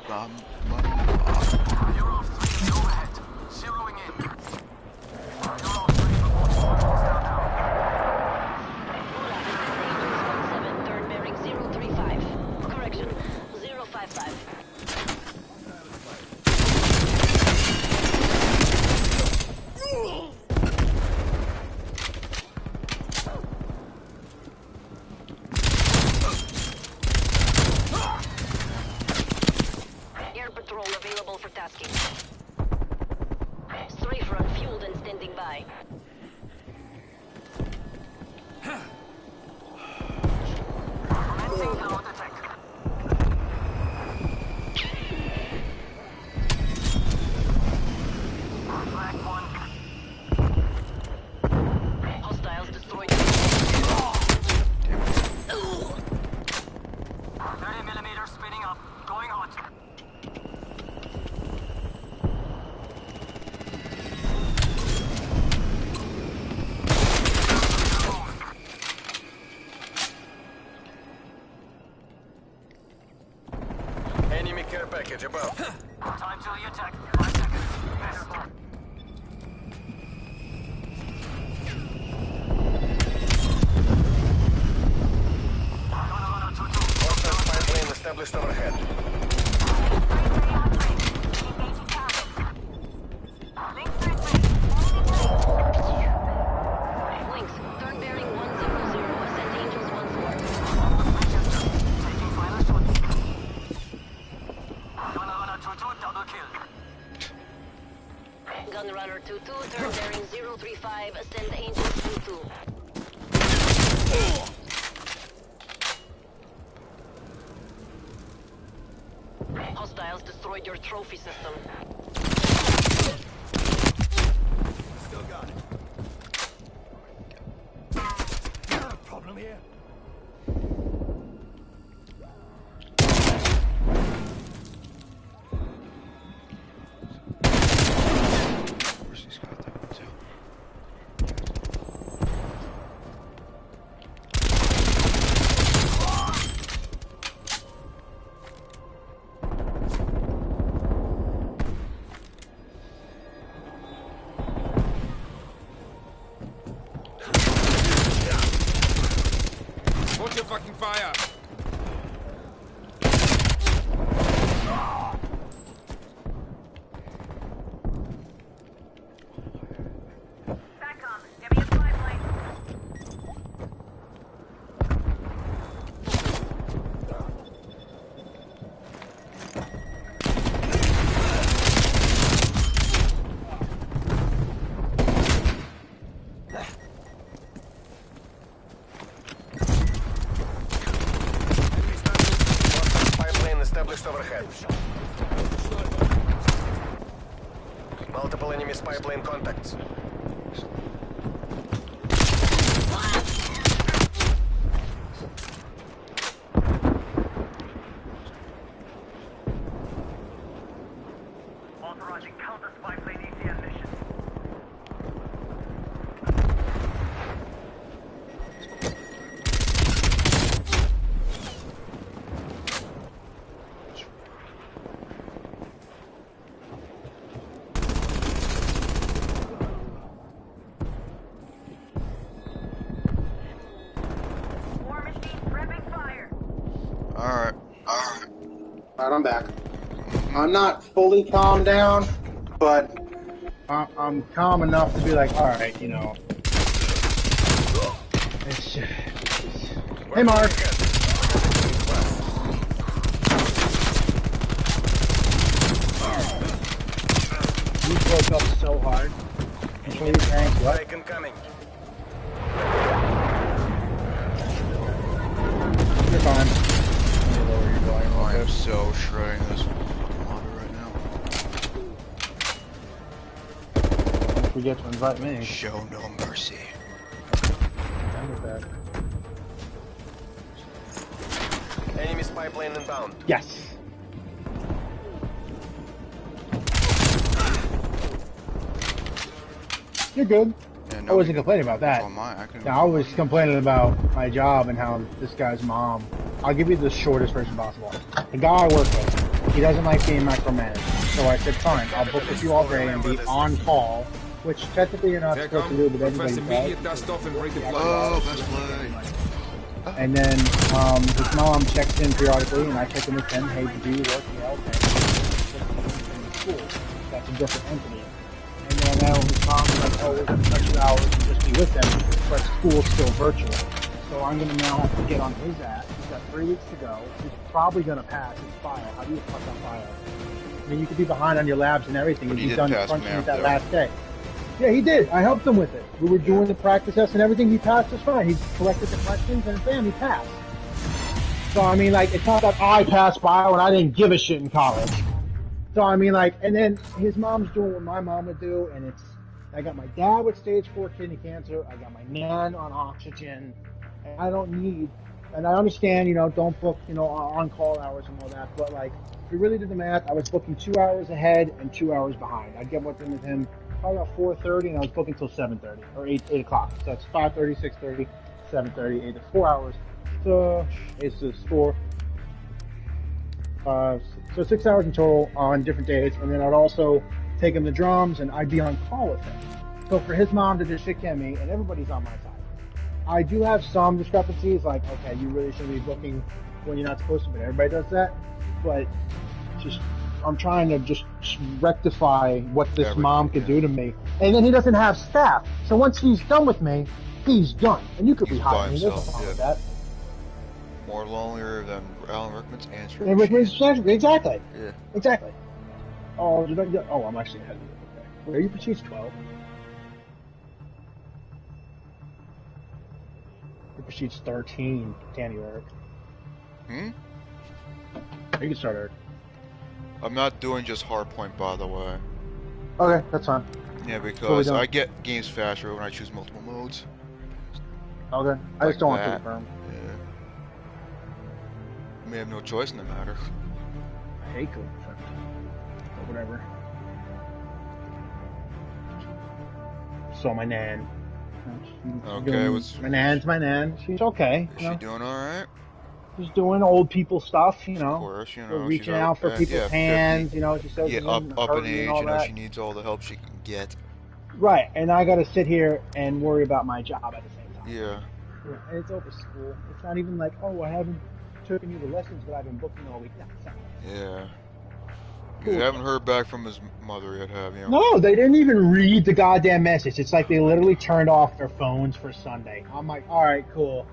Turn bearing 035. Correction, 055. Air patrol available for tasking. Strafe run fueled and standing by. Hostiles destroyed. 30mm spinning up. Going hot. Enemy care package above. Time till the attack. 5 seconds. Best. Hostile spy plane established overhead. Links, turn bearing 100. Ascend Angels 14. Taking final shots. Gunrunner 2-2, double kill. Gunrunner 2-2, turn bearing 035. Ascend Angels 2-2. Hostiles destroyed your trophy system. Still got it. Problem here. Where's this guy that one too? Watch your fucking fire! Back give me a spy plane. Enemy spy plane contacts. Authorizing counter spy plane ECM mission. War machine prepping fire. Alright. Alright, I'm back. I'm not fully calmed down, but I'm calm enough to be like, all right, you know. It's just, hey, Mark. You broke up so hard. Control your tanks, what? Strike incoming. You're fine. Let me lower your volume real I am quick. so shredding this monitor right now. Don't forget to invite me. Show no mercy. I'm with that. Enemy spy plane inbound. Yes. You're good. Yeah, I wasn't complaining about that. Oh my, I can. No, I was complaining about my job and how this guy's mom. I'll give you the shortest version possible. The guy I work with, he doesn't like being micromanaged. So I said, fine, I'll book with you all day and be on call, which technically you're not supposed to do, but Request everybody immediate does. dust off and break it Oh, blood. best play. And then his mom checks in periodically, and I check in with him. Hey, did you work? Yeah, okay. School. That's a different entity. And then now his mom is like, oh, we're going to cut you hours and just be with them, but school's still virtual. So I'm going to now have to get on his ass. He's got 3 weeks to go. He's probably going to pass his file. How do you fuck that file? I mean, you could be behind on your labs and everything, But and he he's did done pass crunching math, that though. last day. Yeah, he did. I helped him with it. We were doing the practice test and everything. He passed just fine. He corrected the questions, and bam, he passed. So, I mean, like, it's not that I passed bio and I didn't give a shit in college. So, I mean, like, and then his mom's doing what my mom would do, and it's, I got my dad with stage 4 kidney cancer, I got my nan on oxygen, and I don't need, and I understand, you know, don't book, you know, on-call hours and all that, but, like, if you really did the math, I was booking 2 hours ahead and 2 hours behind. I'd get with him probably about 4:30, and I was booking till 7:30, or 8 o'clock. So that's 5:30, 6:30, 7:30, 8 to 4 hours. So it's just 4. So 6 hours in total on different days, and then I'd also take him to drums, and I'd be on call with him. So for his mom to just shit can me, and everybody's on my side. I do have some discrepancies, like, okay, you really shouldn't be booking when you're not supposed to, but everybody does that. But just, I'm trying to just rectify what this Everything, mom could yeah. do to me. And then he doesn't have staff. So once he's done with me, he's done. And you could He's be by hiring me. There's no himself, problem with yeah. that. More lonelier than Alan Rickman's answer. Exactly. Yeah. Exactly. Oh, I'm actually ahead of you. Okay. Where are you? She's 12. She's 13. Can you, Eric? Hmm? You can start, Eric. I'm not doing just hardpoint, by the way. Okay, that's fine. Yeah, we because doing? I get games faster when I choose multiple modes. Okay. I Like just don't want to that. confirm. Yeah. I may have no choice in the matter. I hate confirm. But whatever. So my nan. She's Okay, doing- what's- my nan's my nan. She's okay. Is You she know? doing alright? She's doing old people stuff, you know. Of course, you She's know. reaching she's out for people's yeah, 50. hands, you know. She says Yeah, she's up in hurting age, and all you know, that. she needs all the help she can get. Right, and I got to sit here and worry about my job at the same time. Yeah. And it's over school. It's not even like, oh, I haven't taken you to lessons, but I've been booking all week. No, it's not. Yeah. You haven't heard back from his mother yet, have you? No, they didn't even read the goddamn message. It's like they literally turned off their phones for Sunday. I'm like, all right, cool.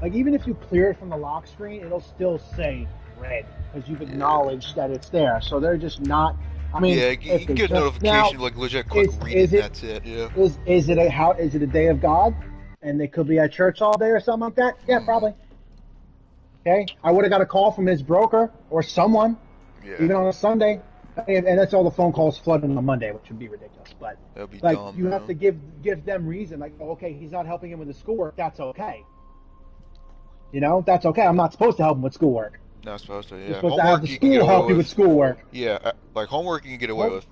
Like, even if you clear it from the lock screen, it'll still say red because you've acknowledged that it's there. So they're just not. I mean, Yeah, if you can they get a just- notification, now, like legit quick read is it, it- that's it, yeah. Is it a day of God, and they could be at church all day or something like that? Yeah, probably. Okay, I would have got a call from his broker or someone, Yeah. even on a Sunday. And that's all the phone calls flooding on Monday, which would be ridiculous. But That'd be like, dumb, you man. have to give them reason. Like, oh, okay, he's not helping him with the schoolwork. That's okay. You know, that's okay. I'm not supposed to help him with schoolwork. Not supposed to. Yeah. You're supposed to have the you can get school away help you with schoolwork. Yeah, like homework you can get away with.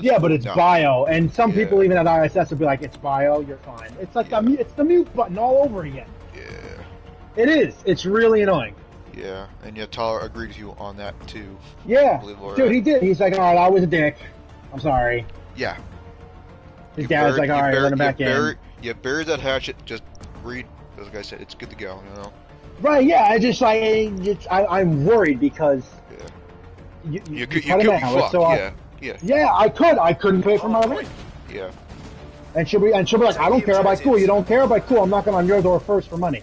Yeah, but it's no. bio, and some Yeah. people even at ISS would be like, "It's bio, you're fine." It's like it's the mute button all over again. Yeah. It is. It's really annoying. Yeah, and yet Tyler agreed with you on that too. Yeah, Unbelievable, dude, right? he did. He's like, "All right, I was a dick. I'm sorry." Yeah. His dad's like, "All right, let him back in." You bury that hatchet. Just read. As the guy said, it's good to go. You know. Right? Yeah. I just like I'm worried because you could cut be him out. fucked. So Yeah. yeah, I couldn't pay for my rent. Yeah. And she'll be like, "I don't care about cool. You don't care about cool. I'm knocking on your door first for money."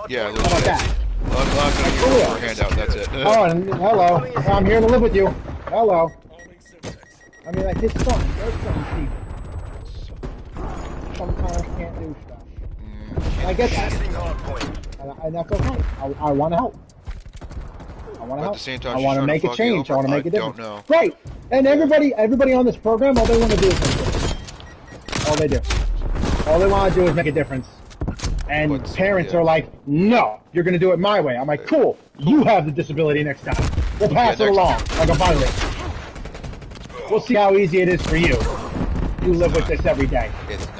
Yeah. How about that? I'm not gonna give you a handout. That's it. Oh, and hello. I'm here to live with you. Hello. I mean, like, his son. Their son, Steve. Sometimes can't do stuff. And I get that. And that's okay. I want to help. I want to At help. the same time, I she's want to trying make to a fuck you change. I over? want to make a I difference. don't know. Right. And everybody on this program, all they want to do is make a difference. All they do. All they want to do is make a difference. And parents are like, "No, you're going to do it my way." I'm like, "Cool. You have the disability next time. We'll pass it along like a virus. We'll see how easy it is for you. You live with this every day.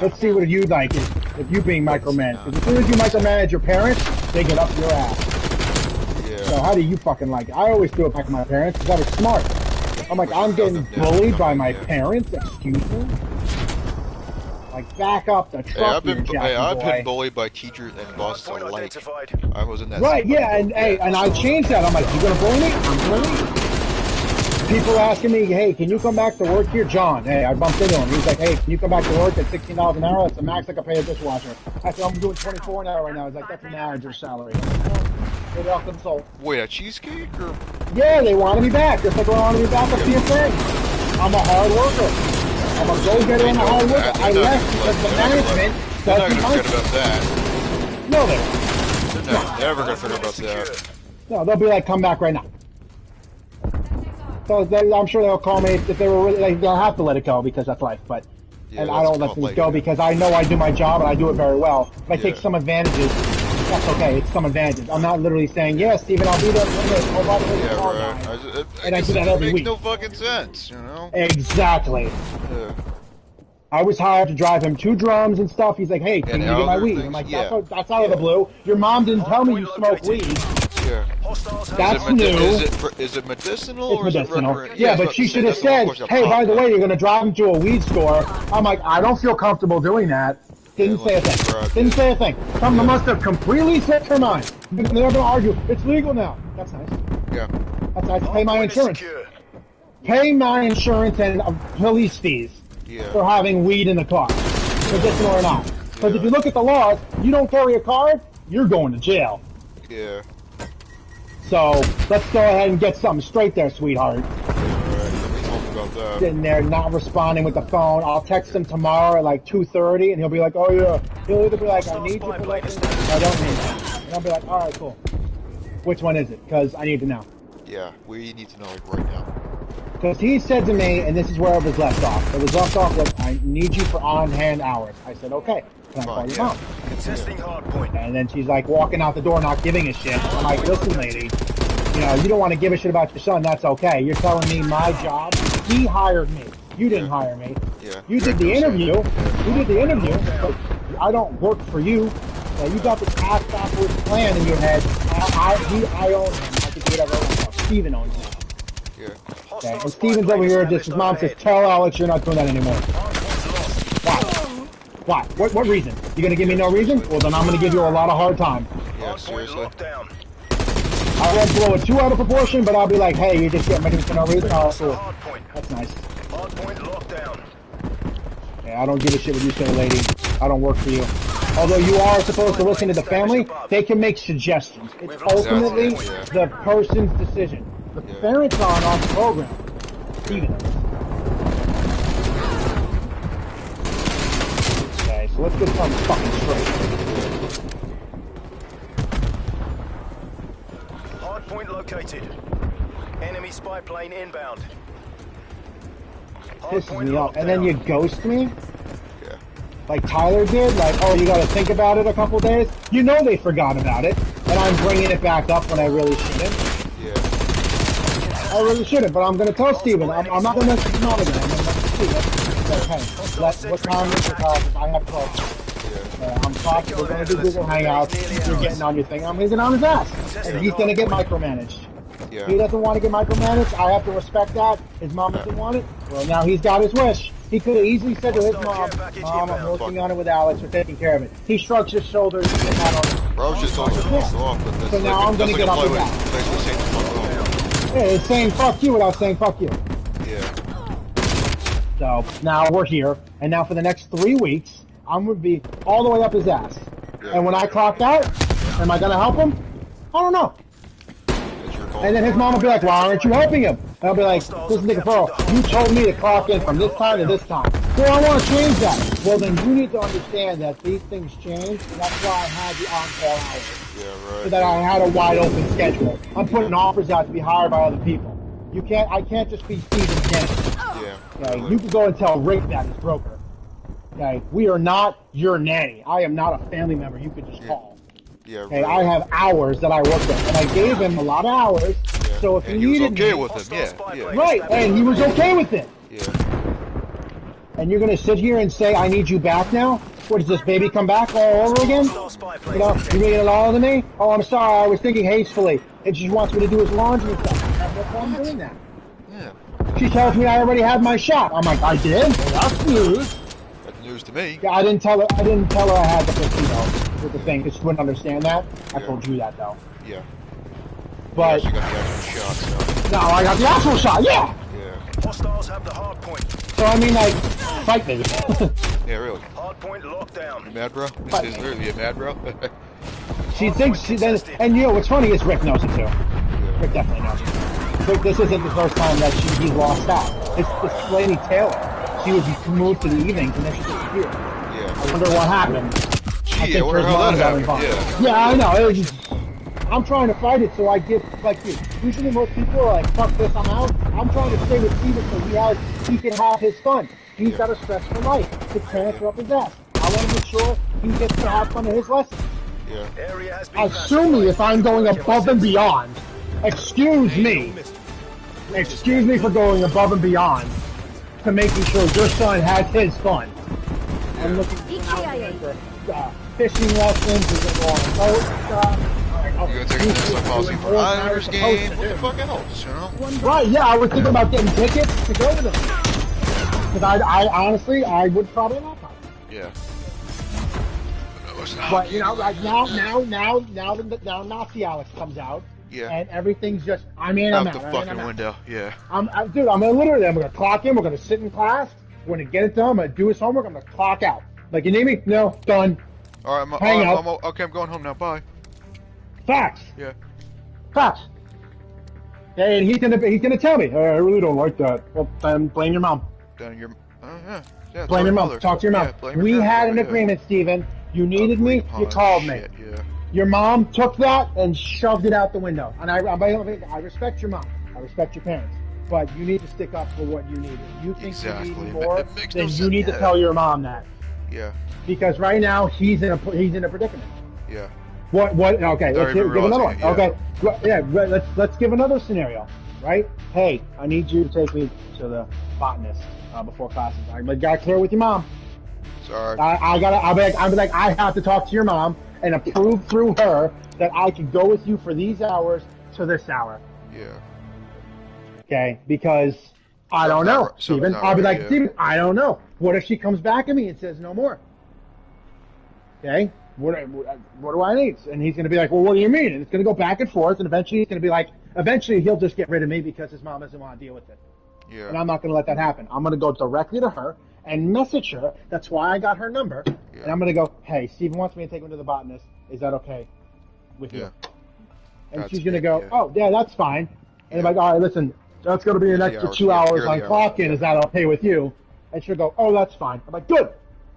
Let's see what you like if you being micromanaged. Because as soon as you micromanage your parents, they get up your ass. So how do you fucking like it? I always do it back to my parents because I was smart. I'm like, I'm getting bullied by my parents. Excuse me. Like, back up the truck, I've been boy. bullied by teachers and bosses alike. I was in that. Right, yeah, and I changed that. I'm like, "You gonna bully me? I'm gonna leave." People asking me, "Hey, can you come back to work here?" John, hey, I bumped into him. He's like, "Hey, can you come back to work at $16 an hour? That's the max I can pay a dishwasher." I said, "I'm doing 24 an hour right now." He's like, "That's a manager's salary." Maybe I'll consult. Wait, a cheesecake or? Yeah, they wanted me back. Just like they wanted me back at CFA. I'm a hard worker. I'm a go-getter and a hard worker. I left because the management They're not doesn't gonna like forget about that. No, they won't. They're never gonna forget about that. No, they'll be like, "Come back right now." So I'm sure they'll call me if they were really, like, they'll have to let it go because that's life. But Yeah, and I don't let things go because I know I do my job and I do it very well. If I take some advantages, that's okay. It's some advantages. I'm not literally saying, "Yeah, Steven, I'll be there." Oh, by the way, Yeah, call right. guy. And I do that it every makes week. no fucking sense, you know? Exactly. Yeah. I was hired to drive him 2 drums and stuff. He's like, "Hey, can And you get my other weed?" things, I'm like, yeah. that's out of the blue. Your mom didn't tell me you smoke weed. Yeah. That's is new. Is it medicinal It's or medicinal. is it Yeah, but she should have said, "Hey, by the way, you're going to drive him to a weed store." I'm like, "I don't feel comfortable doing that." Didn't say a thing. Didn't say a thing. Someone must have completely slipped her mind. They're going to argue. It's legal now. That's nice. Yeah. That's nice. Pay my insurance. Pay my insurance and police fees for having weed in the car, medicinal or not. Because if you look at the laws, you don't carry a card, you're going to jail. Yeah. So let's go ahead and get something straight there, sweetheart. About that. Sitting there not responding with the phone. I'll text him tomorrow at like 2:30 and he'll be like, "Oh yeah." He'll either be like, "I need you for that," or "I don't need that." And I'll be like, "All right, cool. Which one is it? Because I need to know." Yeah, we need to know like right now. Because he said to me, and this is where it was left off. It was left off with, "I need you for on-hand hours." I said, "Okay. Can I call your mom?" Contesting hard point. And then she's like walking out the door, not giving a shit. I'm like, "Listen, lady, you know, you don't want to give a shit about your son. That's okay. You're telling me my job. He hired me. You didn't hire me. Yeah. You did the interview. You did the interview. But I don't work for you. You got this ass backwards plan in your head. I own him. I can do whatever I want. Steven owns him." Yeah. Okay. And Steven's over here. Just his mom says, "Tell Alex you're not doing that anymore." Why? What reason? You gonna give me no reason? Well, then I'm gonna give you a lot of hard time. Yeah, seriously. I won't blow it too out of proportion, but I'll be like, "Hey, you're just getting ready for no reason." Oh, cool. That's nice. Yeah, I don't give a shit what you say, lady. I don't work for you. Although you are supposed to listen to the family, they can make suggestions. It's ultimately the person's decision. The parents aren't on the program. Steven is. Okay, so let's get something fucking straight. Hardpoint located. Enemy spy plane inbound. pisses me off. And then you ghost me, Yeah. like Tyler did. Like, oh, you got to think about it a couple days. You know they forgot about it, and I'm bringing it back up when I really shouldn't. Yeah. I really shouldn't, but I'm going to tell Steven. I'm not going to message him out again. I'm going to message Steven. Hey, what time is it? I have to. I'm talking. We're going to do Google Hangouts. You're getting on your thing. I'm going to get on his ass, and he's going to get micromanaged. Yeah. He doesn't want to get micromanaged. I have to respect that. His mom doesn't want it. Well, now he's got his wish. He could have easily said to his mom, "Mom, I'm working on it with Alex. We're taking care of it." He shrugs his shoulders and gets out on it. Bro, just told you to fuck off, but that's So now I'm going to get up with that. Basically saying fuck off. Yeah, it's saying fuck you without saying fuck you. Yeah. So now we're here, and now for the next 3 weeks, I'm going to be all the way up his ass. Yeah. And when I clock out, am I going to help him? I don't know. And then his mom will be like, why aren't you helping him? And I'll be like, listen, nigga, bro, you told me to clock in from this time to this time. So I want to change that. Well, then you need to understand that these things change, and that's why I had the on-call hours. Yeah, right. So that I had a wide open schedule. I'm putting offers out to be hired by other people. I can't just be Steven Kennedy. Yeah. Okay? You can go and tell Rick that his broker. Okay? We are not your nanny. I am not a family member you could just call. Yeah, Okay, right. I have hours that I work with, and I gave him a lot of hours. Yeah. So if And he he was needed okay me, with him, yeah. right, and he was okay with it. Yeah. And you're gonna sit here and say, "I need you back now." What does this baby come back all over again? You know, you're making it all to me. Oh, I'm sorry, I was thinking hastily. And she wants me to do his laundry and stuff. I have no problem doing that. Yeah. She tells me I already had my shot. I'm like, I did. Well, that's news. That's news to me. Yeah, I didn't tell her. I had the placebo with the thing. Because she wouldn't understand that. I Yeah. told you that though. Yeah. But You got the actual shot, so. no, I got the actual shot. Yeah. Yeah. Hostiles have the hard point. So I mean, like, fight me. Yeah, really. Hard point locked down. You mad, bro? This is literally a mad, bro. She thinks she then, and you know what's funny is Rick knows it too. Rick definitely knows it. Rick, this isn't the first time that he's lost out. It's Lady Taylor. She was moved to the evenings and then she disappeared. Yeah. I wonder what happened. I Gee, I wonder her how mom that got happened. involved. Yeah. I know. It was just, I'm trying to fight it, so I give like you. Usually most people are like, "Fuck this, I'm out." I'm trying to stay with Steven so he can have his fun. He's got a stressful life to transfer up his ass. I want to make sure he gets to have fun of his lessons. Yeah. Area has been Assuming pacified. if I'm going above and beyond, excuse me for going above and beyond to making sure your son has his fun. I'm looking for fishing lessons, we're going to go on a boat stuff. You're gonna take this like policy for Irish game. What the fuck else, you know? Right, yeah, I was thinking about getting tickets to go to them. Because I honestly, I would probably not come. Yeah. But, you know, like now Nazi Alex comes out. Yeah. And everything's just, I'm in, Out I'm the out. fucking window, yeah. Dude, I'm gonna clock in, we're gonna sit in class, we're gonna get it done, I'm gonna do his homework, I'm gonna clock out. Like, you need me? No, done. Alright, Hang up. okay, I'm going home now, bye. Facts. Yeah. Facts. And he's gonna tell me, I really don't like that. Well, then blame your mom. Then your, yeah. Blame your mom. mother. Talk to your mom. Yeah, blame your We parents, had an yeah. agreement, Steven. You needed me, you Upon called me. shit, yeah. Your mom took that and shoved it out the window. And I respect your mom. I respect your parents. But you need to stick up for what you need. If you think Exactly. you need more, It makes then no you sense. need to Yeah. tell your mom that. Yeah. Because right now he's in a predicament. Yeah. What? Okay, let's give another one. realizing it, yeah. Okay, let's give another scenario. Right? Hey, I need you to take me to the botanist before classes. I got to clear with your mom. Sorry. I'll be like, I have to talk to your mom and approve through her that I can go with you for these hours to this hour. Yeah. Okay? Because I don't know, Steven. I'll be like, yeah. Steven, I don't know. What if she comes back at me and says no more? Okay? What do I need? And he's going to be like, well, what do you mean? And it's going to go back and forth, and eventually he's going to be like, eventually he'll just get rid of me because his mom doesn't want to deal with it. Yeah. And I'm not going to let that happen. I'm going to go directly to her and message her. That's why I got her number. Yeah. And I'm going to go, hey, Steven wants me to take him to the botanist. Is that okay with you? And That's she's going to it, go, yeah. oh, yeah, that's fine. And I'm like, all right, listen, that's going to be an Here's the extra hours. 2 hours Here are on the clock hours. in. Is that okay with you? And she'll go, oh, that's fine. I'm like, good.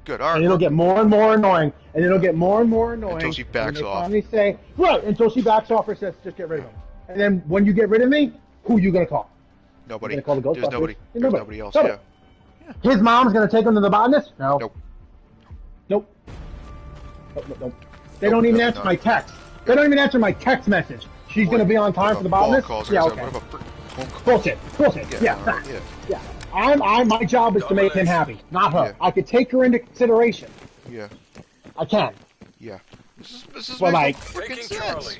Good, alright. And it'll get more and more annoying. And it'll get more and more annoying. Until she backs when they off. finally say, right, until she backs off or says, just get rid of him. And then when you get rid of me, who you going to call? Nobody. You're gonna call the There's Ghostbusters? nobody. You're There's nobody else, Nobody. yeah. His mom's gonna take him to the botanist? No. Nope. Nope. Nope. They don't even answer my text. They don't even answer my text message. She's gonna be on time for the botanist? Yeah, okay. Bullshit. Yeah. My job is to make him happy, not her. Yeah. I could take her into consideration. Yeah. I can. Yeah. This is Well, makes like- no freaking Taking sense. Charlie.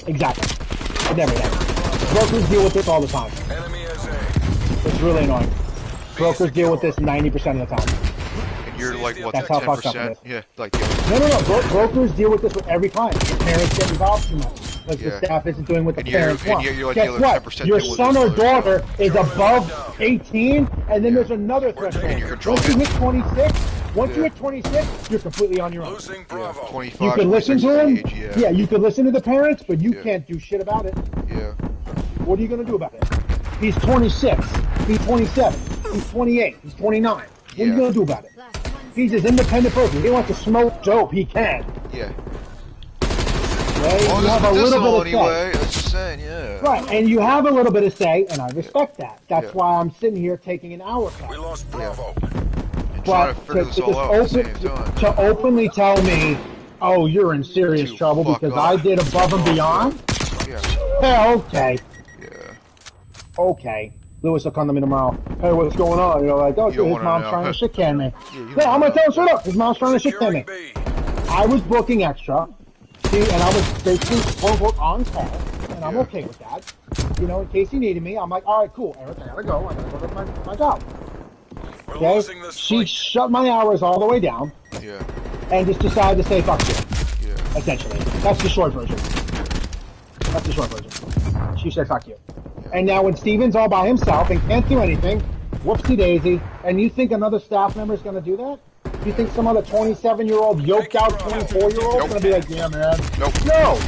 Exactly. I never know. Brokers deal with this all the time. Enemy is A. It's really annoying. Brokers deal with this 90% of the time. And you're like, what, That's how fucked up it 10%? is. Yeah, like, No. Brokers deal with this with every client. The parents get involved too much because Yeah. the staff isn't doing what the And you're- parents and want. you're like Guess the other what? 10% Your deal with son this or other daughter is above 18, and then there's another threshold. And you're controlling Once you it. hit 26, once you Yeah. hit 26, you're completely on your own. Losing Bravo. 25, You can listen 26 to him. age, Yeah, you can listen to the parents, but you Yeah. can't do shit about it. Yeah. What are you gonna do about it? He's 26. He's 27. He's 28. He's 29. What are you Yeah. gonna do about it? He's his independent person. He wants to smoke dope. He can. Yeah. Right? Well, You have a this little bit of anyway. That's just saying, yeah. Right, and you have a little bit of say, and I respect that. That's Yeah. why I'm sitting here taking an hour class. We lost Bravo. And trying to figure this all out at the same time. to openly tell me, oh, you're in serious To trouble fuck because off. I did above and beyond? Yeah. Yeah, okay. Yeah. Okay. Lewis will come to me tomorrow. Hey, what's going on? You know, like, oh, You don't his wanna mom's know. trying to shit can me. you Yeah, I'm wanna gonna tell him know. straight up. His mom's trying to shit can me. Securing B. I was booking extra, see, and I was basically quote unquote on call, and I'm Yeah. okay with that. You know, in case he needed me, I'm like, all right, cool, Eric, I gotta go. I gotta go to my job. We're Okay? losing this She fight. shut my hours all the way down Yeah. and just decided to say fuck you. Yeah. Essentially, that's the short version. That's the short version. She said fuck you. And now when Steven's all by himself and can't do anything, whoopsie daisy, and you think another staff member is going to do that? You think some other 27-year-old yoked out 24-year-old is going to be like, yeah, man? Nope. No!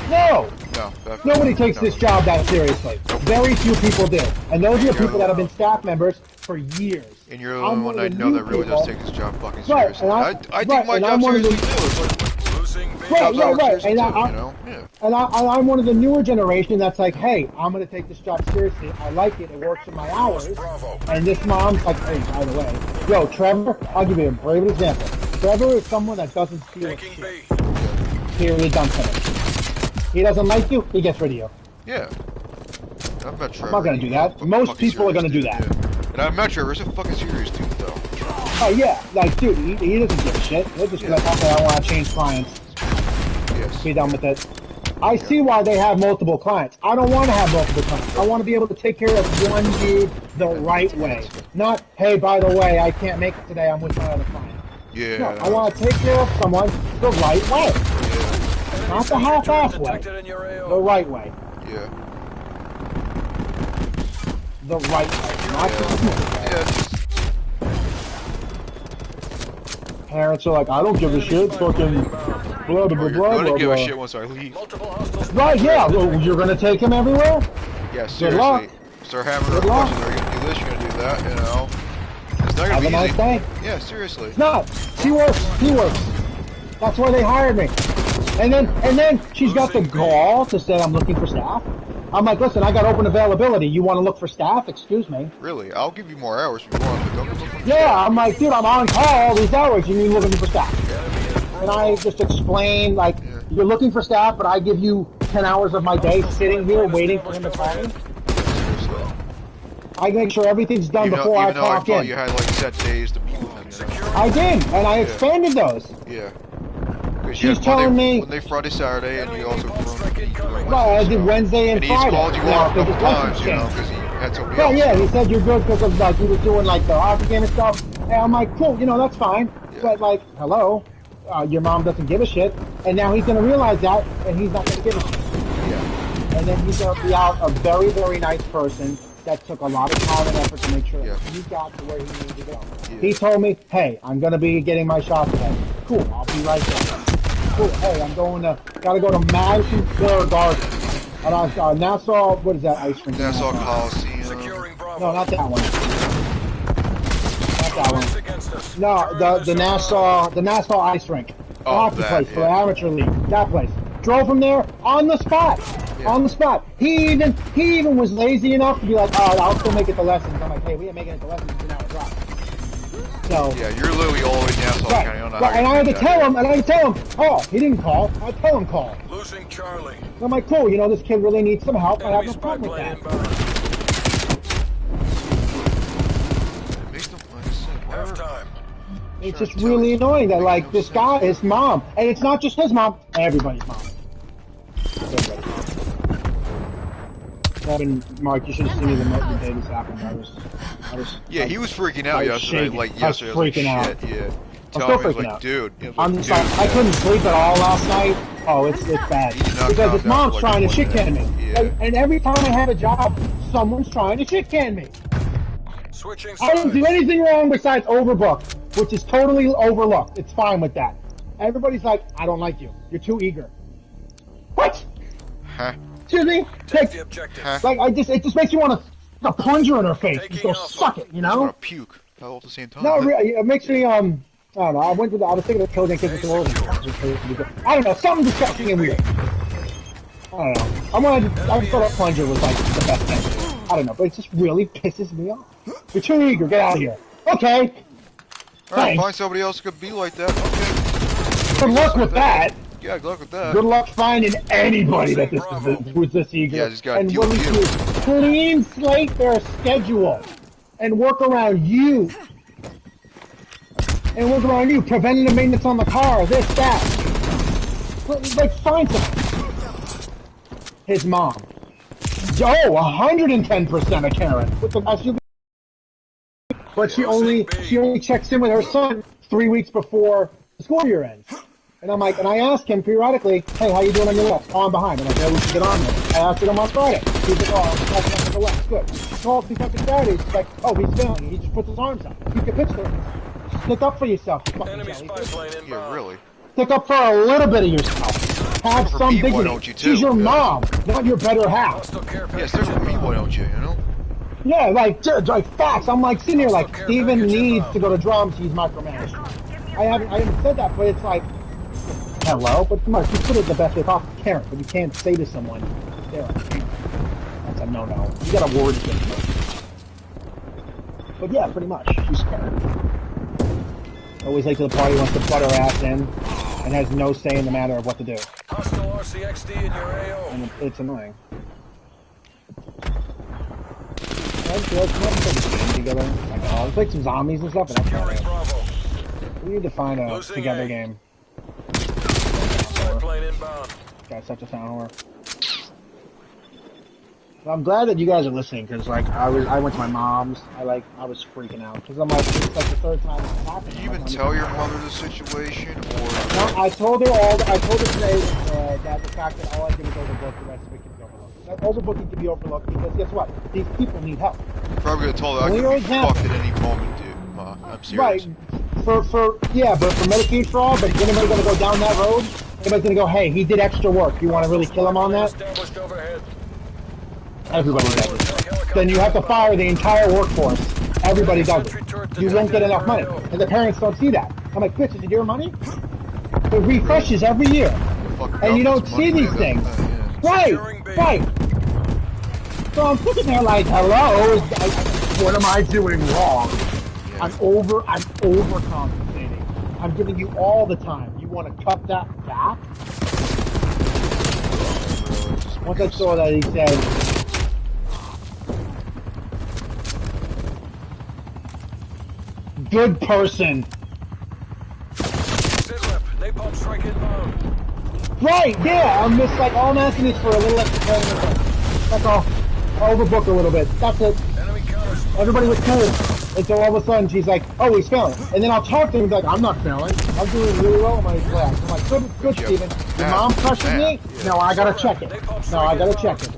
No. Definitely Nobody takes not. this job that seriously. Very few people do. And those are the people that have been staff members for years. And you're the only one I know that really does take this job fucking Right, seriously. and I take my and job I'm one of seriously the- too. It's like, Losing B. Right. seriously And too, I, you know? Yeah. And I'm one of the newer generation that's like, hey, I'm going to take this job seriously. I like it. It works in my hours. Bravo. And this mom's like, hey, by the way, yo, Trevor, I'll give you a great example. Trevor is someone that doesn't steal a Taking shit. B. Period, done finish. He doesn't like you, he gets rid of you. Yeah. I'm not Trevor. I'm not going to do that. Most people are going to do that. Yeah. And I'm not Trevor. He's a fucking serious dude, though. Oh, yeah. Like, dude, he doesn't give a shit. He'll just be like, okay, I want to change clients. Yes. Be done with it. I see why they have multiple clients. I don't want to have multiple clients. I want to be able to take care of one dude the right way. Not, hey, by the way, I can't make it today. I'm with my other client. Yeah. No, I want to take care of someone the right way. Yeah. Not the half-ass way. Detected in your AO. The right way. Yeah. The right way. Not the stupid way. Yeah. Just, Parents are like, I don't give a shit. Fucking blah, blah, or blah, you're blah, gonna blah, give a blah. shit once I leave. Multiple hostiles. Right, yeah. Well, you're going to take him everywhere? Yeah, Good luck. seriously. Start having Good her luck. questions. Are you gonna do this? You're gonna do that? You know. It's not gonna Have be a nice easy. day. Yeah, seriously. It's not. He works. That's why they hired me. And then she's got the gall to say I'm looking for staff. I'm like, listen, I got open availability. You want to look for staff? Excuse me. Really, I'll give you more hours if you want, but don't look for Yeah, I'm like, dude, I'm on call all these hours. You need looking for staff. And I just explain, like, you're looking for staff, but I give you 10 hours of my day sitting here waiting for him to call me. I make sure everything's done Even before I though I clock thought in. you had like set days to be with him, you know? I did, and I expanded those. Yeah. 'Cause She's you had telling me- Monday, Friday, Saturday, and you also from Right, I did Wednesday and and he's Friday. called you Now, out a couple because it's times, you know, changed. because he had somebody Well, else. yeah, he said you're good because of like he was doing like the hockey game and stuff. And I'm like, cool, you know, that's fine. But like, hello, your mom doesn't give a shit, and now he's gonna realize that, and he's not gonna give a shit. Yeah. And then he's gonna be out a very, very nice person that took a lot of time and effort to make sure that he got to where he needed to go. He told me, hey, I'm gonna be getting my shot today. Cool, I'll be right there. Cool, hey, gotta go to Madison Square Garden. And Nassau, what is that ice rink? Nassau Coliseum. Securing Bravo. No, not that one. Not that one. Against us. No, the Nassau ice rink. The Oh, hockey that, place for the yeah. amateur league. That place. Drove from there on the spot. On the spot. He even was lazy enough to be like, all right, I'll still make it to lessons. I'm like, hey, we ain't making it to lessons. It's an hour drive. So Yeah, you're literally all the way in Nassau right, County. I don't know right, how and you I had to do tell that. him, oh, he didn't call. I tell him call. Losing Charlie. And I'm like, cool, you know, this kid really needs some help. I have Enemy no spy problem with plane that. inbound. It makes them, like I said, why Half are- time. It's Sure, just tell really you. annoying that, Makes like, no this sense. guy, his mom, and it's not just his mom, everybody's mom. Everybody's mom. Mark, you should have seen me the day this happened. I was. Yeah, he was freaking out I was yesterday. shaking. Like I was yesterday, I was like, freaking out. shit, yeah. I'm Tell still me, freaking like, out. dude. It was I'm like, just like, I couldn't sleep at all last night. Oh, it's bad. You did not Because calm his down mom's for, like, trying to 1 shit can me. minute. Yeah. And every time I have a job, someone's trying to shit can me. Switching I didn't do sides. anything wrong besides overbook, which is totally overlooked. It's fine with that. Everybody's like, I don't like you. You're too eager. What? Huh? Excuse me? Take the objective. Huh? Like, it just makes you want to a plunger in her face. Taking Just go Alpha. suck it, you I just know? want to puke all at the same time. No, really, it makes me, I don't know, I was thinking of killing kids with the I don't know, something disgusting and weird. I don't know. I thought a plunger was like the best thing. I don't know, but it just really pisses me off. You're too eager, get out of here. Okay. Alright, Thanks. find somebody else who could be like that. Okay. Good luck with that. Yeah, good luck with that. Good luck finding anybody that who's this eager. Yeah, just gotta and deal what with we you. do, clean slate their schedule and work around you. And work around you, preventative maintenance on the car, this, that. Like, find something. His mom. Oh, 110% a Karen. With the SUV. But she only checks in with her son 3 weeks before the school year ends. And I'm like, and I ask him periodically, hey, how you doing on your left? Oh, I'm behind. I'm like, yeah, we should get on there. I asked him on Friday. He's like, oh, I'm catching up on the left. Good. He calls me fucking Saturday. He's like, oh, he's failing. He just puts his arms up. You can pitch there. Stick up for yourself, you fucking Enemy spy jellyfish. plane Yeah, inbound. really. Stick up for a little bit of yourself. Have For some me, why dignity. don't you too? She's your Yeah. mom, not your better half. Hostile care Yeah, package stick with me, inbound. why don't you, you know? Yeah, like facts. I'm like sitting here like Hostile care Steven package needs inbound. to go to drums. He's micromanaged. I haven't said that, but it's like, hello. But come on, you put it the best way possible, Karen. But you can't say to someone, Karen. That's a no-no. You got a word to get. But yeah, pretty much. She's Karen. Always late to the party, wants to butt her ass in, and has no say in the matter of what to do. Hostile RCXD in your AO. And it's annoying. Let's together. Like, let's play some zombies and stuff, but that's Securing not it. Bravo. We need to find a Losing together A. game. Spy plane inbound. Got such a sound whore. But I'm glad that you guys are listening, because like I went to my mom's. I was freaking out because I'm like, it's like the third time it's happened. Did you even tell your mother the situation, or? No, I told her today that the fact that all I did was overbook, the rest of it can be overlooked. That overbooking can be overlooked because guess what? These people need help. Probably gonna tell her I We could be always have- fucked at any moment, dude. Ma, I'm serious. Right. But for Medicaid fraud, but is anybody going to go down that road? Anybody's going to go, hey, he did extra work. You want to really kill him on that? Established overhead. Everybody does it. Then you have to fire the entire workforce. Everybody does it. You won't get enough money. And the parents don't see that. I'm like, bitch, is it your money? It refreshes every year. And you don't see these things. Right, right. So I'm sitting there like, hello, what am I doing wrong? I'm overcompensating. I'm giving you all the time. You want to cut that back? Once I saw that, he said, good person. Sitrep. Napalm strike inbound. Right, yeah, I'm just like, all I'm asking is for a little extra time. That's all. I'll overbook a little bit. That's it. Enemy counter spy. Everybody was cool. Until all of a sudden she's like, oh, he's failing. And then I'll talk to him and be like, I'm not failing. I'm doing really well in my class. I'm like, good, Steven. Your mom pressured me? No, I gotta check it. No, I gotta check it.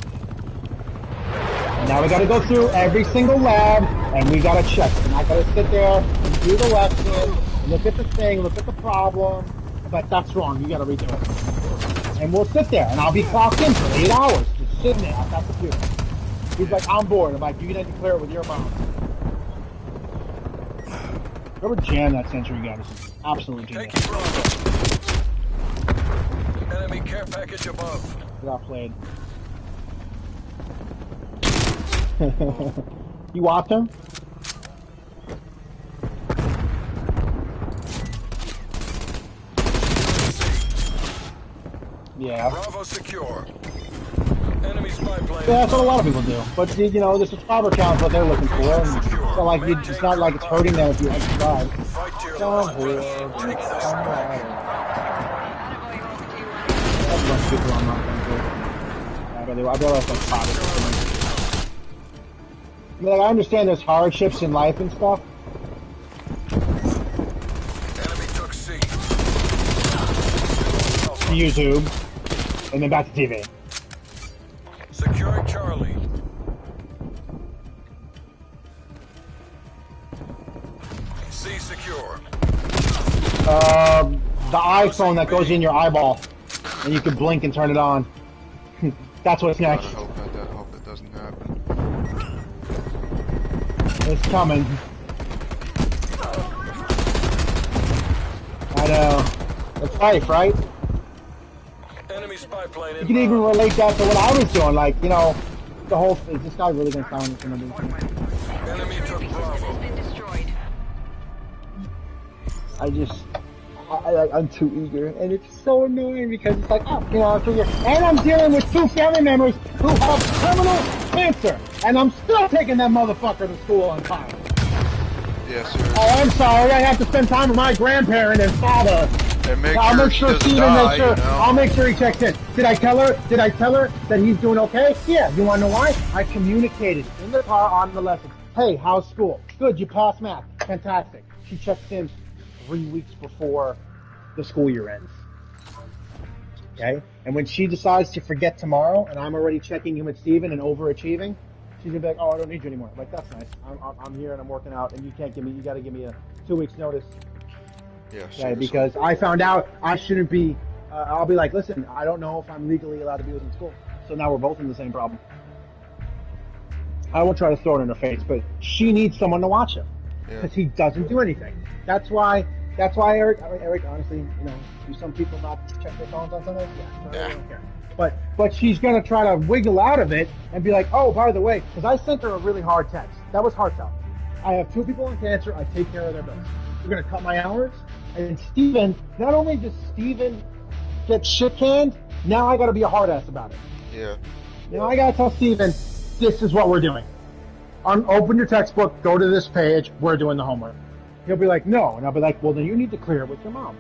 And now we gotta go through every single lab, and we gotta check it. And I gotta sit there and do the lesson, look at the thing, look at the problem. But that's wrong, you gotta redo it. And we'll sit there, and I'll be clocked in for 8 hours, just sitting there at that computer. He's like, I'm bored. I'm like, you can declare it with your mom. Whoever jammed that Century gun is absolutely genius. Taking Bravo. Enemy care package above. Got played. You watched him? Yeah. Bravo secure. Enemy spy plane. Yeah, that's what a lot of people do. But you know, the subscriber count is what they're looking for. And it's not like it's not like it's hurting them if you unsubscribe. Fight to your Come last on, breath. Take this. come on. That's most people I'm not going to do. I'd rather have some products. Like, I understand there's hardships in life and stuff. Enemy took C. To YouTube, and then back to TV. Securing Charlie. C secure. The iPhone that goes in your eyeball, and you can blink and turn it on. That's what's I next. hope that doesn't happen. It's coming. I know. It's life, right? Enemy spy plane You can even relate that to what I was doing. Like, you know, the whole. Is this guy really gonna sound like somebody? Enemy took Bravo. I'm too eager, and it's so annoying because it's like, oh, you know, I figure, and I'm dealing with 2 family members who have terminal cancer, and I'm still taking that motherfucker to school on time. Yes, sir. Oh, I'm sorry, I have to spend time with my grandparent and father. And make I'll sure make she sure doesn't Steven die, makes sure. you know? I'll make sure he checks in. Did I tell her that he's doing okay? Yeah. You want to know why? I communicated in the car on the lesson. Hey, how's school? Good. You passed math. Fantastic. She checks in 3 weeks before the school year ends. Okay. And when she decides to forget tomorrow, and I'm already checking in with Steven and overachieving, she's gonna be like, "Oh, I don't need you anymore." Like, that's nice. I'm here and I'm working out, and you can't give me. You got to give me a 2 weeks notice. Yeah, Okay, because I found out I shouldn't be. I'll be like, listen, I don't know if I'm legally allowed to be with him in school. So now we're both in the same problem. I won't try to throw it in her face, but she needs someone to watch him because he doesn't do anything. That's why Eric, honestly, you know, do some people not check their phones on Sundays? Yeah, I don't care. But she's gonna try to wiggle out of it and be like, oh, by the way, because I sent her a really hard text. That was heartfelt. I have 2 people on cancer. I take care of their bills. We're gonna cut my hours. And Steven, not only does Steven get shit canned, now I gotta be a hard ass about it. Yeah. Now I gotta tell Steven, this is what we're doing. Open your textbook, go to this page, we're doing the homework. He'll be like, no. And I'll be like, well, then you need to clear it with your mom.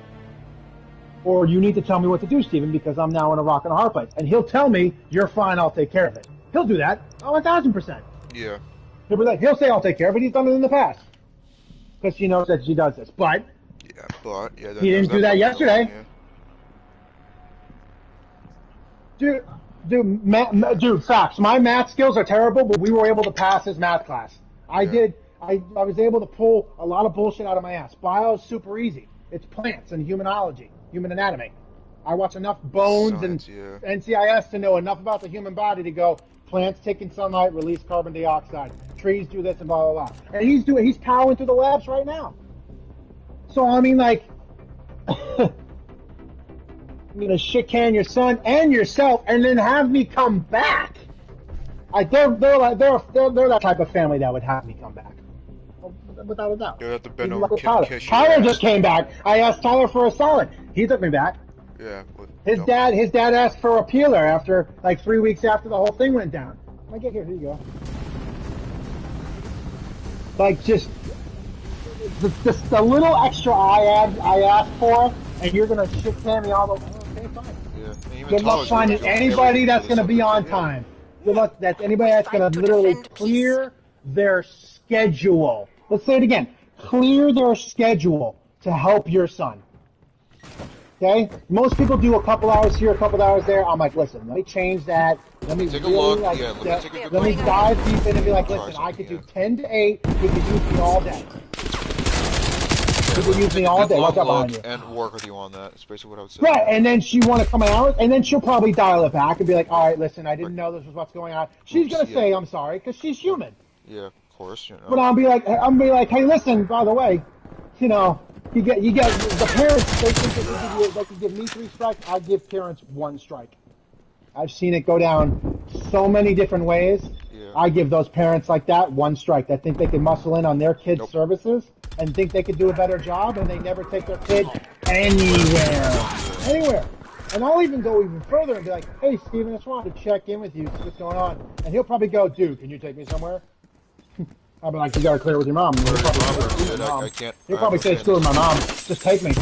Or you need to tell me what to do, Steven, because I'm now in a rock and a hard place. And he'll tell me, you're fine, I'll take care of it. He'll do that. Oh, 1,000%. Yeah. He'll be like, he'll say I'll take care of it, he's done it in the past. Because she knows that she does this. But he didn't do that yesterday. Dude, facts. My math skills are terrible, but we were able to pass his math class. I was able to pull a lot of bullshit out of my ass. Bio is super easy. It's plants and humanology, human anatomy. I watch enough bones and NCIS to know enough about the human body to go, plants take in sunlight, release carbon dioxide. Trees do this and blah, blah, blah. And he's powering through the labs right now. So, I mean, like, you're gonna shit can your son and yourself and then have me come back. They're that type of family that would have me come back. Without a doubt. You have to bend over Like and Tyler. Tyler just came back. I asked Tyler for a solid. He took me back. Yeah. His dad asked for a peeler after, like, 3 weeks after the whole thing went down. I'm like, here you go. Like, just the little extra I asked for, and you're gonna shit can me all the way. Okay, fine. Yeah. Good luck finding anybody that's gonna be on time. Good luck. That's anybody that's gonna literally clear their schedule. Let's say it again. Clear their schedule to help your son. Okay? Most people do a couple hours here, a couple hours there. I'm like, listen, let me change that. Let me take really, a look. like, let me dive deep in and be like, listen, I could do 10 to 8. You could use me all day. You could use me all day. What's up behind you? And work with you on that. That's basically what I would say. Right, and then she want to come hours, and then she'll probably dial it back and be like, all right, listen, I didn't know this was what's going on. She's going to say, I'm sorry, because she's human. Yeah, of course. You know. But I'll be like, hey, listen, by the way, you know, you get the parents. They think they can give me 3 strikes. I give parents 1 strike. I've seen it go down so many different ways. Yeah. I give those parents like that 1 strike that think they can muscle in on their kids' services and think they could do a better job, and they never take their kid anywhere. And I'll even go even further and be like, hey, Steven, I just wanted to check in with you, see what's going on. And he'll probably go, dude, can you take me somewhere? I'll be like, you gotta clear with your mom. He'll probably say, screw with my mom. Just take me.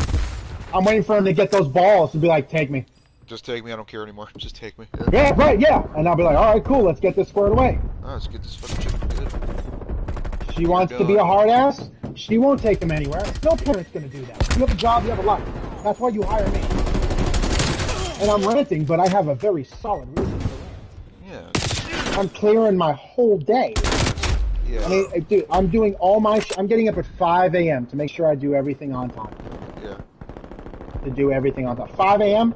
I'm waiting for him to get those balls and be like, take me. Just take me, I don't care anymore. Just take me. Yeah, right, yeah. And I'll be like, alright, cool, let's get this squared away. Oh, let's get this fucking chick good. She wants to be a hard ass. She won't take him anywhere. No parent's gonna do that. You have a job, you have a life. That's why you hire me. And I'm ranting, but I have a very solid reason for rant. Yeah. I'm clearing my whole day. Yeah. I mean, dude, I'm doing all my I'm getting up at 5 a.m. to make sure I do everything on time. Yeah. To do everything on time. 5 a.m.?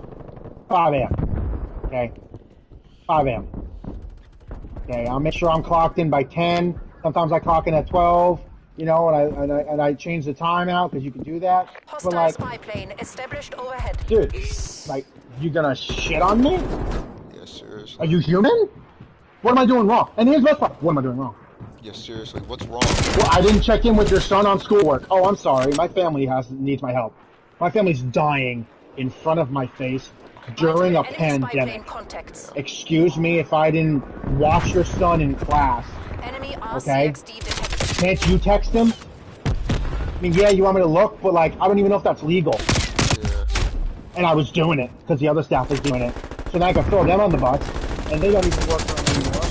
5 a.m. Okay? 5 a.m. Okay, I'll make sure I'm clocked in by 10. Sometimes I clock in at 12. You know, and I change the time out because you can do that. Hostile but like, spy plane established overhead. dude, like, you gonna shit on me? Yeah, seriously. Are you human? What am I doing wrong? And here's the best part. What am I doing wrong? Yeah, seriously. What's wrong? Well, I didn't check in with your son on schoolwork. Oh, I'm sorry. My family needs my help. My family's dying in front of my face during a pandemic. Excuse me if I didn't watch your son in class. Enemy Okay? RCXD detected. Can't you text him? I mean, yeah, you want me to look, but like, I don't even know if that's legal. Yeah. And I was doing it because the other staff was doing it. So now I can throw them on the bus, and they don't even work for him anymore.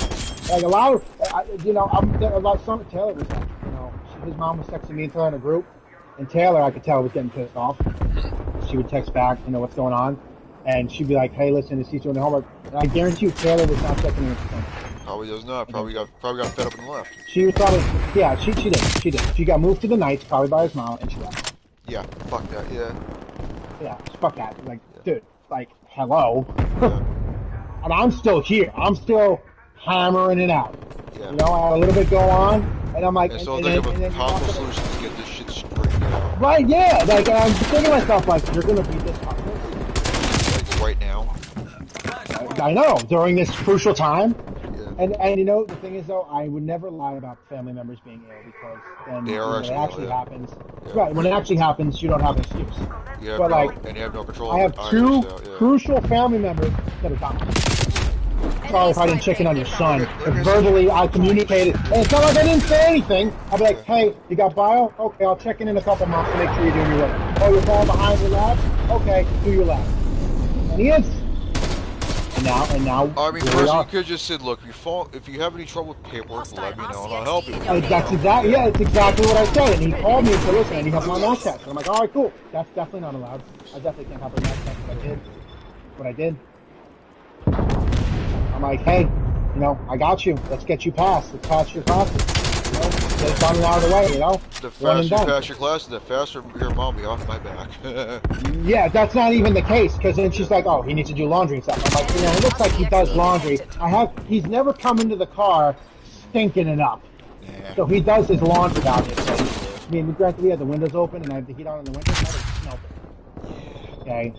Like a lot of, you know, some Taylor was like, you know, his mom was texting me and Taylor in a group, and Taylor, I could tell, was getting pissed off. She would text back, you know, what's going on, and she'd be like, hey, listen, is he doing the homework? And I guarantee you, Taylor was not checking in with his son. Probably does not. Probably got fed up and left. She was probably, yeah, she did. She got moved to the Knights, probably by his mom, and she left. Yeah, fuck that, yeah. Yeah, fuck that. Like, dude, like, hello. And I'm still here. I'm still hammering it out. Yeah. You know, I had a little bit go on, and I'm like, And so think of a possible solution to get this shit straightened out. right, yeah. Like, and I'm thinking to myself, like, you're gonna beat this up. Like, right now. I know, during this crucial time. Yeah. And you know, the thing is, though, I would never lie about family members being ill because then They are when it actually yeah. happens, right, when it actually happens, you don't have an excuse. You have But, no, like, and you have no control I have over it two either, so, yeah. crucial family members that are dying. Sorry if I didn't check in on your son. But verbally, I communicated. And it's not like I didn't say anything. I'll be like, hey, you got bio? Okay, I'll check in a couple months to make sure you're doing your work. Oh, you're falling behind your lab? Okay, do your lab. And he is. And now, I mean, here we first are. you could just said, look, if you have any trouble with paperwork, let me know and I'll help you. That's exactly, yeah, it's exactly what I said. And he called me and said, listen, I need help on that test. And I'm like, all right, cool. That's definitely not allowed. I definitely can't help on that test, but I did. I'm like, hey, you know, I got you. Let's get you passed. Let's pass your classes. You know, get it done and out of the way, you know? The One and faster you done. pass your classes, the faster your mom will be off my back. Yeah, that's not even the case, because then she's like, oh, he needs to do laundry and stuff. I'm like, you know, it looks like he does laundry. He's never come into the car stinking it up. Yeah. So he does his laundry, obviously. I mean, granted, we had the windows open and I have the heat on in the winter, so I don't smell it. Okay?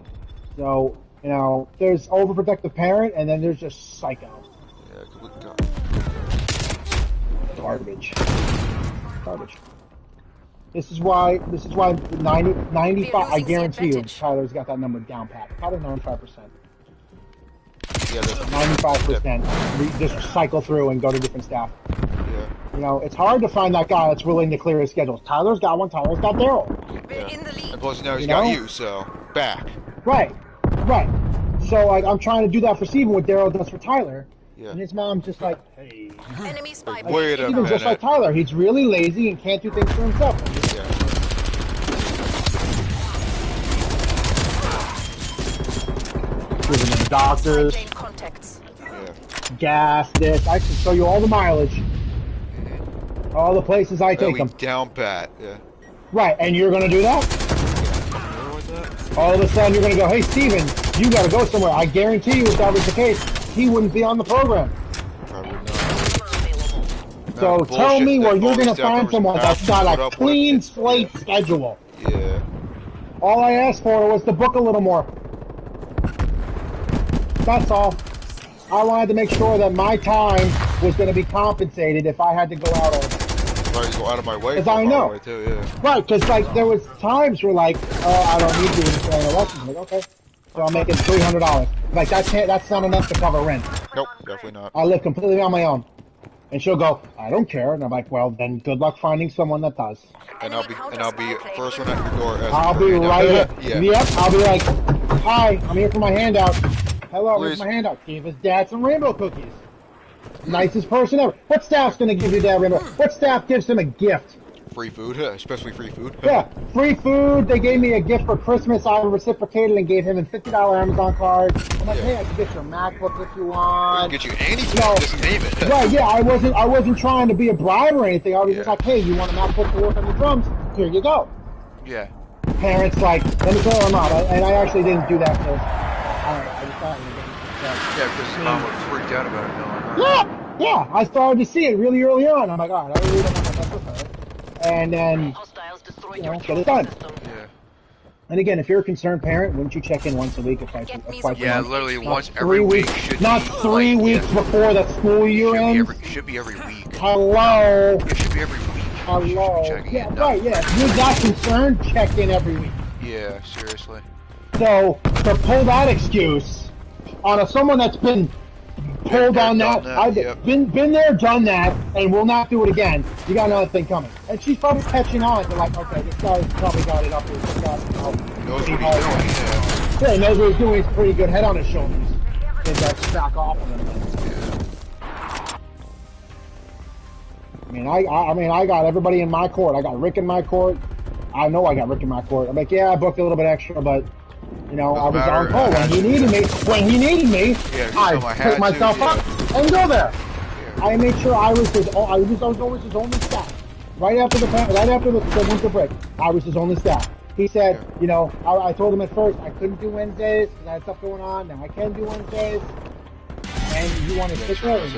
So, you know, there's overprotective parent, and then there's just psycho. Yeah, good God. Garbage. This is why 95, I guarantee you, Tyler's got that number down pat. Probably 95%. Yeah, 95%. Just cycle through and go to different staff. Yeah. You know, it's hard to find that guy that's willing to clear his schedules. Tyler's got one, Tyler's got Daryl. Yeah. And plus now he's You got know? you, so back. Right. So like, I'm trying to do that for Steven what Daryl does for Tyler. Yeah. And his mom's just like, hey. Enemy spy Like, wait a Steven's just like minute. Tyler. He's really lazy and can't do things for himself. Yeah. Giving them doctors, plane contacts. Yeah. gas, this. I can show you all the mileage. All the places I take them. Down pat. Yeah. Right, and you're gonna do that? All of a sudden you're gonna go, hey Steven, you gotta go somewhere. I guarantee you if that was the case, he wouldn't be on the program. Probably not. So No, tell me bullshit. where you're All gonna these staff find members someone have that's to got put a up with clean it. slate schedule. Yeah. All I asked for was to book a little more. That's all. I wanted to make sure that my time was gonna be compensated if I had to go out all day. Probably go out of my way. As I know. Way too, yeah. Right, because like there was times where like, oh, I don't need you to play a lesson. I'm like, okay. so I'm making $300. Like that's not enough to cover rent. Nope, definitely not. I live completely on my own. And she'll go, I don't care. And I'm like, well, then good luck finding someone that does. And I'll be first one at your door. As I'll be right here. Yeah. Yep, I'll be like, hi, I'm here for my handout. Hello, here's Please. my handout. Gave his dad some rainbow cookies. Nicest person ever. What staff's gonna give your dad rainbow? What staff gives him a gift? Free food, especially free food. Yeah, free food. They gave me a gift for Christmas. I reciprocated and gave him a $50 Amazon card. I'm like, hey, I can get your MacBook if you want. Get you anything, No. just name it. Right, yeah, I wasn't trying to be a bribe or anything. I was just like, hey, you want a MacBook to work on your drums? Here you go. Yeah. Parents like, let me tell her mom, and I actually didn't do that because I just thought Yeah, because mom was freaked out about it. yeah, I started to see it really early on. I'm like, all right, I really don't want to mess with her. And then, get it done. Yeah. And again, if you're a concerned parent, wouldn't you check in once a week or twice a Yeah, month? literally Not once 3 every week weeks, should not be 3 weeks before the school year ends. Should be every week. Hello. It should be every week. Hello. Checking Yeah, in, right. Yeah, if you're that concerned, check in every week. Yeah, seriously. So to pull that excuse on someone that's been pulled on that, I've been there, done that, and will not do it again. You got another thing coming, and she's probably catching on to like, okay, this guy's probably got it up with this guy. Knows what he's doing. Yeah. Yeah, he knows what he's doing. He's pretty good head on his shoulders. He's got to back off of him. I mean, I got everybody in my court. I got Rick in my court. I know I got Rick in my court. I'm like, yeah, I booked a little bit extra, but you know, I was on call when he needed me. When he needed me, I picked myself up and go there. Yeah. I made sure I was always his only staff. Right after the winter break, I was his only staff. He said, you know, I told him at first I couldn't do Wednesdays because I had stuff going on. Now I can do Wednesdays. And you want to sit there and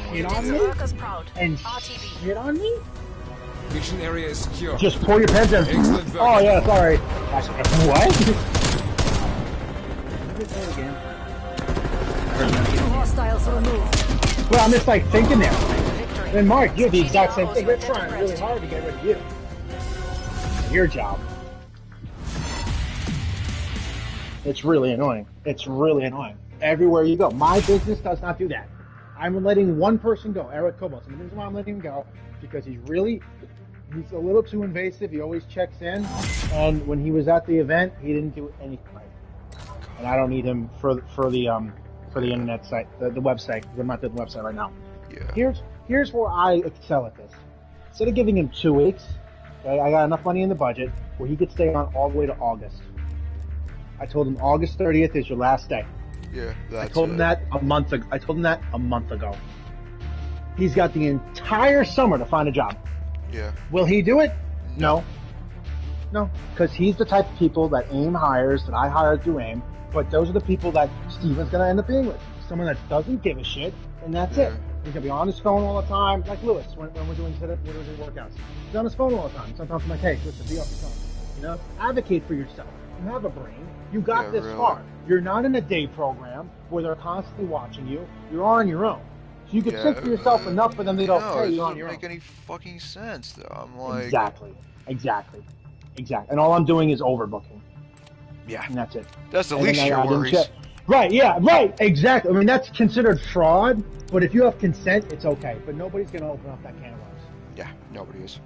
hit on me? And hit on me? Mission area is secure. Just pull your pants down. Oh yeah, sorry. What? Two hostiles removed. Well, I'm just like thinking there. And Mark, you're the exact same thing. We're trying really hard to get rid of you. Your job. It's really annoying. It's really annoying. Everywhere you go. My business does not do that. I'm letting one person go, Eric Kobos. And the reason why I'm letting him go is because he's a little too invasive. He always checks in. And when he was at the event, he didn't do anything right. And I don't need him for the internet site, the website. I'm not doing the website right now. Yeah. Here's where I excel at this. Instead of giving him 2 weeks, okay, I got enough money in the budget where he could stay on all the way to August. I told him August 30th is your last day. Yeah, I told him that a month ago. He's got the entire summer to find a job. Yeah. Will he do it? No. No, because he's the type of people that AIM hires, that I hired through AIM, but those are the people that Steven's going to end up being with. Someone that doesn't give a shit, and that's it. He's going to be on his phone all the time, like Lewis, when we're doing workouts. He's on his phone all the time. Sometimes I'm like, hey, listen, be off your phone. You know, advocate for yourself. You have a brain. You got this far. You're not in a day program where they're constantly watching you. You're on your own. So you can think for yourself enough for them to go, hey, you're on your own. It doesn't make any fucking sense, though. I'm like... Exactly. And all I'm doing is overbooking. Yeah. And that's it. That's the least of your worries. Right, yeah, right, exactly. I mean, that's considered fraud, but if you have consent, it's okay. But nobody's going to open up that can of worms. Yeah, nobody is.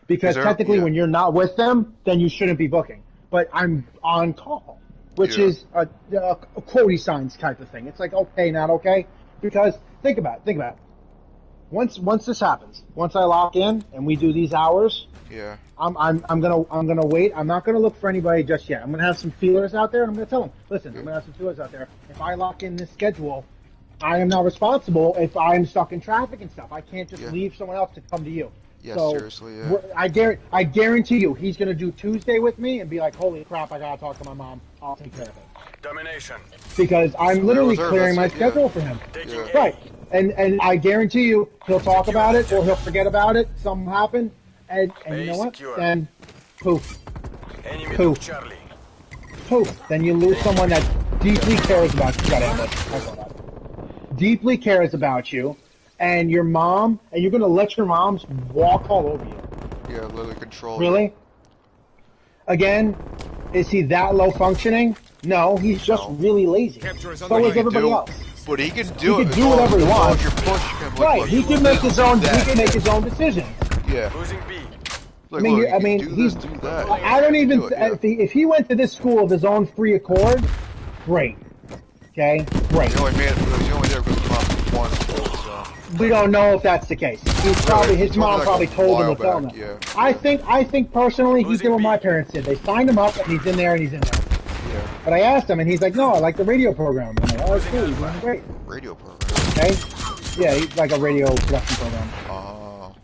Because technically when you're not with them, then you shouldn't be booking. But I'm on call, which is a quotey signs type of thing. It's like, okay, not okay. Because think about it. Once this happens, once I lock in and we do these hours, I'm gonna wait. I'm not gonna look for anybody just yet. I'm gonna have some feelers out there, and I'm gonna tell them, listen, I'm gonna have some feelers out there. If I lock in this schedule, I am not responsible if I'm stuck in traffic and stuff. I can't just leave someone else to come to you. Yeah, so seriously, yeah. I guarantee you, he's gonna do Tuesday with me and be like, holy crap, I gotta talk to my mom. I'll take care of it. Domination. Because I'm literally clearing my schedule for him. Right. And I guarantee you, he'll talk about it or he'll forget about it. Something happened, and you know what? Then poof. Poof. Then you lose someone that deeply cares about you. Deeply cares about you, and your mom, and you're gonna let your moms walk all over you. Yeah, literally control. Really? Again, is he that low functioning? No, he's just really lazy. Capture is So under is fire. everybody else. But he can do He it. can do whatever he as long as wants. you're pushing him, like, Right, look, he do can make this, his own. do He that. can make his own decisions. Yeah. Losing B. Like, I mean, look, I mean, do he's. this, do that. I don't even. Do it, yeah. If he went to this school of his own free accord, great. Okay, great. He only made it because he only there because of one school, so. We don't know if that's the case. He's probably He his told me mom like probably a told him while to tell him back, that. yeah. I think personally he Losing did what B. my parents did. They signed him up and he's in there and he's in there. Yeah. But I asked him and he's like, no, I like the radio program. I'm like, oh, it's cool, you're doing great. Radio program. Okay? Yeah, he's like a radio production program. Oh.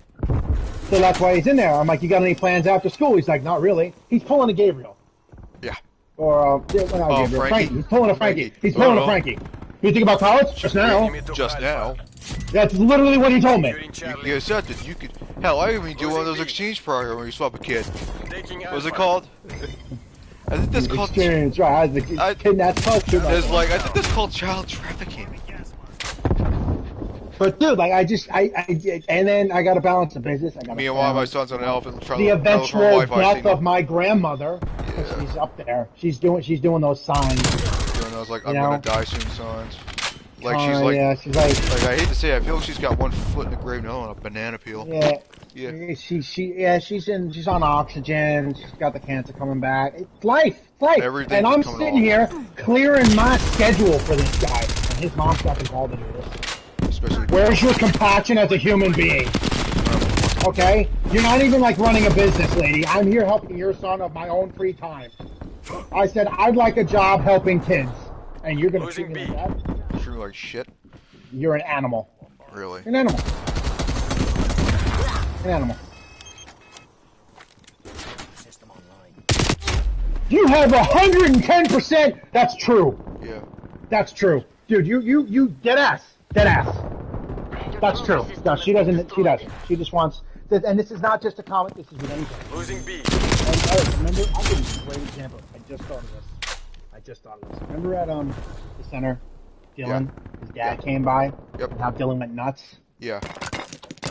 So that's why he's in there. I'm like, you got any plans after school? He's like, not really. He's pulling a Gabriel. Yeah. Or, yeah, well, not Oh, Gabriel, Frankie? He's pulling a Frankie. Frankie. He's pulling a Oh. Frankie. You think about college? Just now. Just now. That's literally what he told me. Shooting You Charlie. get accepted. You could. Hell, I even do one of those exchange programs where you swap a kid. Taking What was it Alpha. called? I think that's called. Experience, right? I- Kidnapped culture. There's like I think that's called child trafficking. But dude, like and then I got to balance the business. I got Me and one of my sons on an elephant trying the to eventual Wi-Fi death signal. of my grandmother. 'Cause she's up there. She's doing those signs. Doing those like I'm You know? gonna die soon signs. Like she's like, yeah, she's like, I hate to say it, I feel like she's got one foot in the grave and the other on a banana peel. yeah. Yeah. She's on oxygen. She's got the cancer coming back. It's life. It's life. Everything's And I'm coming sitting on. here clearing my schedule for this guy, and his mom's got the call to do this. Especially Where's your compassion as a human being? Okay? You're not even like running a business, lady. I'm here helping your son of my own free time. I said I'd like a job helping kids, and you're gonna treat me like that? true like shit. You're an animal. Really. You're an animal. An animal. You have 110%. That's true. Yeah. That's true, dude. You dead ass. Dead ass. That's true. No, she doesn't. She doesn't. She just wants. And this is not just a comment. This is with anything. Losing B. And, remember, I'll give you a great example. I just thought of this. Remember at the center, Dylan, his dad came by. Yep. And how Dylan went nuts. Yeah.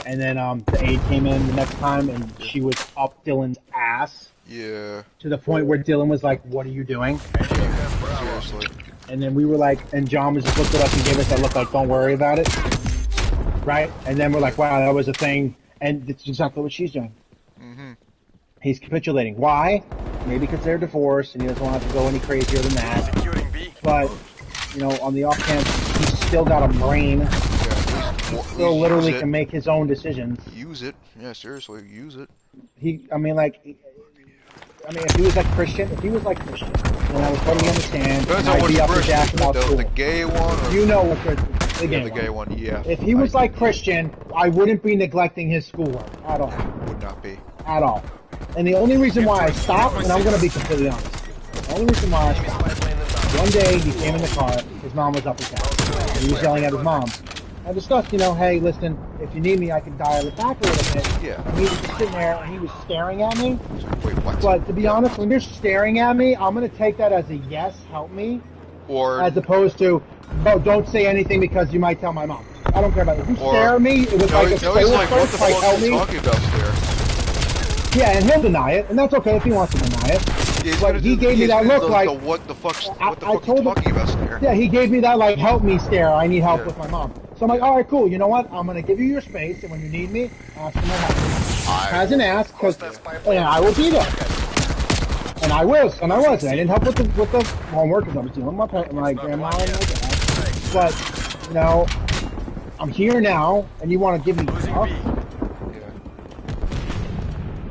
And then the aide came in the next time, and she was up Dylan's ass Yeah. to the point where Dylan was like, "What are you doing?" Seriously. And then we were like, and John was just looked at us and gave us that look like, "Don't worry about it." Right? And then we're like, "Wow, that was a thing." And it's exactly what she's doing. Mm-hmm. He's capitulating. Why? Maybe because they're divorced and he doesn't want to go any crazier than that. Securing B. But, you know, on the off chance, he's still got a brain. Yeah. Still literally can make his own decisions. Use it. Yeah. Seriously, use it. If he was like Christian, then I would totally understand. Depends And on I'd which be up to Christian. Jack about The school. gay one. Or You know what Christian, the yeah, gay the one. gay one. Yeah. If he was like Christian, I wouldn't be neglecting his schoolwork at all. Would not be. At all. And the only reason why I stopped, and I'm going to be completely honest, the only reason why I stopped, one day he came in the car, his mom was up his ass, and he was yelling at his mom. I discussed, you know, hey, listen, if you need me, I can dial it back a little bit. Yeah. And he was just sitting there, and he was staring at me. Wait, what? But to be honest, when they're staring at me, I'm going to take that as a yes, help me, Or as opposed to, oh, don't say anything because you might tell my mom. I don't care about it. If you Or- stare at me, it was no, like a he's soul like, what the like, fuck help are you me. talking about there? Yeah, and he'll deny it, and that's okay if he wants to deny it. Yeah, he's But gonna he do- gave me he's that gonna look do like, the what the fuck I are you told him- talking about there? yeah, he gave me that like, help me stare, I need help Yeah. with my mom. So I'm like, all right, cool, you know what? I'm going to give you your space, and when you need me, ask for my help. Hasn't asked, because I will be there. And I was, and I didn't help with the homework, because I was dealing with my grandma and my dad. But, you know, I'm here now, and you want to give me stuff?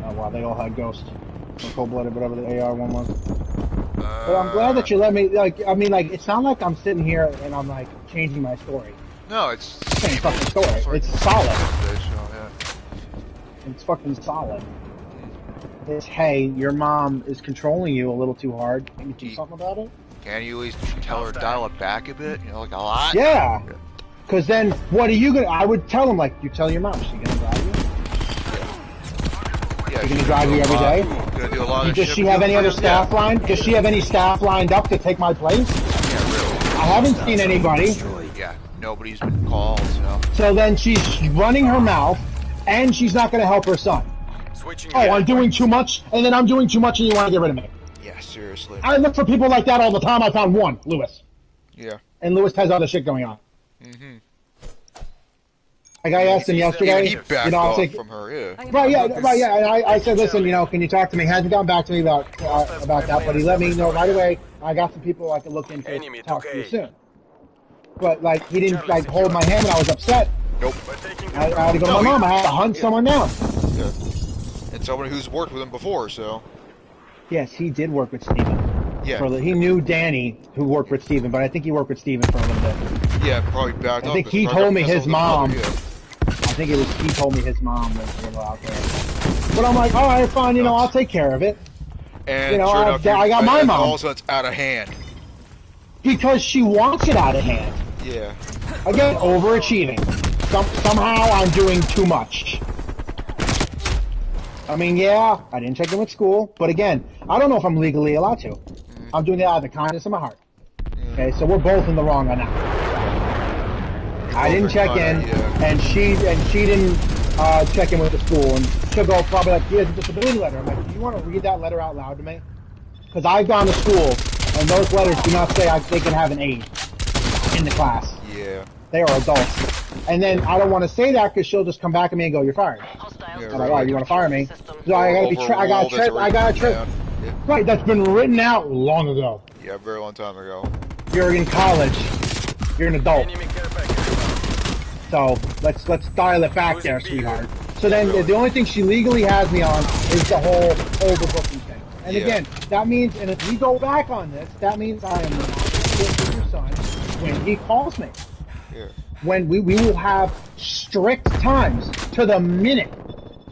Oh, wow, they all had Ghost. Or Cold-Blooded, whatever the AR one was. But I'm glad that you let me, it's not like I'm sitting here and I'm, like, changing my story. No, it's Same fucking story. It's solid. Yeah. It's fucking solid. It's, hey, your mom is controlling you a little too hard. Can you do something about it? Can you at least tell her to dial it back a bit? You know, like a lot? Yeah. Because then, what are you going to... I would tell him, like, you tell your mom, is she going to drive you? Yeah, She's going to drive you every day? Gonna do a lot of Does shit she with have you any for other him? staff lined? Does she have any staff lined up to take my place? Yeah, really. I haven't seen anybody. Yeah, nobody's been called, so. So then she's running her mouth, and she's not going to help her son. Switching Oh, I'm doing too much, and then I'm doing too much, and you want to get rid of me. Yeah, seriously. I look for people like that all the time. I found one, Lewis. Yeah. And Lewis has other shit going on. Mm-hmm. Like I asked him yesterday, He backed you know, I was off like, from her, yeah. right, yeah. And I said, listen, you know, can you talk to me? He hasn't gotten back to me about that, but he let me know right away. I got some people I could look into, talk to you soon. But like, he didn't like hold my hand, and I was upset. Nope. I had to go to my mom. I had to hunt someone down. Yeah. And someone who's worked with him before, so. Yes, he did work with Steven. Yeah. He knew Danny, who worked with Steven, but I think he worked with Steven for a little bit. Yeah, probably backed up. I think he told me his mom. Yeah. I think he told me his mom was a little out there. But I'm like, all right, fine, you know, I'll take care of it. And you know, sure enough, I got my mom. Also, it's out of hand. Because she wants it out of hand. Yeah. Again, overachieving. Somehow I'm doing too much. I mean, yeah, I didn't check in with school, but again, I don't know if I'm legally allowed to. I'm doing it out of the kindness of my heart. Okay, so we're both in the wrong on that. I didn't check in, and she didn't check in with the school, and she'll go probably like, here's a disability letter. I'm like, do you want to read that letter out loud to me? Because I've gone to school, and those letters do not say they can have an aide in the class. Yeah. They are adults. And then I don't want to say that because she'll just come back at me and go, "You're fired." Yeah, I'm like, "Oh, you want to fire me?" So I gotta trip. Right, that's been written out long ago. Yeah, a very long time ago. You're in college. You're an adult. So let's dial it back there, sweetheart. So then the only thing she legally has me on is the whole overbooking thing. And again, that means, and if we go back on this, that means I am not with your son when he calls me. Yeah. When we will have strict times to the minute.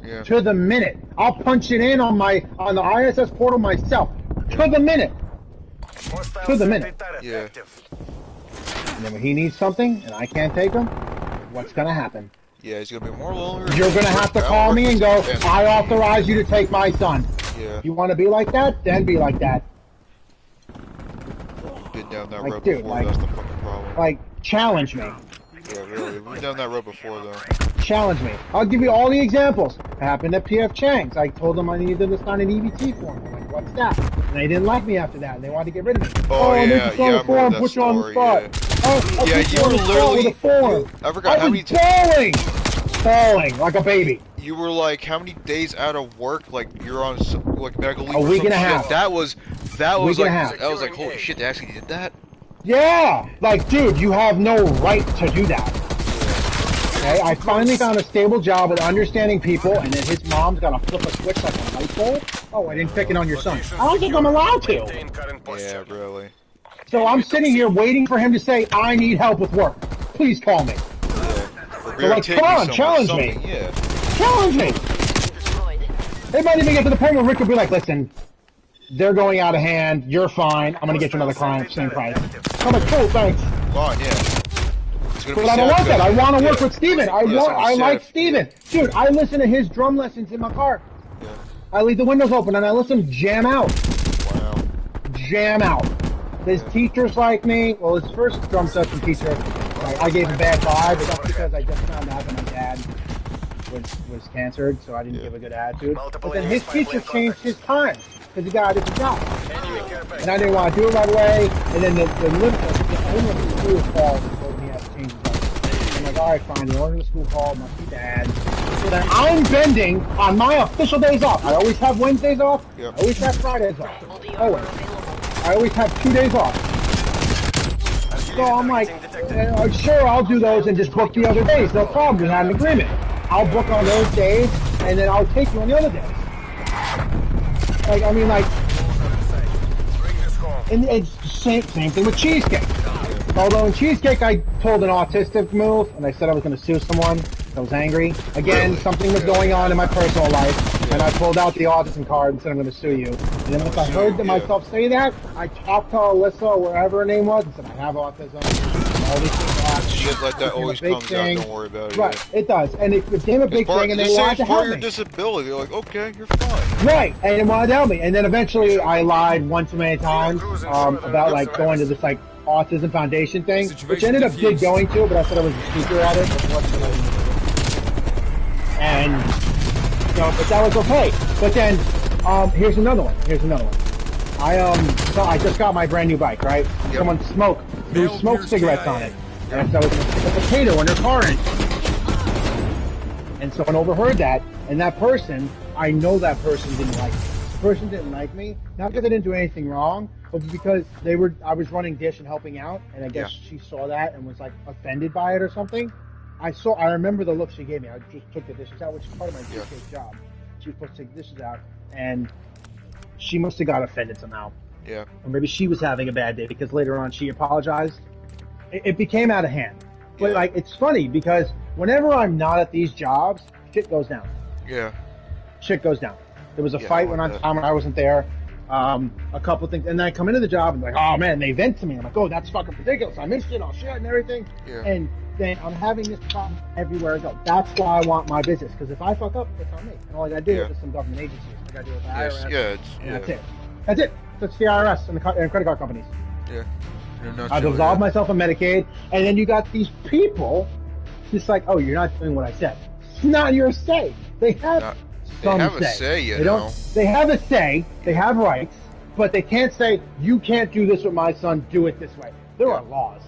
Yeah. To the minute. I'll punch it in on the ISS portal myself. To the minute. To the minute. Yeah. And then when he needs something and I can't take him, what's gonna happen? Yeah, he's gonna be more lonely. You're gonna have to call me and go, I authorize you to take my son. Yeah. You wanna be like that? Then be like that. Been down that Like, road dude, before, like- that's the fucking problem. Like, challenge me. Yeah, really. We've been down that road before, though. Challenge me. I'll give you all the examples. It happened at PF Chang's. I told them I needed to sign an EBT form. I'm like, what's that? And they didn't like me after that, and they wanted to get rid of me. Oh, I need yeah, to sign a form, put you on the spot. I'll Yeah, put you on were the spot literally- with a form. I forgot how many Bawling like a baby. You were like, how many days out of work? Like you're on like medical leave. A or week some and a shit. half. That was Week and a like half. I was like, holy shit, they actually did that. Yeah, like, dude, you have no right to do that. Okay, I finally found a stable job with understanding people, and then his mom's got to flip a switch like a light bulb. Oh, I didn't pick it on your son. I don't think I'm allowed to. Yeah, really. So I'm sitting here waiting for him to say, I need help with work. Please call me. Yeah. So like, come on, challenge me. Yeah. Challenge me. They might even get to the point where Rick will be like, listen, they're going out of hand. You're fine. I'm going to get you another client, same price. I'm like, cool, thanks. Fine, yeah. But I don't want that. I want to work with Steven. I like Steven. Dude, I listen to his drum lessons in my car. Yeah. I leave the windows open and I listen jam out. Wow. Jam out. His teachers like me. Well, his first drum session teacher, I gave him a bad vibe, but that's because I just found out that my dad was cancered, so I didn't give a good attitude. But then his teacher changed his time because he got a different job. And I didn't want to do it right away. And then the owner of the school called and told me he had to change his life. I'm like, all right, fine. The owner of the school called, must be dad. So then I'm bending on my official days off. I always have Wednesdays off. Yep. I always have Fridays off. Always. I always have 2 days off. So I'm like, sure, I'll do those and just book the other days. No problem. We had an agreement. I'll book on those days, and then I'll take you on the other days. Like, I mean, like, and it's the same thing with Cheesecake. Although in Cheesecake, I told an autistic move, and I said I was going to sue someone. I was angry. Again, something was going on in my personal life, and I pulled out the autism card and said I'm going to sue you. And then once I heard myself say that, I talked to Alyssa, or wherever her name was, and said I have autism. All these things happen. Shit like that always comes out. Don't worry about it. Right, it does, and it became a big thing, and they lied to help your me. disability. They're like, okay, you're fine. Right, and they wanted to help me, and then eventually I lied one too many times about like going to this like autism foundation thing, which I ended up did going to, but I said I was a speaker at it. And you know, but that was okay. But then here's another one. So I just got my brand new bike, right? Yep. Someone threw smoked cigarettes on it. And so I was gonna stick a potato in their car engine. And someone overheard that, and that person, I know that person didn't like me. The person didn't like me, not because I didn't do anything wrong, but because I was running dish and helping out, and I guess she saw that and was like offended by it or something. I remember the look she gave me. I just took the dishes out, which is part of my DK job. She was supposed to take the dishes out, and she must have got offended somehow. Yeah. Or maybe she was having a bad day because later on she apologized. It became out of hand. But like, it's funny because whenever I'm not at these jobs, shit goes down. Yeah. Shit goes down. There was a fight when I wasn't there. A couple things, and then I come into the job and like, oh man, they vent to me. I'm like, oh, that's fucking ridiculous. I missed it, all shit and everything. Yeah. And then I'm having this problem everywhere I go. That's why I want my business, because if I fuck up, it's on me. And all I gotta do is some government agencies. I gotta do with the IRS. That's it. That's it. That's the IRS and the credit card companies. Yeah. I've absolved myself of Medicaid, and then you got these people just like, oh, you're not doing what I said. It's not your say. They have some a say, you they know. They have a say. They have rights, but they can't say, you can't do this with my son. Do it this way. There are laws.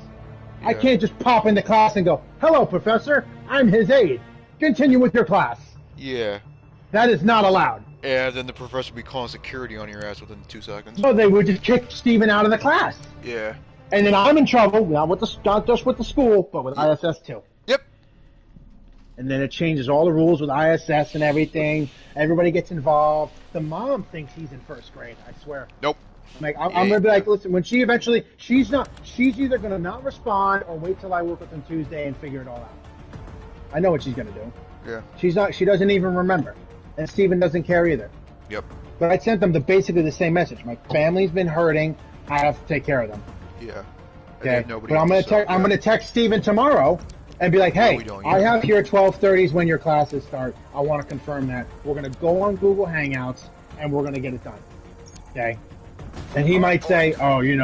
I can't just pop into class and go, hello, professor. I'm his aide. Continue with your class. Yeah. That is not allowed. And then the professor would be calling security on your ass within 2 seconds. So they would just kick Steven out of the class. Yeah. And then I'm in trouble, not just with the school, but with ISS too. Yep. And then it changes all the rules with ISS and everything. Everybody gets involved. The mom thinks he's in first grade, I swear. Nope. Like, I'm gonna be like, listen, when she eventually, she's either gonna not respond or wait till I work with them Tuesday and figure it all out. I know what she's gonna do. Yeah. She doesn't even remember. And Steven doesn't care either. Yep. But I sent them basically the same message. My family's been hurting. I have to take care of them. Yeah. Okay. But I'm gonna text Steven tomorrow and be like, hey, I have here 12:30s when your classes start. I want to confirm that. We're gonna go on Google Hangouts and we're gonna get it done. Okay. And he might say, oh, you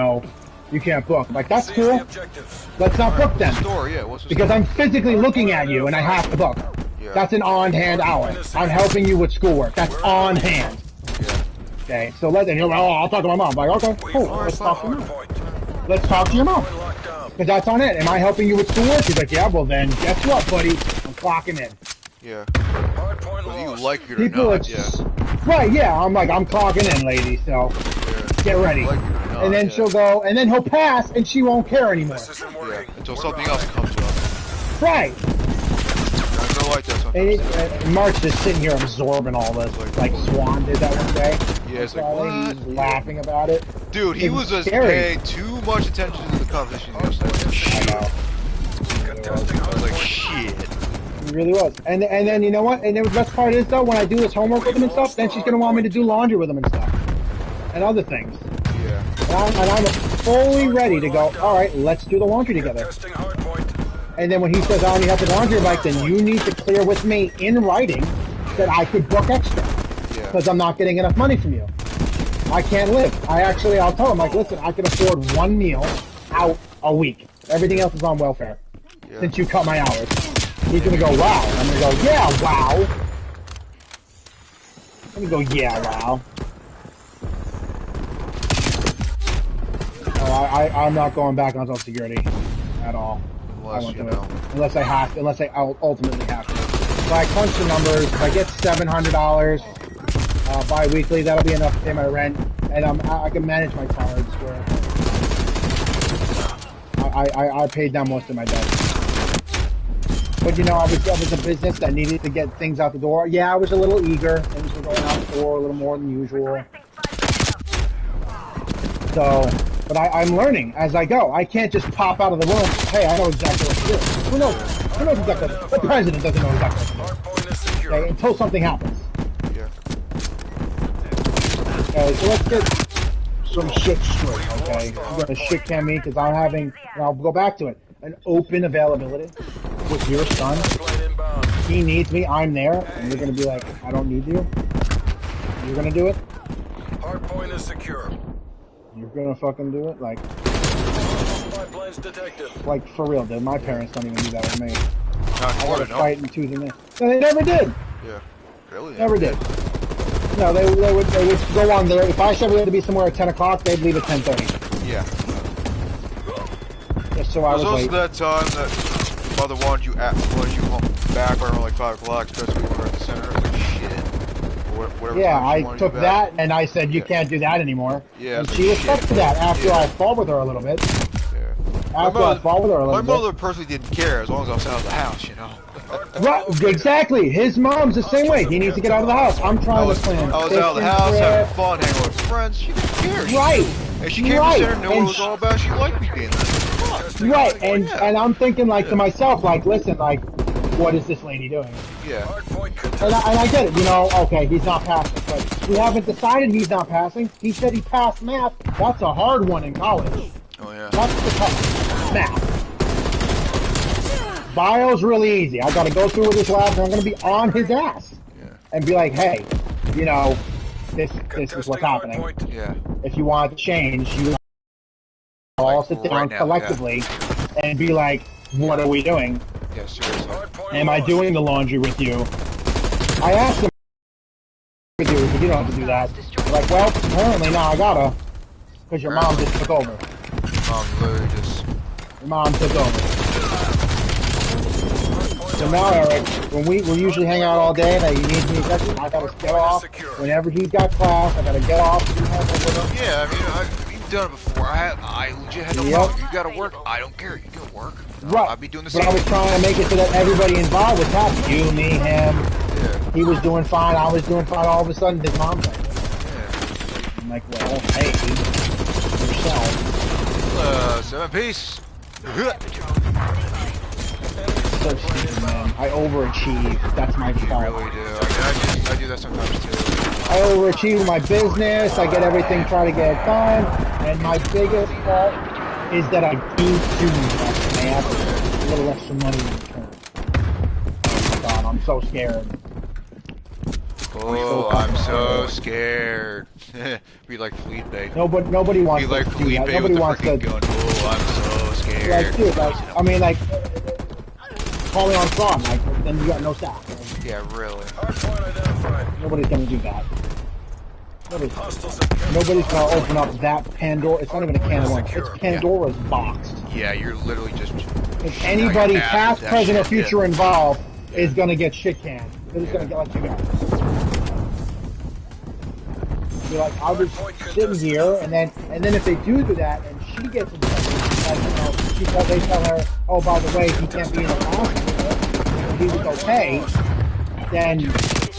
can't book. I'm like, that's cool. Let's not book then. Because I'm physically looking at you and I have to book. Yeah. That's an on-hand hour. I'm helping you with schoolwork. That's on hand. Yeah. Okay, so I'll talk to my mom. I'm like, okay, cool. Let's talk to your mom. Let's talk to your mom. Because that's on it. Am I helping you with schoolwork? She's like, yeah, well then, guess what, buddy? I'm clocking in. Yeah. Whether you like it or People not, Right, yeah. I'm like, I'm clocking in, lady, so get ready. Like it or not, and then she'll go, and then he'll pass, and she won't care anymore. Yeah. Until something else comes up. Right. Like that and Mark's just sitting here absorbing all this, like Swan did that one day. Yeah, it's like, what? He was laughing about it. Dude, he was just paying too much attention to the competition yesterday. I know. I was like, shit. He really was. And then, you know what? And the best part is, though, when I do his homework with him and stuff, then she's going to want me to do laundry with him and stuff. And other things. Yeah. And I'm fully ready to go, all right, let's do the laundry together. And then when he says, I only have to laundry bike, then you need to clear with me in writing that I could book extra. Because I'm not getting enough money from you. I can't live. I'll tell him, like, listen, I can afford one meal out a week. Everything else is on welfare. Since you cut my hours. He's going to go, wow. And I'm going to go, yeah, wow. I'm going to go, yeah, wow. Oh, I'm not going back on Social Security at all. Unless I ultimately have to. So I crunch the numbers. If I get $700 bi-weekly, that'll be enough to pay my rent, and I can manage my cards where I paid down most of my debt. But I was a business that needed to get things out the door. Yeah, I was a little eager. Things were going out the door a little more than usual. So. But I'm learning as I go. I can't just pop out of the room. Hey, I know exactly what to do. Who knows exactly? The president doesn't know exactly what to do. Okay, until something happens. Yeah. Okay, so let's get some shit straight, okay? You're gonna shit can me because and I'll go back to it, an open availability with your son. He needs me, I'm there, and you're gonna be like, I don't need you. You're gonna do it? Hardpoint is secure. You're gonna fucking do it? Like for real, dude. My parents don't even do that with me. I gotta fight and tooth and nail. No, they never did. Yeah. Really? Never did. No, they would go on there. If I said we had to be somewhere at 10 o'clock, they'd leave at 10:30. Yeah. Just so I There's was also late. that time that mother wanted you home back around like 5 o'clock, especially when we were at the center. Like shit. Whatever Yeah, time she I wanted took you back. that and I said you can't do that anymore. Yeah, and but she accepted shit. that after Yeah. I fought with her a little bit. Yeah. After I fought with her a My little bit. mother personally didn't care as long as I was out of the house, you know. Right, exactly. His mom's the same way. He needs to get out of the house. I'm trying to plan. I was out of the house, having fun, hanging with friends. She didn't care. Right. And she came to the center and knew what it was all about. She liked me being there. Fun. Right, and I'm thinking like to myself, like, listen, like, what is this lady doing? Yeah. And I get it, you know, okay, he's not passing, but we haven't decided he's not passing. He said he passed math. That's a hard one in college. Oh, yeah. That's the tough math. Bio's really easy. I gotta go through with his labs and I'm gonna be on his ass. Yeah. And be like, hey, you know, this is what's happening. Yeah. If you want to change, you all sit down right now, collectively and be like, what are we doing? Yeah, seriously. Am I doing the laundry with you? I asked him with you, but you don't have to do that. They're like, well, apparently now I gotta, because your mom just took over. Mom literally just... Your mom took over. So now, Eric, when we usually hang out all day, and you need me, I gotta get off. Whenever he's got class, I gotta get off. Yeah, I mean, we've done it before. I legit had no problem. You gotta work. I don't care. You can work. Right. I'll be doing the But same. I was trying to make it so that everybody involved was happy. You, me, him. Yeah. He was doing fine. I was doing fine. All of a sudden, his mom's like, Yeah. I'm like, well, hey, yourself. 7-piece. So stupid, man. I overachieve. That's my You fault. really do. I do that sometimes too. I overachieve my business. I get everything, try to get it done. And my biggest fault is that I do too much. And I have a little extra money in return. Oh my god, I'm so scared. Oh, I'm so scared. Be like Felipe. Nobody wants Be like to do Felipe that. with Nobody the wants to. freaking gun. Oh, I'm so scared. Like, dude, like, I mean, like, call me on fraud. Like, then you got no staff. Yeah, really. Nobody's gonna do that. Nobody's gonna open up that Pandora. It's not even a can of worms. It's Pandora's box. Yeah, you're literally just... If anybody, Like, past, that present, or shit, future yeah. involved, is gonna get shit canned. They're just gonna get let you go. Be like, I was sitting here, and then if they do that, and she gets in trouble, like, you know, they tell her, oh, by the way, he can't be in the class anymore, and he was okay, then,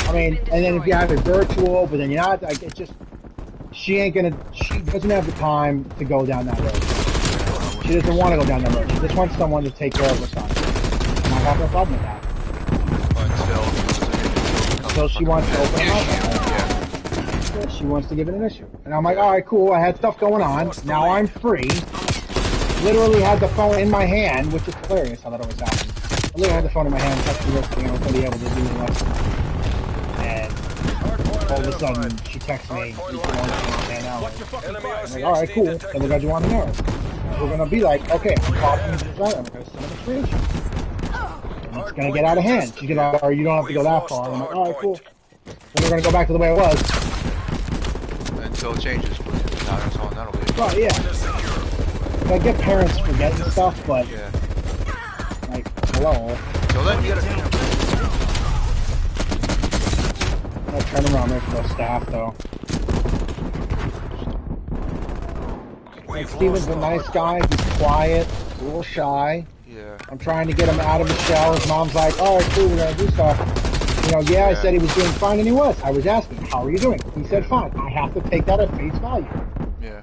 I mean, and then if you have it virtual, but then you're not, like, it's just, she doesn't have the time to go down that road. She doesn't want to go down that road. She just wants someone to take care of her son. And I have no problem with that. Until she wants to open him up. She wants to give it an issue. And I'm like, alright, cool, I had stuff going on, now I'm free. Literally had the phone in my hand, which is hilarious how that always happens. I literally had the phone in my hand, texting her, and I was going to be able to do the rest of it. And all of a sudden, she texts me, you can only do 10 hours. I'm like, alright, cool, then we're going to do 1 hour. We're going to be like, okay, I'm talking to the driver, I'm going to send him a screenshot. And it's going to get out of hand. She's going to, or you don't have to go that far. I'm like, alright, cool. Then we're going to go back to the way it was. Until it changes, but that's all that'll be. Well, yeah. I get parents forgetting stuff, but yeah. Like, hello. So then you gotta. I'm not turning around there for the staff, though. Like, Steven's a nice guy. He's quiet, a little shy. Yeah. I'm trying to get him out of his shell. His mom's like, all right, cool, we're gonna do stuff. You know, yeah, I said he was doing fine, and he was. I was asking, how are you doing? He said, fine. I have to take that at face value. Yeah.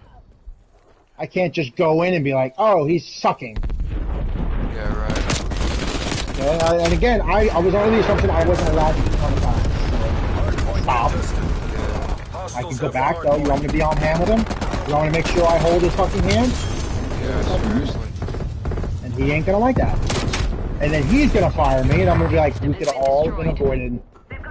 I can't just go in and be like, oh, he's sucking. Yeah, right. And again, I was under the assumption I wasn't allowed to become a guy. So, stop. I can go back, though. You want me to be on hand with him? You want me to make sure I hold his fucking hand? Yeah, seriously. And he ain't gonna like that. And then he's gonna fire me, and I'm gonna be like, we could have all been avoided.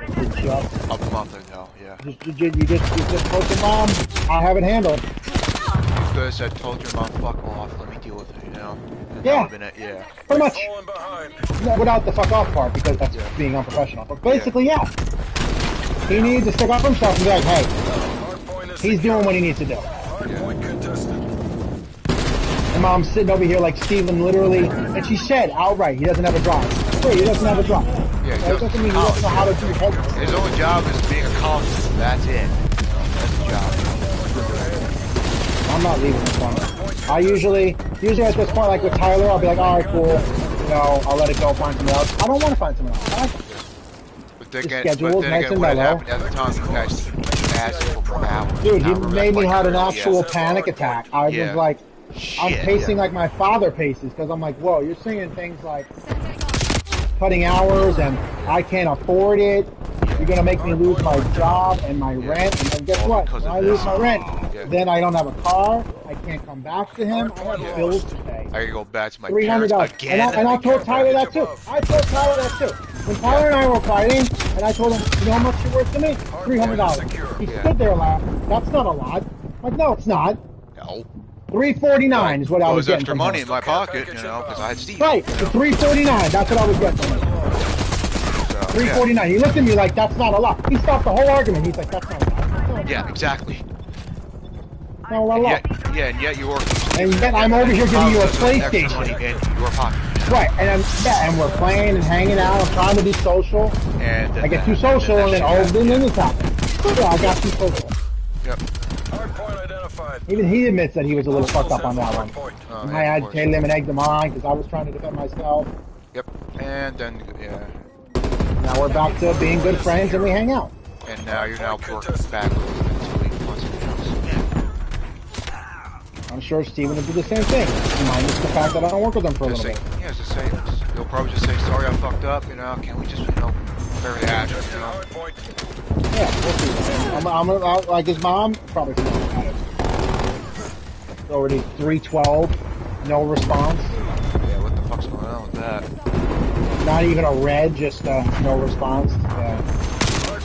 Just, a month ago, yeah. You just told your mom, I have it handled. You could have said, told your mom, fuck off, let me deal with it, you know? And Yeah. that would've been it, yeah. Pretty much. No, without the fuck off part, because that's being unprofessional. But basically, yeah. He needs to stick up for himself and be like, hey, Hardpoint is he's secure. doing what he needs to do. Hardpoint contested. And mom's sitting over here like Steven literally, and she said outright, he doesn't have a drive. Wait, he doesn't have a drive. Yeah, That doesn't mean he doesn't know how to do head. His only job is being a college student. That's it. That's his job. I'm not leaving this one. I usually at this point, like with Tyler, I'll be like, all right, cool. You know, I'll let it go, find someone else. I don't want to find someone else. I like it. But then The again, schedule's nice and what had mellow. happened at the time, you guys asked for hours. Dude, he Hours, made me like, have an yeah. actual panic attack. I was Yeah. like, I'm Shit, pacing yeah. like my father paces because I'm like, whoa, you're saying things like cutting hours and I can't afford it. You're gonna make me lose my job and my rent, and then guess All what? because When of I lose this. my rent, Yeah. then I don't have a car. I can't come back to him. I have bills to pay. I gotta go back to my $300. parents again. And I told Tyler that too. I told Tyler that too. When Tyler and I were fighting, and I told him, you know how much you're worth to me? $300. He stood there laughing. That's not a lot. I'm like, no, it's not. No. $349 is what I Well, was there's getting extra from money him. in my pocket, you know, because I had Steve. Right, the $349. That's what I was getting from him. So, $349. He looked at me like that's not a lot. He stopped the whole argument. He's like, that's not a lot. That's not a lot. Yeah, exactly. Not a lot. And yet you work. And yet I'm over here giving you a PlayStation. Money in your pocket. Right, and we're playing and hanging out. I'm trying to be social. And I get too social, and then this happens. Yeah, I got too social. Yep. Hardpoint identified. Even he admits that he was a little fucked up on that one. Oh, I agitated him and egged him on because I was trying to defend myself. Yep. And then, yeah. Now we're back to being good friends and we hang out. And now you're working back a little bit until we want something else. I'm sure Steven will do the same thing. Minus the fact that I don't work with him for a little bit. Yeah, it's the same. He'll probably just say, sorry, I fucked up, you know, can we just, you know, bury the hatchet, you know? Yeah, we'll see. I'm like his mom, probably forgot about it. Already 312, no response. Yeah, what the fuck's going on with that? Not even a red, just no response.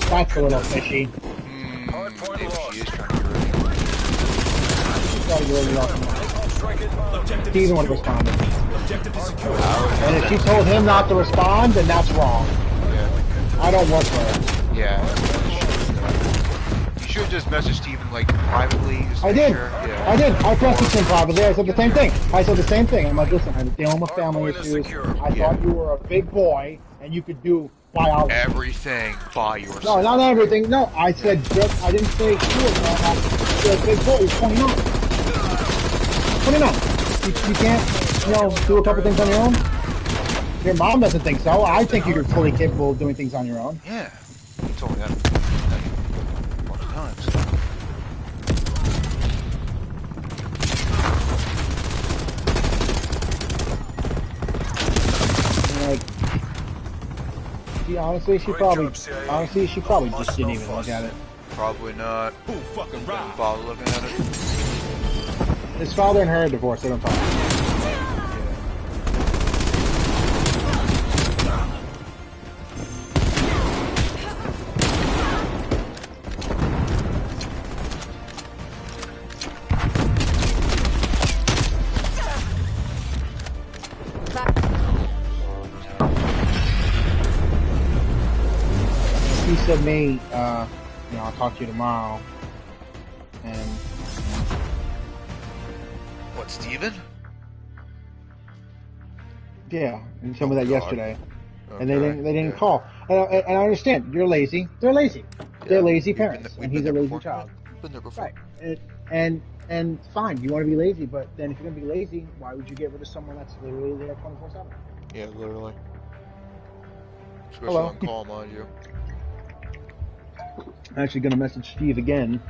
That's a little fishy. Maybe she is trying to get rid of She's got to get rid of Steven would have responded. And if she told him not to respond, then that's wrong. Yeah. I don't work for her. Yeah. You should just message Steven, like, privately. Just I make did. Sure. Yeah. I did. I messaged him privately. I said the same thing. I'm like, listen, I'm dealing with family issues. I thought you were a big boy and you could do biology. Everything by yourself. No, not everything. No, I said just. I didn't say cool. You're a big boy. You're 29. 29. You can't, you know, do a couple things on your own. Your mom doesn't think so. I think you're fully capable of doing things on your own. Yeah. You told me that a bunch of times. Like, she probably just didn't even look at it. Probably not. Who fucking didn't bother looking at it. His father and her are divorced. They don't talk. He said me, you know, I'll talk to you tomorrow. And What, Steven? yeah, and he told me that yesterday. And they Okay, didn't call. And I understand. You're lazy. They're lazy. They're lazy parents, and he's a lazy child. Been there before. Right. And fine, you want to be lazy, but then if you're gonna be lazy, why would you get rid of someone that's literally there 24/7? Yeah, literally. Especially Hello. on call, mind you. I'm actually gonna message Steve again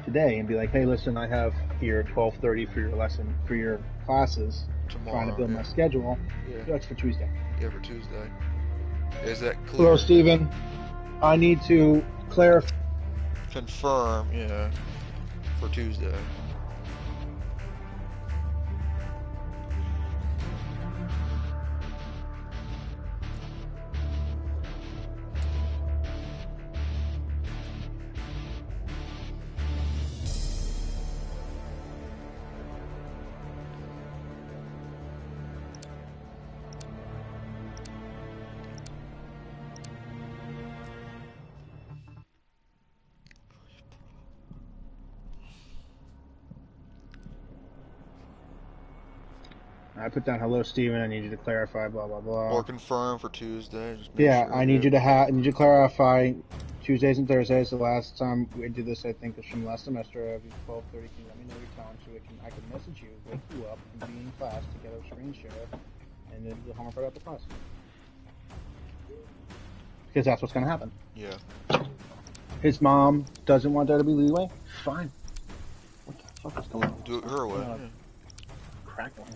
today and be like, hey, listen, I have here 12:30 for your lesson for your classes. Tomorrow, trying to build yeah. my schedule. Yeah. That's for Tuesday. Yeah, for Tuesday. Is that clear? Hello, Steven. I need to clarify. Confirm, yeah. For Tuesday. I put down hello, Steven. I need you to clarify. Blah blah blah. Or confirm for Tuesday. Just make Yeah, sure I need you to clarify Tuesdays and Thursdays. The last time we did this, I think, was from last semester. Every 12:30. Can you let me know your time so I can message you, wake you up, and be in class together, screen share, and then do homework right after class. Because that's what's gonna happen. Yeah. His mom doesn't want there to be leeway. Fine. What the fuck is going on? Do it her way. Crackling.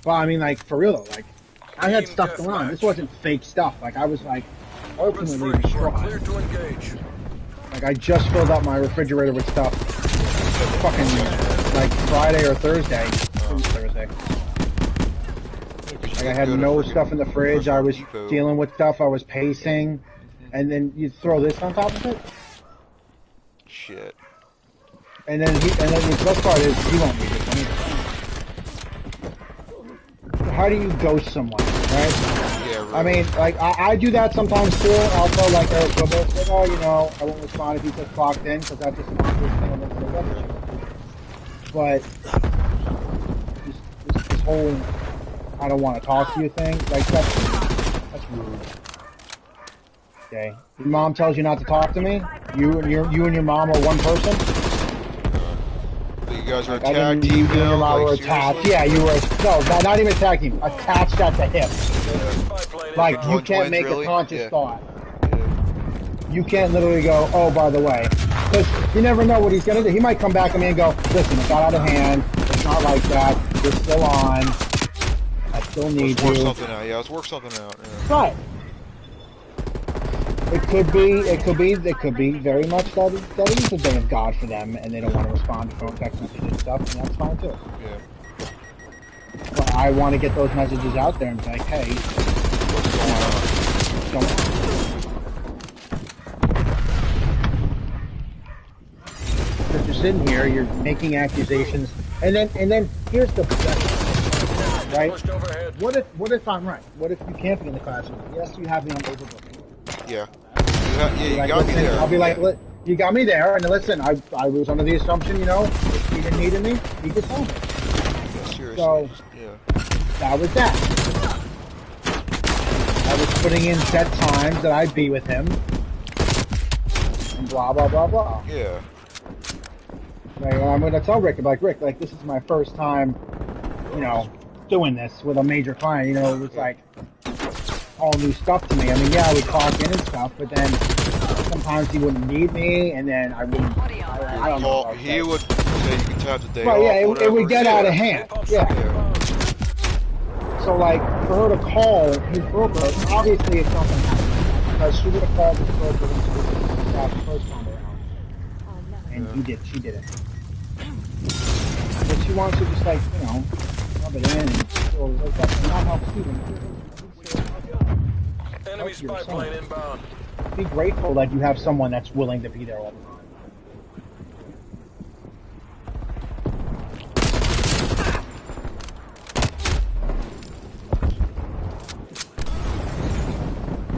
Well, I mean, like, for real though, like, I had stuff going on. This wasn't fake stuff. Like, I was, like, ultimately distraught. Clear to engage. Like, I just filled up my refrigerator with stuff fucking, like, Friday or Thursday. Thursday. Like, I had no stuff in the fridge. I was dealing with stuff. I was pacing. And then you throw this on top of it? Shit. And then the best part is, he won't read it anyway. How do you ghost someone, right? Yeah, right. I mean, like, I do that sometimes too. I'll tell, like, Eric Gilbert, like, oh, you know, I won't respond if he just clocked in, because that's just not this thing on the message. But, this whole, I don't want to talk to you thing, like, that's rude. Okay? Your mom tells you not to talk to me? You and your mom are one person? You guys are I tag didn't, you team and your now? mom were Like, attached. seriously? Yeah, you were, no, not even attached team. Attached at the hip. Like, you can't make a conscious thought. You can't literally go, oh, by the way. Because you never know what he's going to do. He might come back at me and go, listen, it got out of hand. It's not like that. You're still on. I still need Let's work you. something out. Yeah, let's work something out. Yeah. Right. It could be very much that it is a day of God for them, and they don't want to respond to phone, text messages and stuff, and that's fine too. Yeah. But I want to get those messages out there and be like, hey, what's going on? Because you're sitting here, you're making accusations, and then here's the right? What if I'm right? What if you can't be in the classroom? Yes, you have me on overbooking. Yeah. You Like, got me listen, there. I'll be like, you got me there, and listen, I was under the assumption, you know, if you didn't need me, you could tell me. Yeah, seriously. So, Yeah. that was that. I was putting in set times that I'd be with him, and blah, blah, blah, blah. Yeah. Like, I'm going to tell Rick, like, Rick, like, this is my first time, you know, doing this with a major client, you know, it was like all new stuff to me. I mean, yeah, I would clock in and stuff, but then sometimes he wouldn't need me, and then I wouldn't, I don't know. He would say you can tap the day Right, off, yeah, it whatever. would get out of hand. Yeah. So, like, for her to call his broker, obviously it's not going to happen. Because she would have called his broker when she was the first time around. And she didn't. But she wants to just, like, you know, rub it in and so, like, that and not help Steven. Enemy spy plane inbound. Be grateful that you have someone that's willing to be there all the time.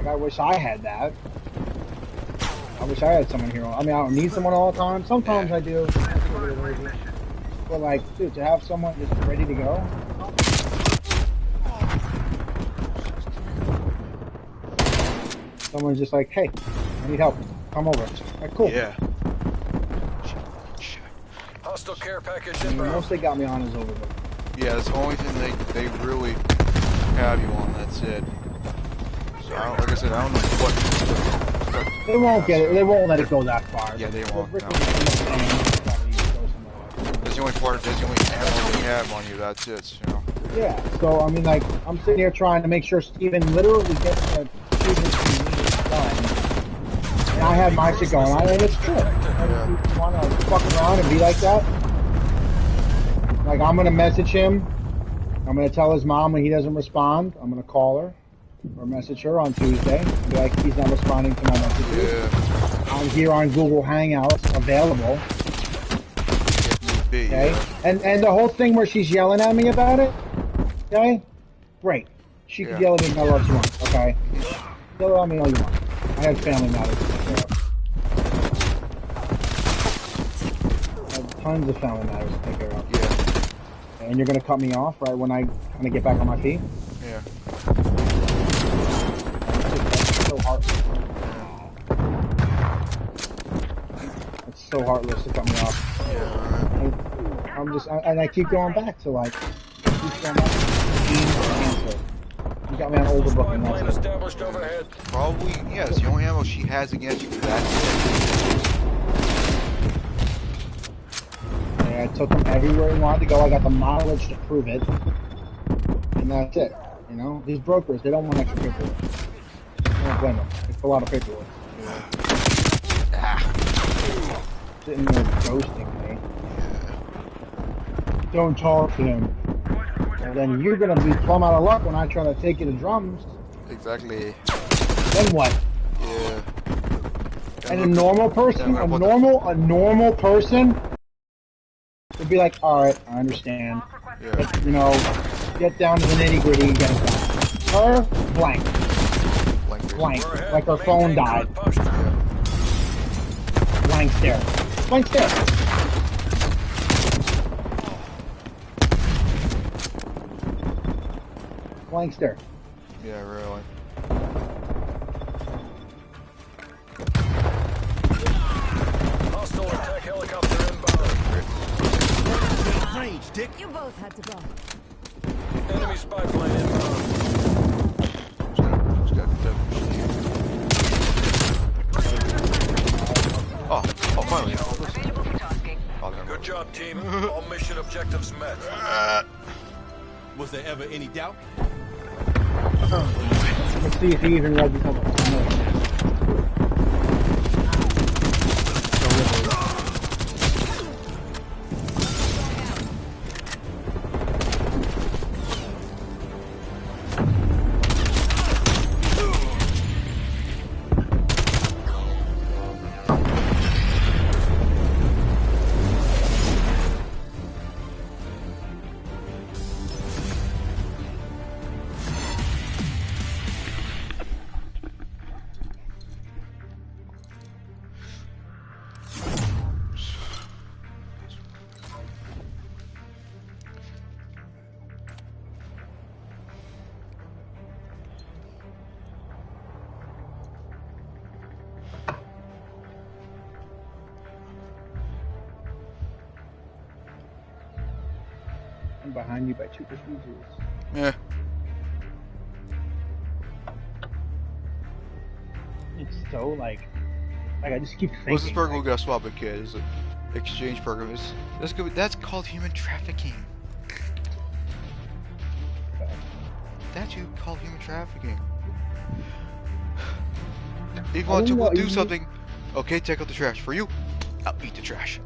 I wish I had that. I wish I had someone here. I mean, I don't need someone all the time. Sometimes I do. But like, dude, to have someone just ready to go. Someone's just like, hey, I need help. Come over. Like, cool. Yeah. Hostile care package The inbound. most they got me on is overbook. Yeah, that's the only thing they really have you on. That's it. So like I said, I don't know what. They won't get it. They won't let it go that far. Yeah, they won't. No. That's That's the only part. That's the only ammo they have on you. That's it. You know. Yeah. So I mean, like, I'm sitting here trying to make sure Steven literally gets the achievements he needs done, and I have my shit going on, and it's good. And if you want to fuck around and be like that, like, I'm gonna message him. I'm gonna tell his mom when he doesn't respond. I'm gonna call her or message her on Tuesday. And be like, he's not responding to my messages. Yeah. I'm here on Google Hangouts, available. Okay, and the whole thing where she's yelling at me about it. Okay, great. She can yell at me all she wants. Okay, yell at me all you want. I have family matters to take care of. I have tons of family matters to take care of. Yeah. And you're gonna cut me off right when I kind of get back on my feet. Yeah. That's so heartless. It's so heartless to cut me off. Yeah. And I keep going back to like, keep going back to answer. You got me on overbooking. Plane That's it. established overhead. Probably, yes. The only ammo she has against you. That's it. I took him everywhere he wanted to go. I got the mileage to prove it. And that's it. You know, these brokers, they don't want extra paperwork. I don't blame them. It's a lot of paperwork. Sitting there ghosting me. Don't talk to him. And then you're going to be plumb out of luck when I try to take you to drums. Exactly. Then what? Yeah. And a normal person, a normal person would be like, all right, I understand. Yeah. But, you know, get down to the nitty gritty and get it done. Her, blank. Blank. Like her phone died. Blank stare. Blank stare. Blank stare. Yeah, really. Hostile attack helicopter inbound. Range, Dick. You both had to go. Enemy spy plane inbound. Oh, finally. Good job, team. All mission objectives met. Was there ever any doubt? Let's see if he even read the cover. I'm behind you by 2 procedures. Yeah. It's so like I just keep thinking. What's this program we got swap a kid? Is it exchange program? That's called human trafficking. That's called human trafficking. If you want to do something, okay, take out the trash. For you, I'll eat the trash.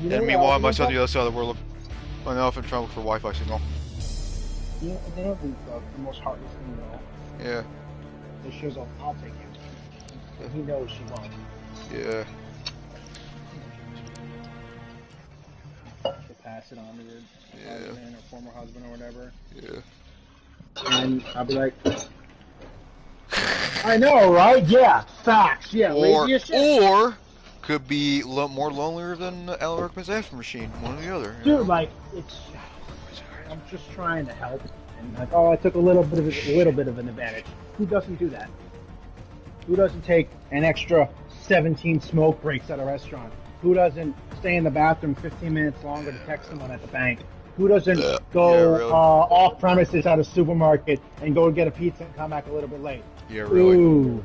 And meanwhile, my son on the other side of the world, I'm off and trying to look for Wi-Fi signal. You know, they don't think the most heartless thing in the world. Yeah. It shows off, I'll take him. And he knows she won't. Yeah. She'll pass it on to her husband or former husband or whatever. Yeah. And I'll be like, I know, right? Yeah, facts. Yeah, lazy as shit. Or could be more lonelier than Alan Rickman's After Machine. One or the other. Dude, like it's. I'm just trying to help, and like, oh, I took a little bit of an advantage. Who doesn't do that? Who doesn't take an extra 17 smoke breaks at a restaurant? Who doesn't stay in the bathroom 15 minutes longer to text someone at the bank? Who doesn't go off premises at a supermarket and go get a pizza and come back a little bit late? Yeah, really. Ooh.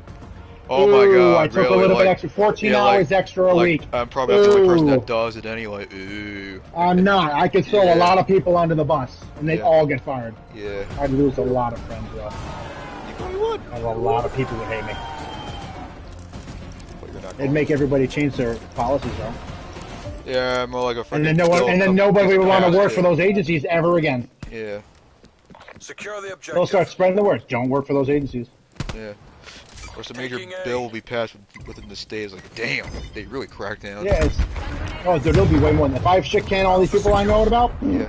Oh my god, I took a little bit extra, 14 hours extra a week. I'm probably not the only person that does it anyway. Ooh. I'm not. I could throw a lot of people under the bus, and they'd all get fired. Yeah. I'd lose a lot of friends, bro. You probably would. And a lot of people would hate me. It'd make everybody change their policies, though. Yeah, more like a friend. And then nobody would want to work for those agencies ever again. Yeah. Secure the objective. They'll start spreading the word. Don't work for those agencies. Yeah. Or some major bill will be passed within the state. It's like, damn, they really cracked down. Yeah, it's... Oh, dude, there'll be way more than that. If I shit can all these people I know about, yeah.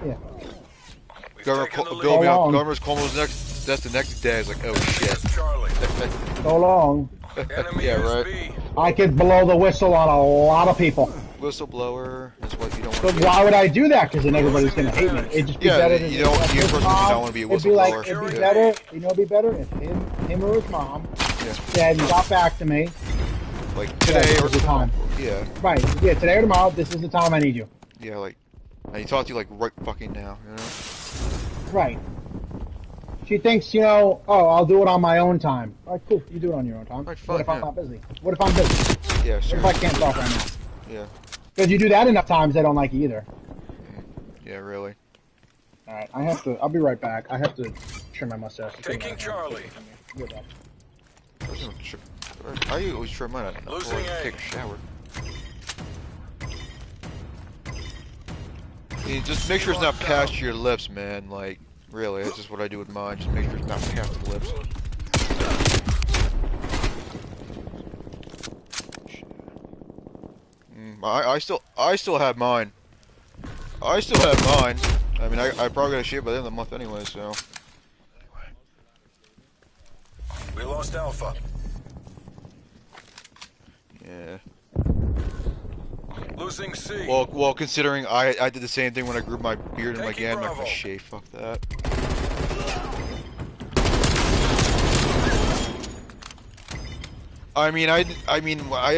Governor's Cuomo's next. That's the next day. It's like, oh shit. So long. Yeah, right. I could blow the whistle on a lot of people. whistleblower is what you don't want But to be. why would I do that? Because then everybody's gonna hate me. It'd just be Yeah, better than you don't- you personally don't wanna be a It'd be like, whistleblower. it'd be Yeah. better. You know, it'd be better if him or his mom Yeah. said and got back to me. Like today or the time. Yeah. Right. Yeah. Today or tomorrow. This is the time I need you. Yeah, like, and he talked to you like right fucking now, you know? Right. She thinks, you know, oh, I'll do it on my own time. All right, cool. You do it on your own time. Right, What if fine, I'm yeah. not busy? What if I'm busy? Yeah, What sure. if I can't talk right now? Yeah. Because you do that enough times, they don't like you either. Yeah, really. All right, I'll be right back. I have to trim my mustache. Taking Charlie. Good luck. I always try mine out before Losing I A. take a shower. Yeah, just make sure it's not past your lips, man. Like, really, that's just what I do with mine. Just make sure it's not past the lips. I still have mine. I still have mine. I mean, I probably gotta shave by the end of the month anyway, so. We lost Alpha. Yeah. Losing C. Well, considering I did the same thing when I grew my beard and Taking again, I'm not Bravo. gonna shave. Fuck that. I mean, I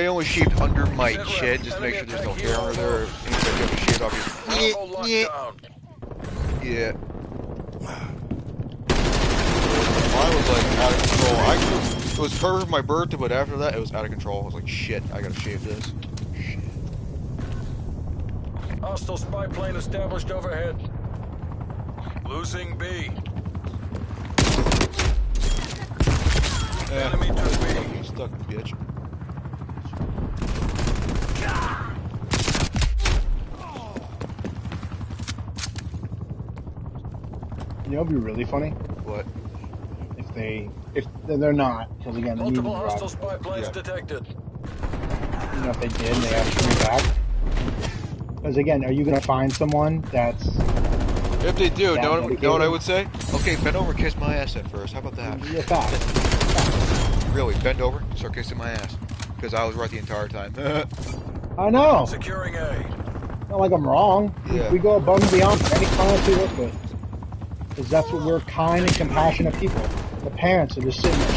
only shaved under my chin just to make sure there's no hair under there. If anybody ever shaved off Bravo your... locked down. Yeah. Mine was like out of control. It was perfect for my birthday, but after that, it was out of control. I was like, shit, I gotta shave this. Shit. Hostile spy plane established overhead. Losing B. Enemy to B. Stuck, bitch. You know, it'd be really funny What? if they're not, because again, they need to Multiple drop. hostile spy planes Yeah. detected. You know, if they did, and they actually came back. Because again, are you gonna find someone that's If they do, Yeah, know what dedicated. I would say? Okay, bend over, kiss my ass in first. How about that? yeah, fast? Really, bend over, start kissing my ass. Because I was right the entire time. I know. Securing A. Not like I'm wrong. Yeah. We go above and beyond for any clients we work with. Because that's what we're kind and compassionate people. The parents are just sitting there.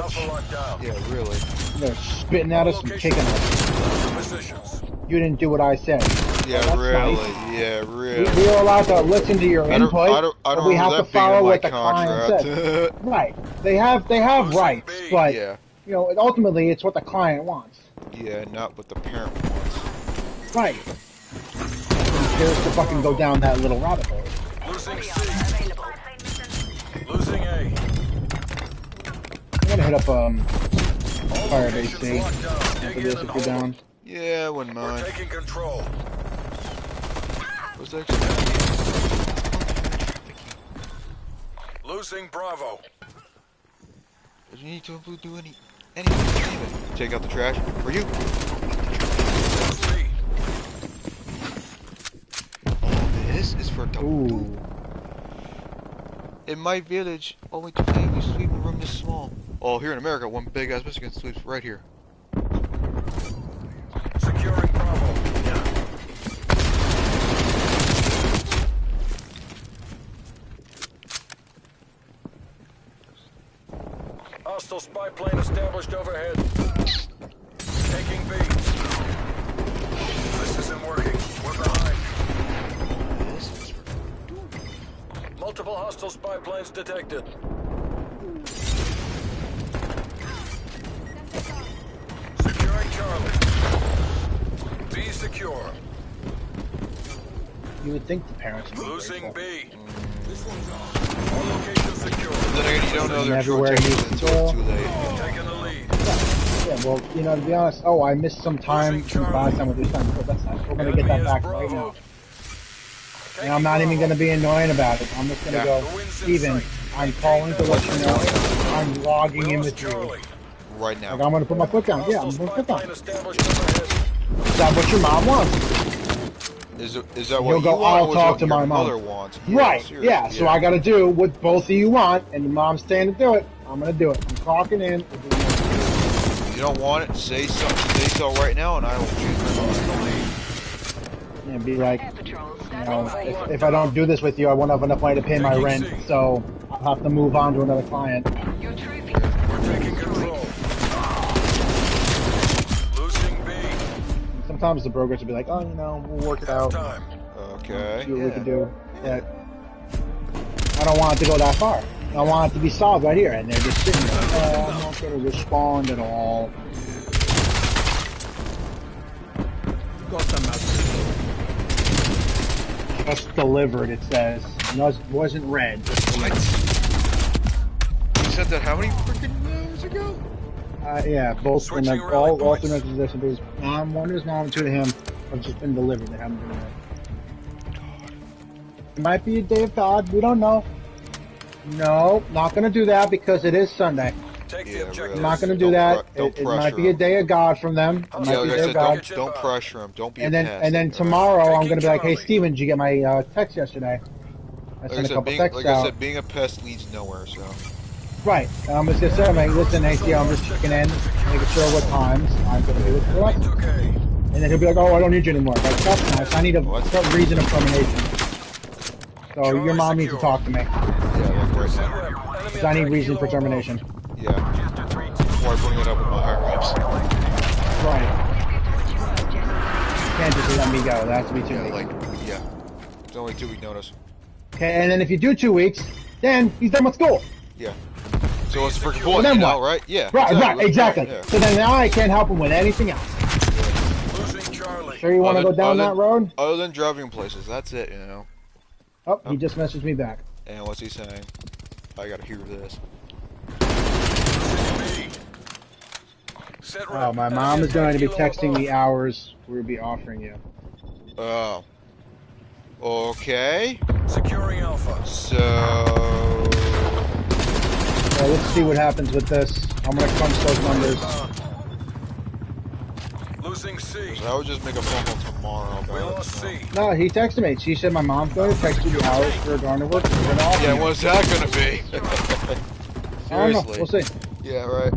Alpha Bitch. locked down. Yeah, really. They're spitting at us and kicking us. Positions. You didn't do what I said. Yeah, That's really. nice. Yeah, We really. are allowed to listen to your I don't input, but we have remember to that being in follow my what the client contract. says. Right. They have Losing rights, B. but Yeah, you know, ultimately it's what the client wants. yeah, not what the parent wants. Right. Who cares to fucking go down that little rabbit hole? Losing C. Losing A. I'm gonna hit up All Firebase locations C locked down. after Dig in this and if hold you're them. down. Yeah, I wouldn't We're mind. taking control. What's that? Losing Bravo. You need to do anything. Take out the trash. For you. C. This is for the Ooh. In my village, only 2 families sleep in a room this small. Oh, here in America, one big ass Michigan sleeps right here. Securing Bravo. Hostile spy plane established overhead. Taking B. This isn't working. We're behind. This is for Multiple hostile spy planes detected. Securing Charlie. B secure. You would think the parents would be Losing grateful. B. All locations secure. Then again, you don't know their true Everywhere intentions you until it's go. too late. Taking the lead. Yeah, well, you know, to be honest, oh, I missed some time to buy some of this time. Well, that's nice. We're gonna get that back right now. And I'm not even gonna be annoying about it. I'm just gonna go, Steven, I'm calling to let you know I'm logging in with you. Right now. Like, I'm gonna put my foot down. Yeah, I'm Hostile gonna put spy my plane foot down. established overhead. Is that what your mom wants? Is that what You'll you go, want I'll or is talk what to your my mom. mother wants? Right, seriously, yeah, so I gotta do what both of you want, and the mom's saying to do it. I'm gonna do it. I'm clocking in. You don't want it? Say so right now, and I will choose my mind. And be like, you know, if I don't do this with you, I won't have enough money to pay my rent, so I'll have to move on to another client. We're taking control. Losing B. Sometimes the brokers will be like, oh, you know, we'll work it out. Time. Okay. See what we can do. Yeah. I don't want it to go that far. I want it to be solved right here, and they're just sitting there. Oh, I'm not going to respond at all. Just delivered, it says. No, it wasn't read. Just delivered. You said that how many freaking years ago? Yeah, both in Switching the, all points. three messages to his mom, one to his mom, and two to him, have just been delivered. They haven't been read. It might be a day of God. We don't know. No, not going to do that because it is Sunday. Take the Yeah, objective. really. I'm not going to do that. Don't It might pressure be a him. day of God from them. It Yeah, might be like a I day said, of God. don't pressure him. Don't be And a then, pest. and then alright? tomorrow I'm Taking going to be like, hey, Charlie. Steven, did you get my text yesterday? I Like sent a couple being, texts like out. I said, being a pest leads nowhere. So Right. And I'm just going to say, I'm like, listen, hey, Steve, I'm just checking in, making sure what times I'm going to be with the lessons. It's okay. And then he'll be like, oh, I don't need you anymore. Like, that's nice. I need a What? some reason of termination. So Charlie your mom needs to secure. talk to me. yeah, like right Sit now. rep. Enemy 'Cause I need attack reason for kilo termination. Yeah. Before I bring it up with my higher ups. Right. Can't just let me go. That has to be 2 Yeah, weeks. like yeah. It's only 2 week notice. Okay, and then if you do 2 weeks, then he's done with school. Yeah. So what's the freaking Well, point? then You know, what? right? Yeah. Right, exactly. right, exactly. Yeah. So then now I can't help him with anything else. Losing Charlie. Sure you want to Other- go down other- that road? Other than driving places, that's it. You know. Oh, he just messaged me back. And what's he saying? I gotta hear this. Sit Oh, rep. my Enemy mom is going to be attack texting kilo me hours we'll be offering you. Oh. Okay. Securing Alpha. So. So let's see what happens with this. I'm going to crunch those numbers. Losing C. So I would just make a phone call tomorrow We about lost it. C. No, he texted me. She said my mom's going to text you the hours for going to work. We're going to offer Yeah, you. what's that gonna be? I don't know. Seriously. We'll see. Yeah, right.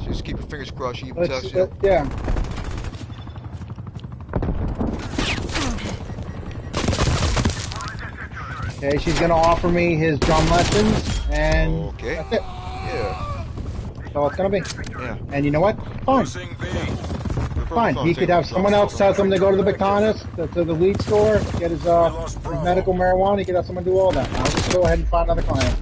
Just keep your fingers crossed. She even Let's, text you. yeah. Okay, she's gonna offer me his drum lessons, and Okay. that's it. Yeah. That's all it's gonna be. Yeah. And you know what? Fine. Losing B. Fine. He could have someone else tell him to go to the Bacanas, to the weed store, get his medical marijuana. He could have someone do all that. I'll just go ahead and find another client.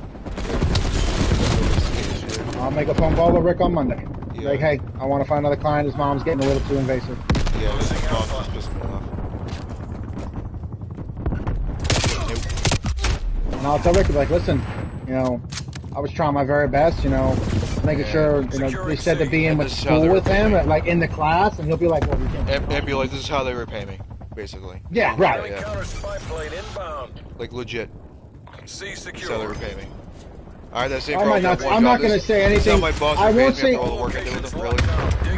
I'll make a phone call to Rick on Monday. Yeah. Like, hey, I want to find another client. His mom's getting a little too invasive. Yeah, this is just pissing me off. And I'll tell Rick, like, listen, you know, I was trying my very best, you know, making sure, you know, they said to be in And with this is how school they with repay him, me. like in the class, and he'll be like, well, we can't. And be like, this is how they repay me, basically. Yeah, right. Enemy counter spy plane inbound. Like legit. C That's how they secure. repay me. Alright, that same I might not- I'm not gonna say anything. My boss I repays won't me say- after all the work I did with them, really.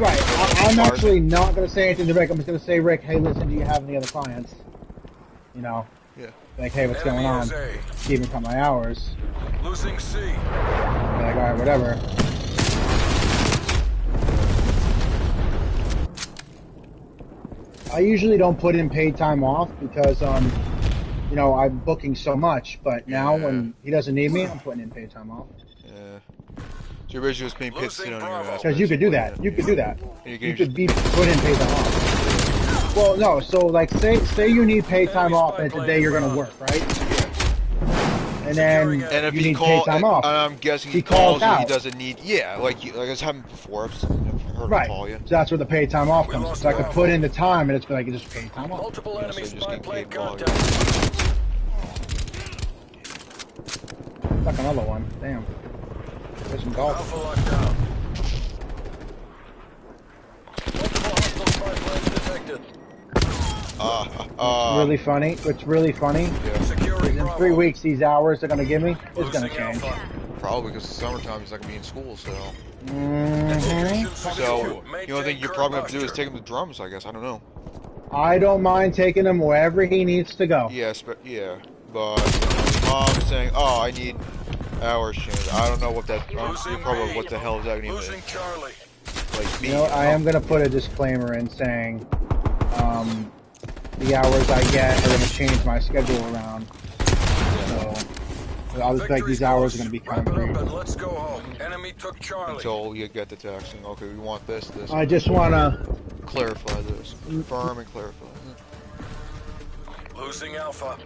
Right. I'm Bars. actually not going to say anything to Rick. I'm just going to say, Rick, hey, listen, do you have any other clients? You know, Yeah. like, hey, what's going on? Enemy is Keep me cut my hours. A. Losing C. Be like, all right, whatever. I usually don't put in paid time off because, you know, I'm booking so much. But now when he doesn't need me, I'm putting in paid time off. Yeah. So you're basically just being paid to sit on your ass. Because you could do that. basically, You could do that. You You can could be put in paid time off. Well, no. So, like, say you need paid time off, and it's a day you're going to work, right? And then And if you he need call, paid time off. and I'm guessing He he calls calls you, he out. doesn't need. Yeah, like it's happened before. I've heard him Right. call you. So that's where the paid time off comes. lost So I could Bravo. put in the time, and it's like just paid time off. Multiple Yeah, enemy so you just spy get plane paid while contact. Stuck another one. Damn. There's some golf. Alpha locked down. Multiple hostile spy planes detected. Really funny. What's really funny is Securing in Bravo. 3 weeks, these hours they're gonna give me is gonna Losing change. Alpha. Probably because it's summertime, he's not gonna be in school, so. hmm So, the only thing you're probably gonna have to do is take him to drums, I guess. I don't know. I don't mind taking him wherever he needs to go. Yes, but yeah, but mom's saying, "Oh, I need hours changed." I don't know what that. You're probably what the hell is that gonna mean? Losing Charlie. like me. You know, I am gonna put a disclaimer in saying, the hours I get are gonna change my schedule around. So, I'll just like these hours are gonna be Wrap it up concrete. and let's go home. Enemy took Charlie. Until you get the texting. Okay, we want this. I just wanna. Clarify this. Confirm and clarify. Losing Alpha.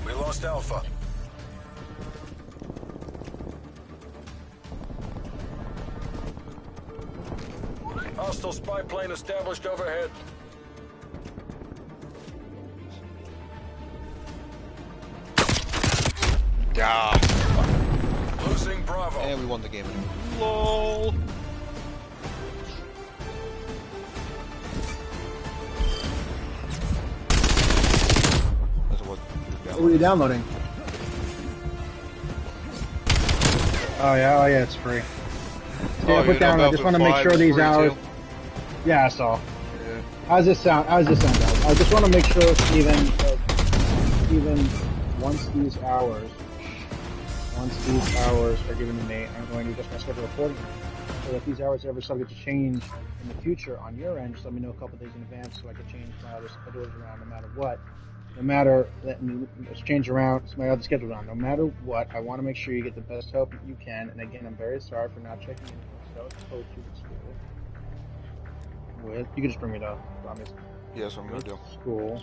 We lost Alpha. Hostile spy plane established overhead. Yeah. Losing Bravo. And we won the game. LOL. That's what. What are you downloading? Oh yeah, it's free. Yeah, put down. I just want to make sure these hours. Yeah, I saw. Yeah. How's this sound? Guys? I just want to make sure even once these hours are given to me, I'm going to adjust my schedule accordingly. So if these hours are ever subject to change in the future on your end, just let me know a couple days in advance so I can change my other schedules around no matter what. No matter, let me change around my other schedule around. No matter what, I want to make sure you get the best help you can. And again, I'm very sorry for not checking in for so you can just bring me to promise. Yes, I'm gonna do. School.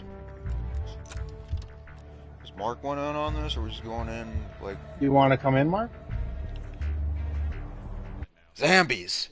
Is Mark going in on this, or are we just going in like? You want to come in, Mark? Zombies.